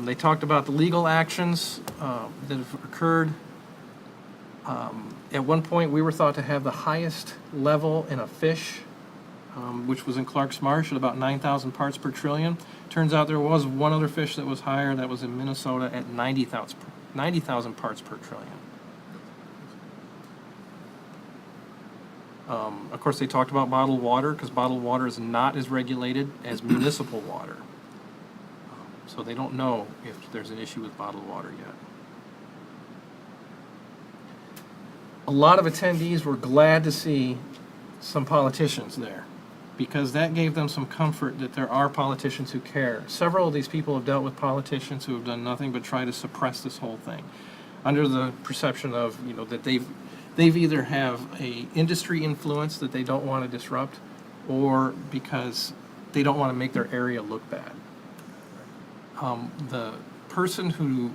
They talked about the legal actions that have occurred. At one point, we were thought to have the highest level in a fish, which was in Clark's Marsh at about 9,000 parts per trillion. Turns out there was one other fish that was higher, that was in Minnesota at 90,000 parts per trillion. Of course, they talked about bottled water, because bottled water is not as regulated as municipal water. So they don't know if there's an issue with bottled water yet. A lot of attendees were glad to see some politicians there, because that gave them some comfort that there are politicians who care. Several of these people have dealt with politicians who have done nothing but try to suppress this whole thing, under the perception of, you know, that they've either have a industry influence that they don't want to disrupt, or because they don't want to make their area look bad. The person who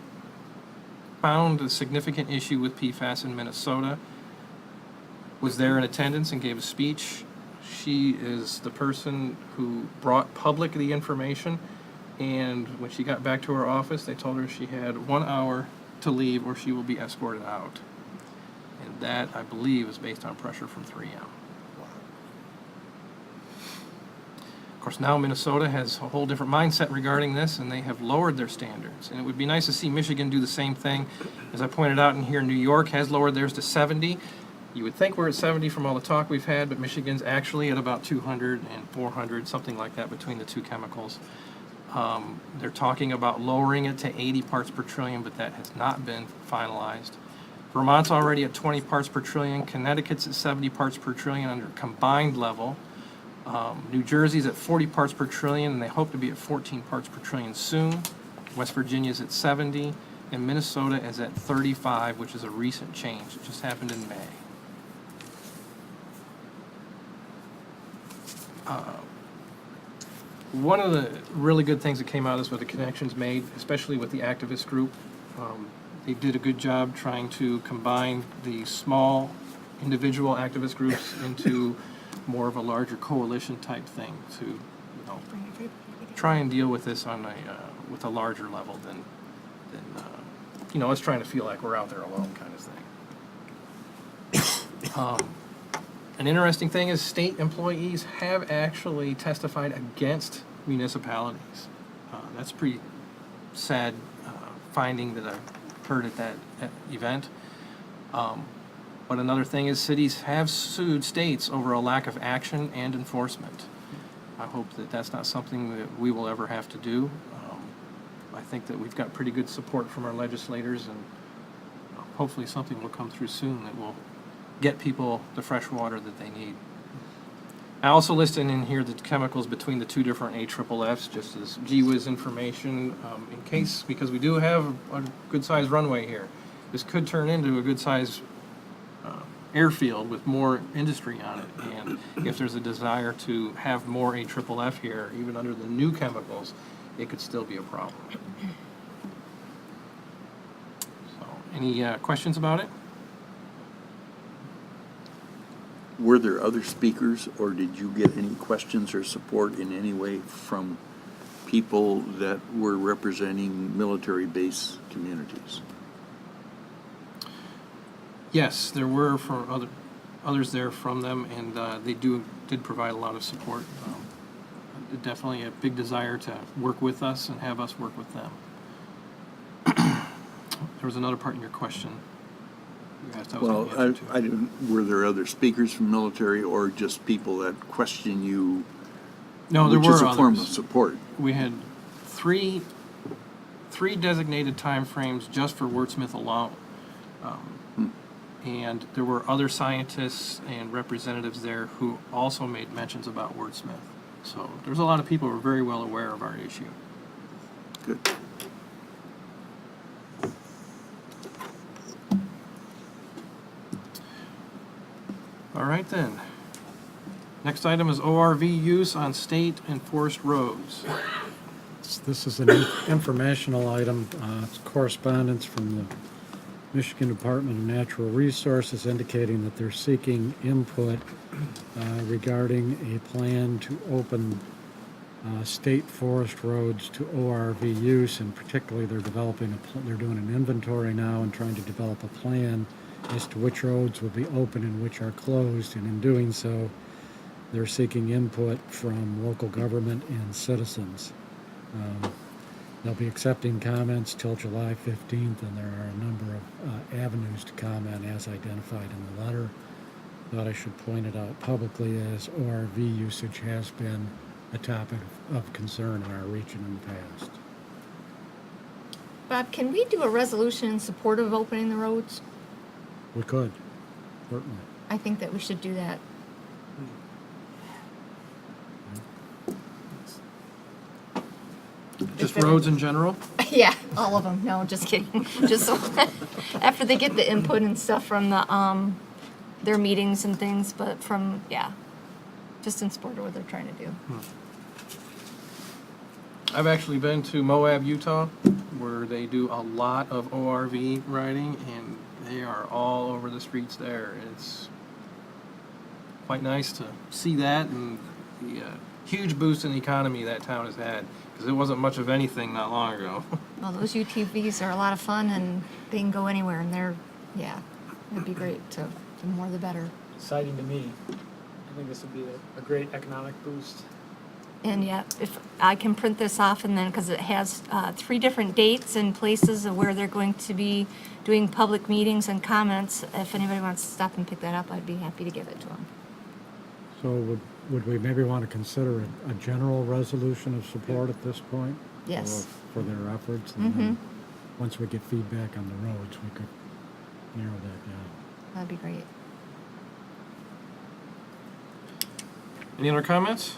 found a significant issue with PFAS in Minnesota was there in attendance and gave a speech. She is the person who brought public the information, and when she got back to her office, they told her she had 1 hour to leave or she will be escorted out. And that, I believe, is based on pressure from 3M. Of course, now Minnesota has a whole different mindset regarding this, and they have lowered their standards. And it would be nice to see Michigan do the same thing. As I pointed out in here, New York has lowered theirs to 70. You would think we're at 70 from all the talk we've had, but Michigan's actually at about 200 and 400, something like that between the two chemicals. They're talking about lowering it to 80 parts per trillion, but that has not been finalized. Vermont's already at 20 parts per trillion. Connecticut's at 70 parts per trillion under combined level. New Jersey's at 40 parts per trillion, and they hope to be at 14 parts per trillion soon. West Virginia's at 70, and Minnesota is at 35, which is a recent change. It just happened in May. One of the really good things that came out of this were the connections made, especially with the activist group. They did a good job trying to combine the small individual activist groups into more of a larger coalition type thing to, you know, try and deal with this on a with a larger level than you know, us trying to feel like we're out there alone kind of thing. An interesting thing is state employees have actually testified against municipalities. That's a pretty sad finding that I heard at that event. But another thing is cities have sued states over a lack of action and enforcement. I hope that that's not something that we will ever have to do. I think that we've got pretty good support from our legislators, and hopefully something will come through soon that will get people the fresh water that they need. I also listed in here the chemicals between the two different AFFFs, just as gee-whiz information, in case, because we do have a good-sized runway here. This could turn into a good-sized airfield with more industry on it, and if there's a desire to have more AFFF here, even under the new chemicals, it could still be a problem. So, any questions about it? Were there other speakers, or did you get any questions or support in any way from people that were representing military base communities? Yes, there were others there from them, and they did provide a lot of support. Definitely a big desire to work with us and have us work with them. There was another part in your question. You asked, Well, I didn't, were there other speakers from military or just people that question you? No, there were others. Which is a form of others. support. We had three designated time frames just for wordsmith alone. And there were other scientists and representatives there who also made mentions about wordsmith. So there's a lot of people who are very well aware of our issue. Good. All right then. Next item is ORV use on state and forest roads. This is an informational item. It's correspondence from the Michigan Department of Natural Resources indicating that they're seeking input regarding a plan to open state forest roads to ORV use, and particularly they're doing an inventory now and trying to develop a plan as to which roads will be open and which are closed, and in doing so, they're seeking input from local government and citizens. They'll be accepting comments till July 15th, and there are a number of avenues to comment as identified in the letter. Thought I should point it out publicly, as ORV usage has been a topic of concern in our region in the past. Bob, can we do a resolution in support of opening the roads? We could, certainly. I think that we should do that. Just roads in general? Yeah, all of them. No, just kidding. Just so after they get the input and stuff from the their meetings and things, but from just in support of what they're trying to do. I've actually been to Moab, Utah, where they do a lot of ORV riding, and they are all over the streets there. It's quite nice to see that, and the huge boost in the economy that town has had, because it wasn't much of anything not long ago. Well, those UTVs are a lot of fun, and they can go anywhere, and they're, it'd be great to, the more the better. Exciting to me. I think this would be a great economic boost. And if I can print this off, and then, because it has 3 different dates and places of where they're going to be doing public meetings and comments, if anybody wants to stop and pick that up, I'd be happy to give it to them. So would we maybe want to consider a general resolution of support at this point? Yes. For their efforts? And then once we get feedback on the roads, we could narrow that down. That'd be great. Any other comments?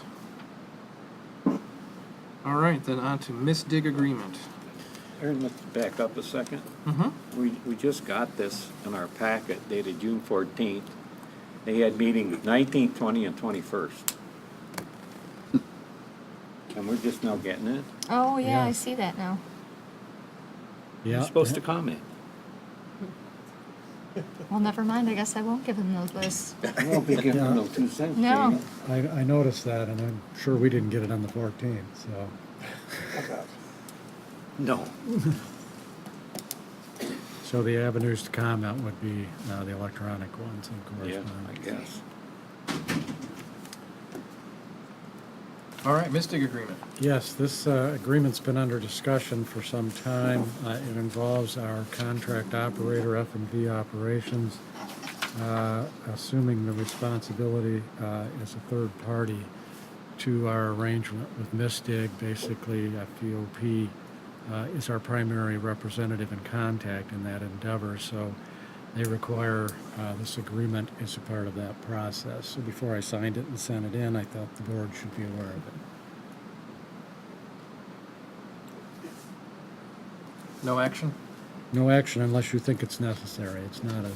All right, then on to misdig agreement. Aaron, let's back up a second. We just got this in our packet dated June 14th. They had meetings 19th, 20th, and 21st. And we're just now getting it? Oh, yeah, I see that now. Yeah. You're supposed to comment. Well, never mind. I guess I won't give them those lists. I won't be giving them no 2 cents. No. Jamie. I noticed that, and I'm sure we didn't get it on the 14th, so. No. So the avenues to comment would be the electronic ones, of course. Yeah, I guess. All right, misdig agreement. Yes, this agreement's been under discussion for some time. It involves our contract operator, F&B Operations, assuming the responsibility as a third party to our arrangement with Mistig. Basically, FEOP is our primary representative and contact in that endeavor, so they require this agreement as a part of that process. So before I signed it and sent it in, I thought the board should be aware of it. No action? No action unless you think it's necessary. It's not a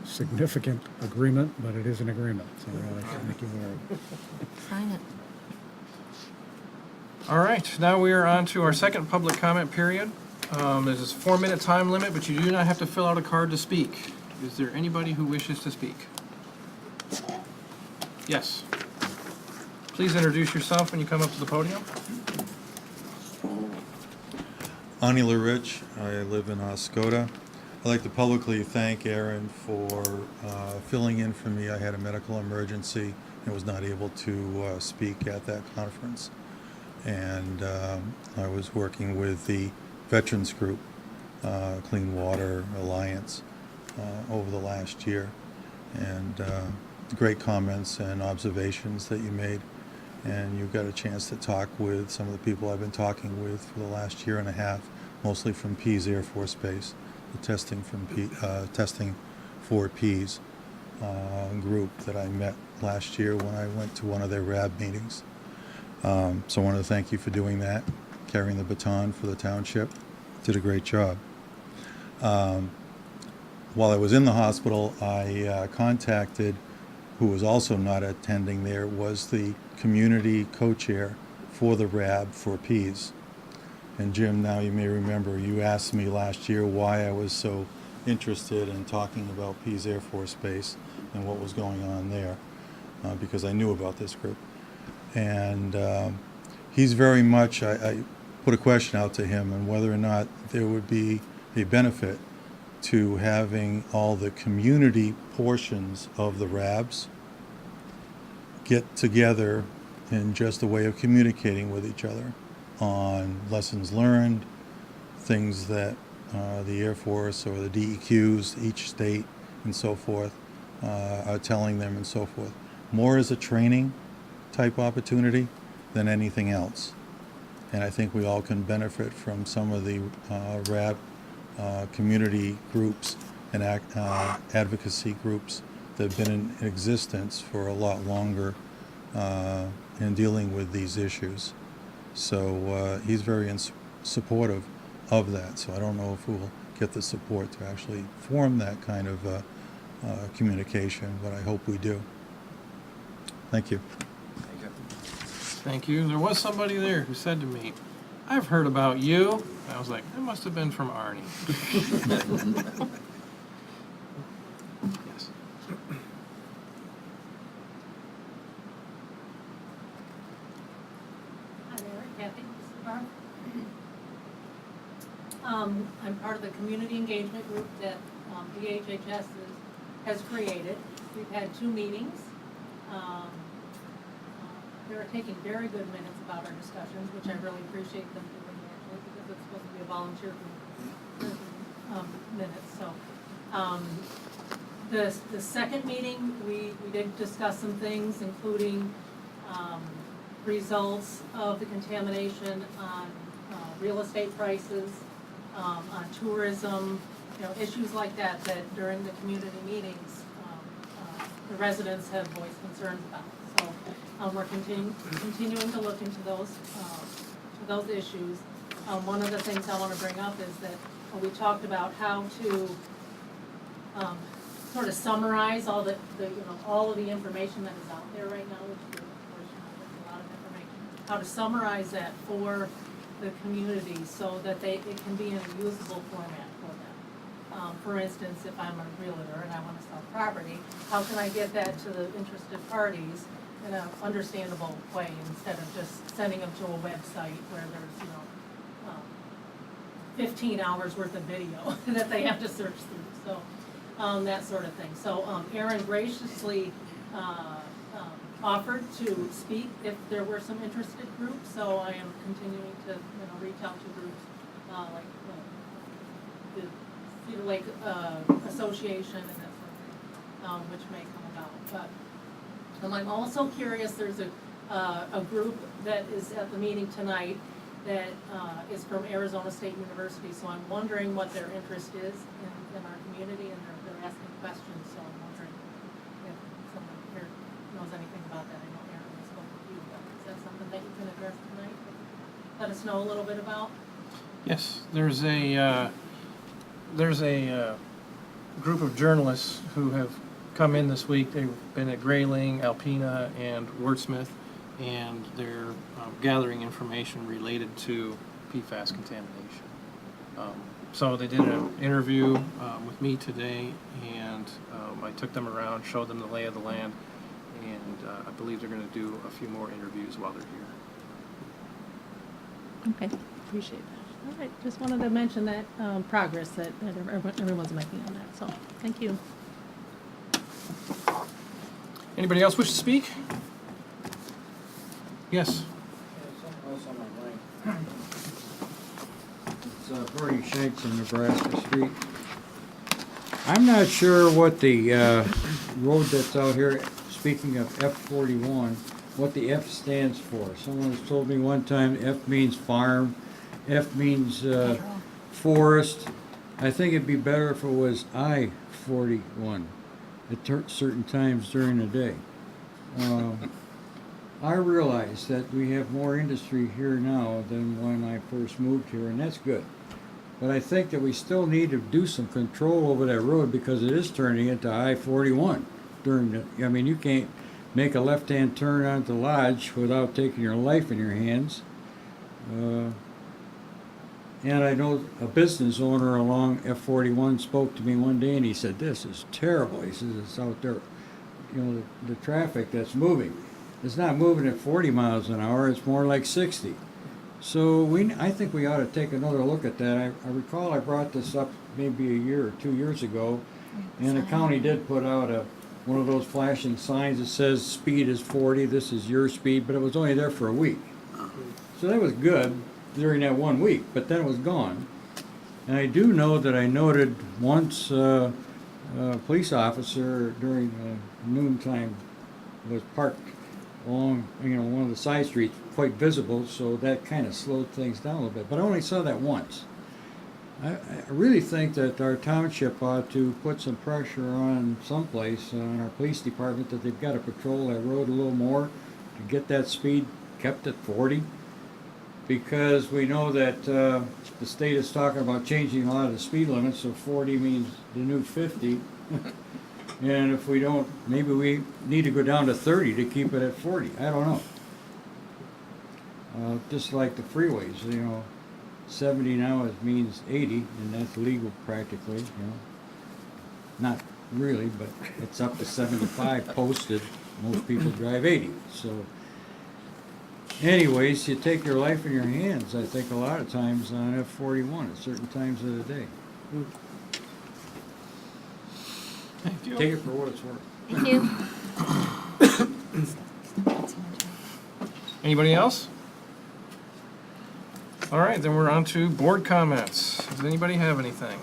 significant agreement, but it is an agreement, so I should make you aware of it. Sign it. All right, now we are on to our second public comment period. There's this 4-minute time limit, but you do not have to fill out a card to speak. Is there anybody who wishes to speak? Yes. Please introduce yourself when you come up to the podium. Ani LaRich, I live in Oscoda. I'd like to publicly thank Aaron for filling in for me. I had a medical emergency and was not able to speak at that conference. And I was working with the Veterans Group, Clean Water Alliance, over the last year. And great comments and observations that you made. And you got a chance to talk with some of the people I've been talking with for the last year and a half, mostly from Pease Air Force Base, the testing for Pease group that I met last year when I went to one of their RAB meetings. So I want to thank you for doing that, carrying the baton for the township. Did a great job. While I was in the hospital, I contacted, who was also not attending there, was the community co-chair for the RAB for Pease. And Jim, now you may remember, you asked me last year why I was so interested in talking about Pease Air Force Base and what was going on there, because I knew about this group. And he's very much, I put a question out to him on whether or not there would be a benefit to having all the community portions of the RABs get together in just a way of communicating with each other on lessons learned, things that the Air Force or the DEQs, each state and so forth, are telling them and so forth. More as a training type opportunity than anything else. And I think we all can benefit from some of the RAB community groups and advocacy groups that have been in existence for a lot longer in dealing with these issues. So he's very supportive of that. So I don't know if we'll get the support to actually form that kind of communication, but I hope we do. Thank you. Thank you. There was somebody there who said to me, "I've heard about you." I was like, it must have been from Arnie. Yes. Hi there, Kathy. This is Barb. I'm part of the community engagement group that DHHS has created. We've had 2 meetings. They were taking very good minutes about our discussions, which I really appreciate them doing actually, because it's supposed to be a volunteer minutes. So the second meeting, we did discuss some things, including results of the contamination on real estate prices, on tourism, issues like that during the community meetings, the residents have voiced concerns about. So we're continuing to look into those issues. One of the things I want to bring up is that we talked about how to sort of summarize all all of the information that is out there right now, which of course there's a lot of information. How to summarize that for the community so that it can be in a usable format for them. For instance, if I'm a realtor and I want to sell property, how can I get that to the interested parties in an understandable way instead of just sending them to a website where there's 15 hours worth of video that they have to search through. So that sort of thing. So Aaron graciously offered to speak if there were some interested groups. So I am continuing to reach out to groups like the Cedar Lake Association and that sort of thing, which may come about. But I'm also curious, there's a group that is at the meeting tonight that is from Arizona State University, so I'm wondering what their interest is in our community, and they're asking questions, so I'm wondering if someone here knows anything about that. I know Aaron has spoken with you, but is that something that you can address tonight? Let us know a little bit about? Yes, there's a group of journalists who have come in this week. They've been at Grayling, Alpena, and Wordsmith, and they're gathering information related to PFAS contamination. So they did an interview with me today, and I took them around, showed them the lay of the land, and I believe they're going to do a few more interviews while they're here. Okay, appreciate that. All right, just wanted to mention that progress that everyone's making on that, so thank you. Anybody else wish to speak? Yes. Something else on my mind. It's Bernie Shanks on Nebraska Street. I'm not sure what the road that's out here, speaking of F41, what the F stands for. Someone has told me one time F means farm, F means forest. I think it'd be better if it was I-41 at certain times during the day. I realize that we have more industry here now than when I first moved here, and that's good. But I think that we still need to do some control over that road because it is turning into I-41 during the, I mean, you can't make a left-hand turn onto Lodge without taking your life in your hands. And I know a business owner along F41 spoke to me one day and he said, "This is terrible." He says, "It's out there, you know, the traffic that's moving. It's not moving at 40 miles an hour, it's more like 60. So I think we ought to take another look at that. I recall I brought this up maybe a year or 2 years ago, and the county did put out one of those flashing signs that says speed is 40, this is your speed, but it was only there for a week. So that was good during that 1 week, but then it was gone. And I do know that I noted once a police officer during noontime was parked along, one of the side streets, quite visible, so that kind of slowed things down a little bit. But I only saw that once. I really think that our township ought to put some pressure on someplace, on our police department, that they've got to patrol that road a little more to get that speed kept at 40. Because we know that the state is talking about changing a lot of the speed limits, so 40 means the new 50. And if we don't, maybe we need to go down to 30 to keep it at 40. I don't know. Just like the freeways, 70 now means 80, and that's legal practically, Not really, but it's up to 75 posted. Most people drive 80, so. Anyways, you take your life in your hands, I think, a lot of times on F41 at certain times of the day. Thank you. Take it for what it's worth. Thank you. Anybody else? All right, then we're on to board comments. Does anybody have anything?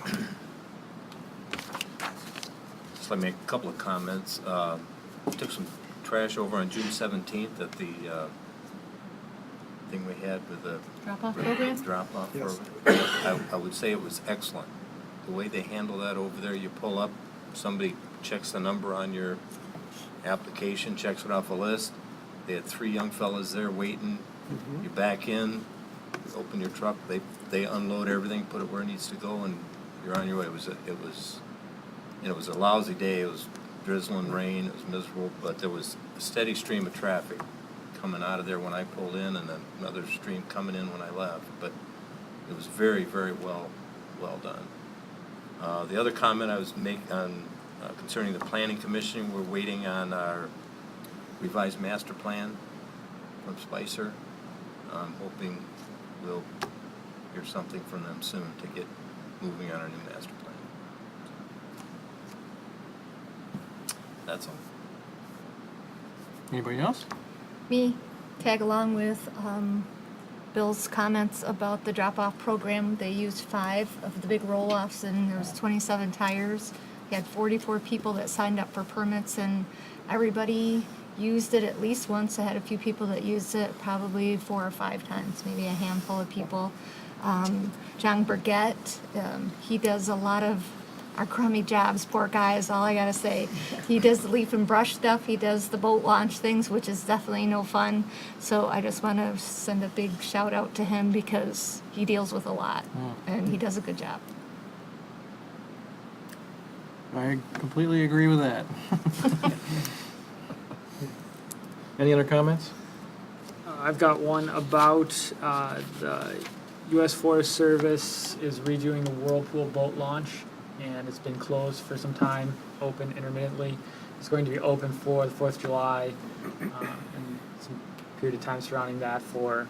Just let me make a couple of comments. Took some trash over on June 17th at the thing we had with the Drop-off program? Drop-off Yes. program. I would say it was excellent. The way they handle that over there, you pull up, somebody checks the number on your application, checks it off a list. They had 3 young fellas there waiting. You back in, you open your truck, they unload everything, put it where it needs to go, and you're on your way. It was a lousy day. It was drizzling rain. It was miserable, but there was a steady stream of traffic coming out of there when I pulled in, and then another stream coming in when I left. But it was very, very well done. The other comment I was making on concerning the Planning Commission, we're waiting on our revised master plan from Spicer. I'm hoping we'll hear something from them soon to get moving on our new master plan. That's all. Anybody else? Me, tag along with Bill's comments about the drop-off program. They used 5 of the big roll-offs, and there was 27 tires. We had 44 people that signed up for permits, and everybody used it at least once. I had a few people that used it probably 4 or 5 times, maybe a handful of people. John Burgett, he does a lot of our crummy jobs, poor guy is all I gotta say. He does the leaf and brush stuff, he does the boat launch things, which is definitely no fun. So I just wanna send a big shout out to him because he deals with a lot and he does a good job. I completely agree with that. Any other comments? I've got one about the U.S. Forest Service is redoing the Whirlpool boat launch, and it's been closed for some time, open intermittently. It's going to be open for the 4th of July and some period of time surrounding that for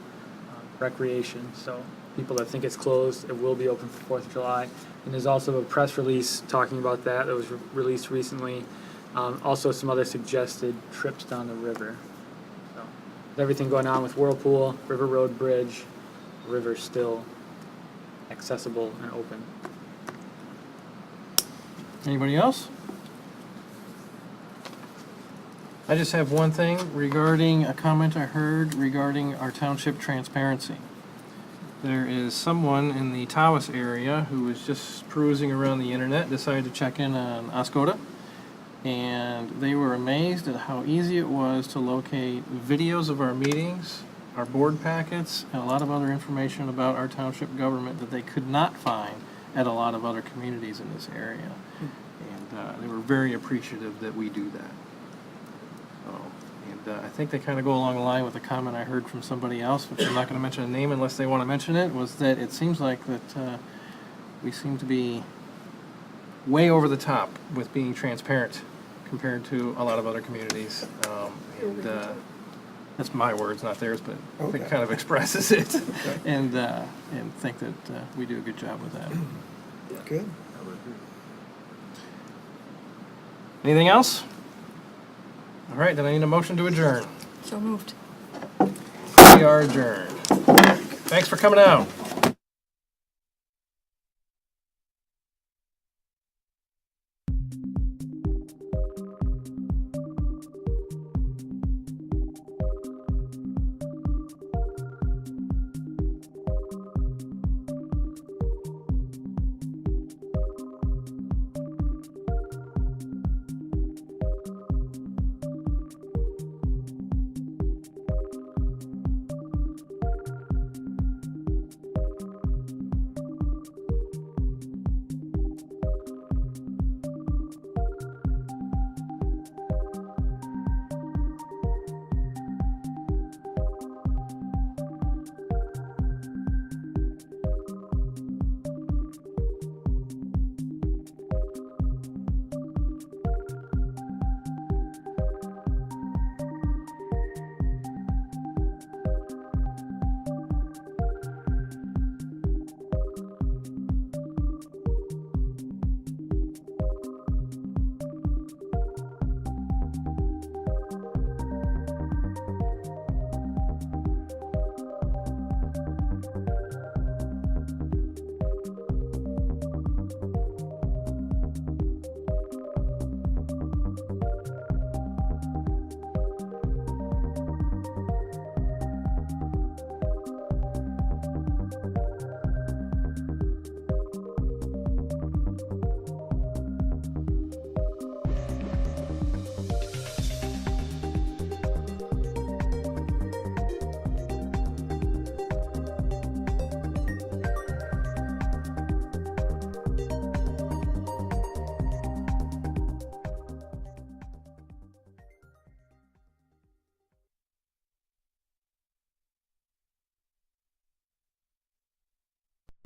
recreation. So people that think it's closed, it will be open for 4th of July. And there's also a press release talking about that was released recently. Also some other suggested trips down the river. So with everything going on with Whirlpool, River Road Bridge, the river's still accessible and open. Anybody else? I just have one thing regarding a comment I heard regarding our township transparency. There is someone in the Tawas area who was just perusing around the internet, decided to check in on Oscoda, and they were amazed at how easy it was to locate videos of our meetings, our board packets, and a lot of other information about our township government that they could not find at a lot of other communities in this area. And they were very appreciative that we do that. So And I think they kind of go along the line with a comment I heard from somebody else, which I'm not going to mention a name unless they want to mention it, was that it seems like that we seem to be way over the top with being transparent compared to a lot of other communities. And that's my words, not theirs, but I think it kind of expresses it. And think that we do a good job with that. Good. Anything else? All right, then I need a motion to adjourn. So moved. We are adjourned. Thanks for coming out.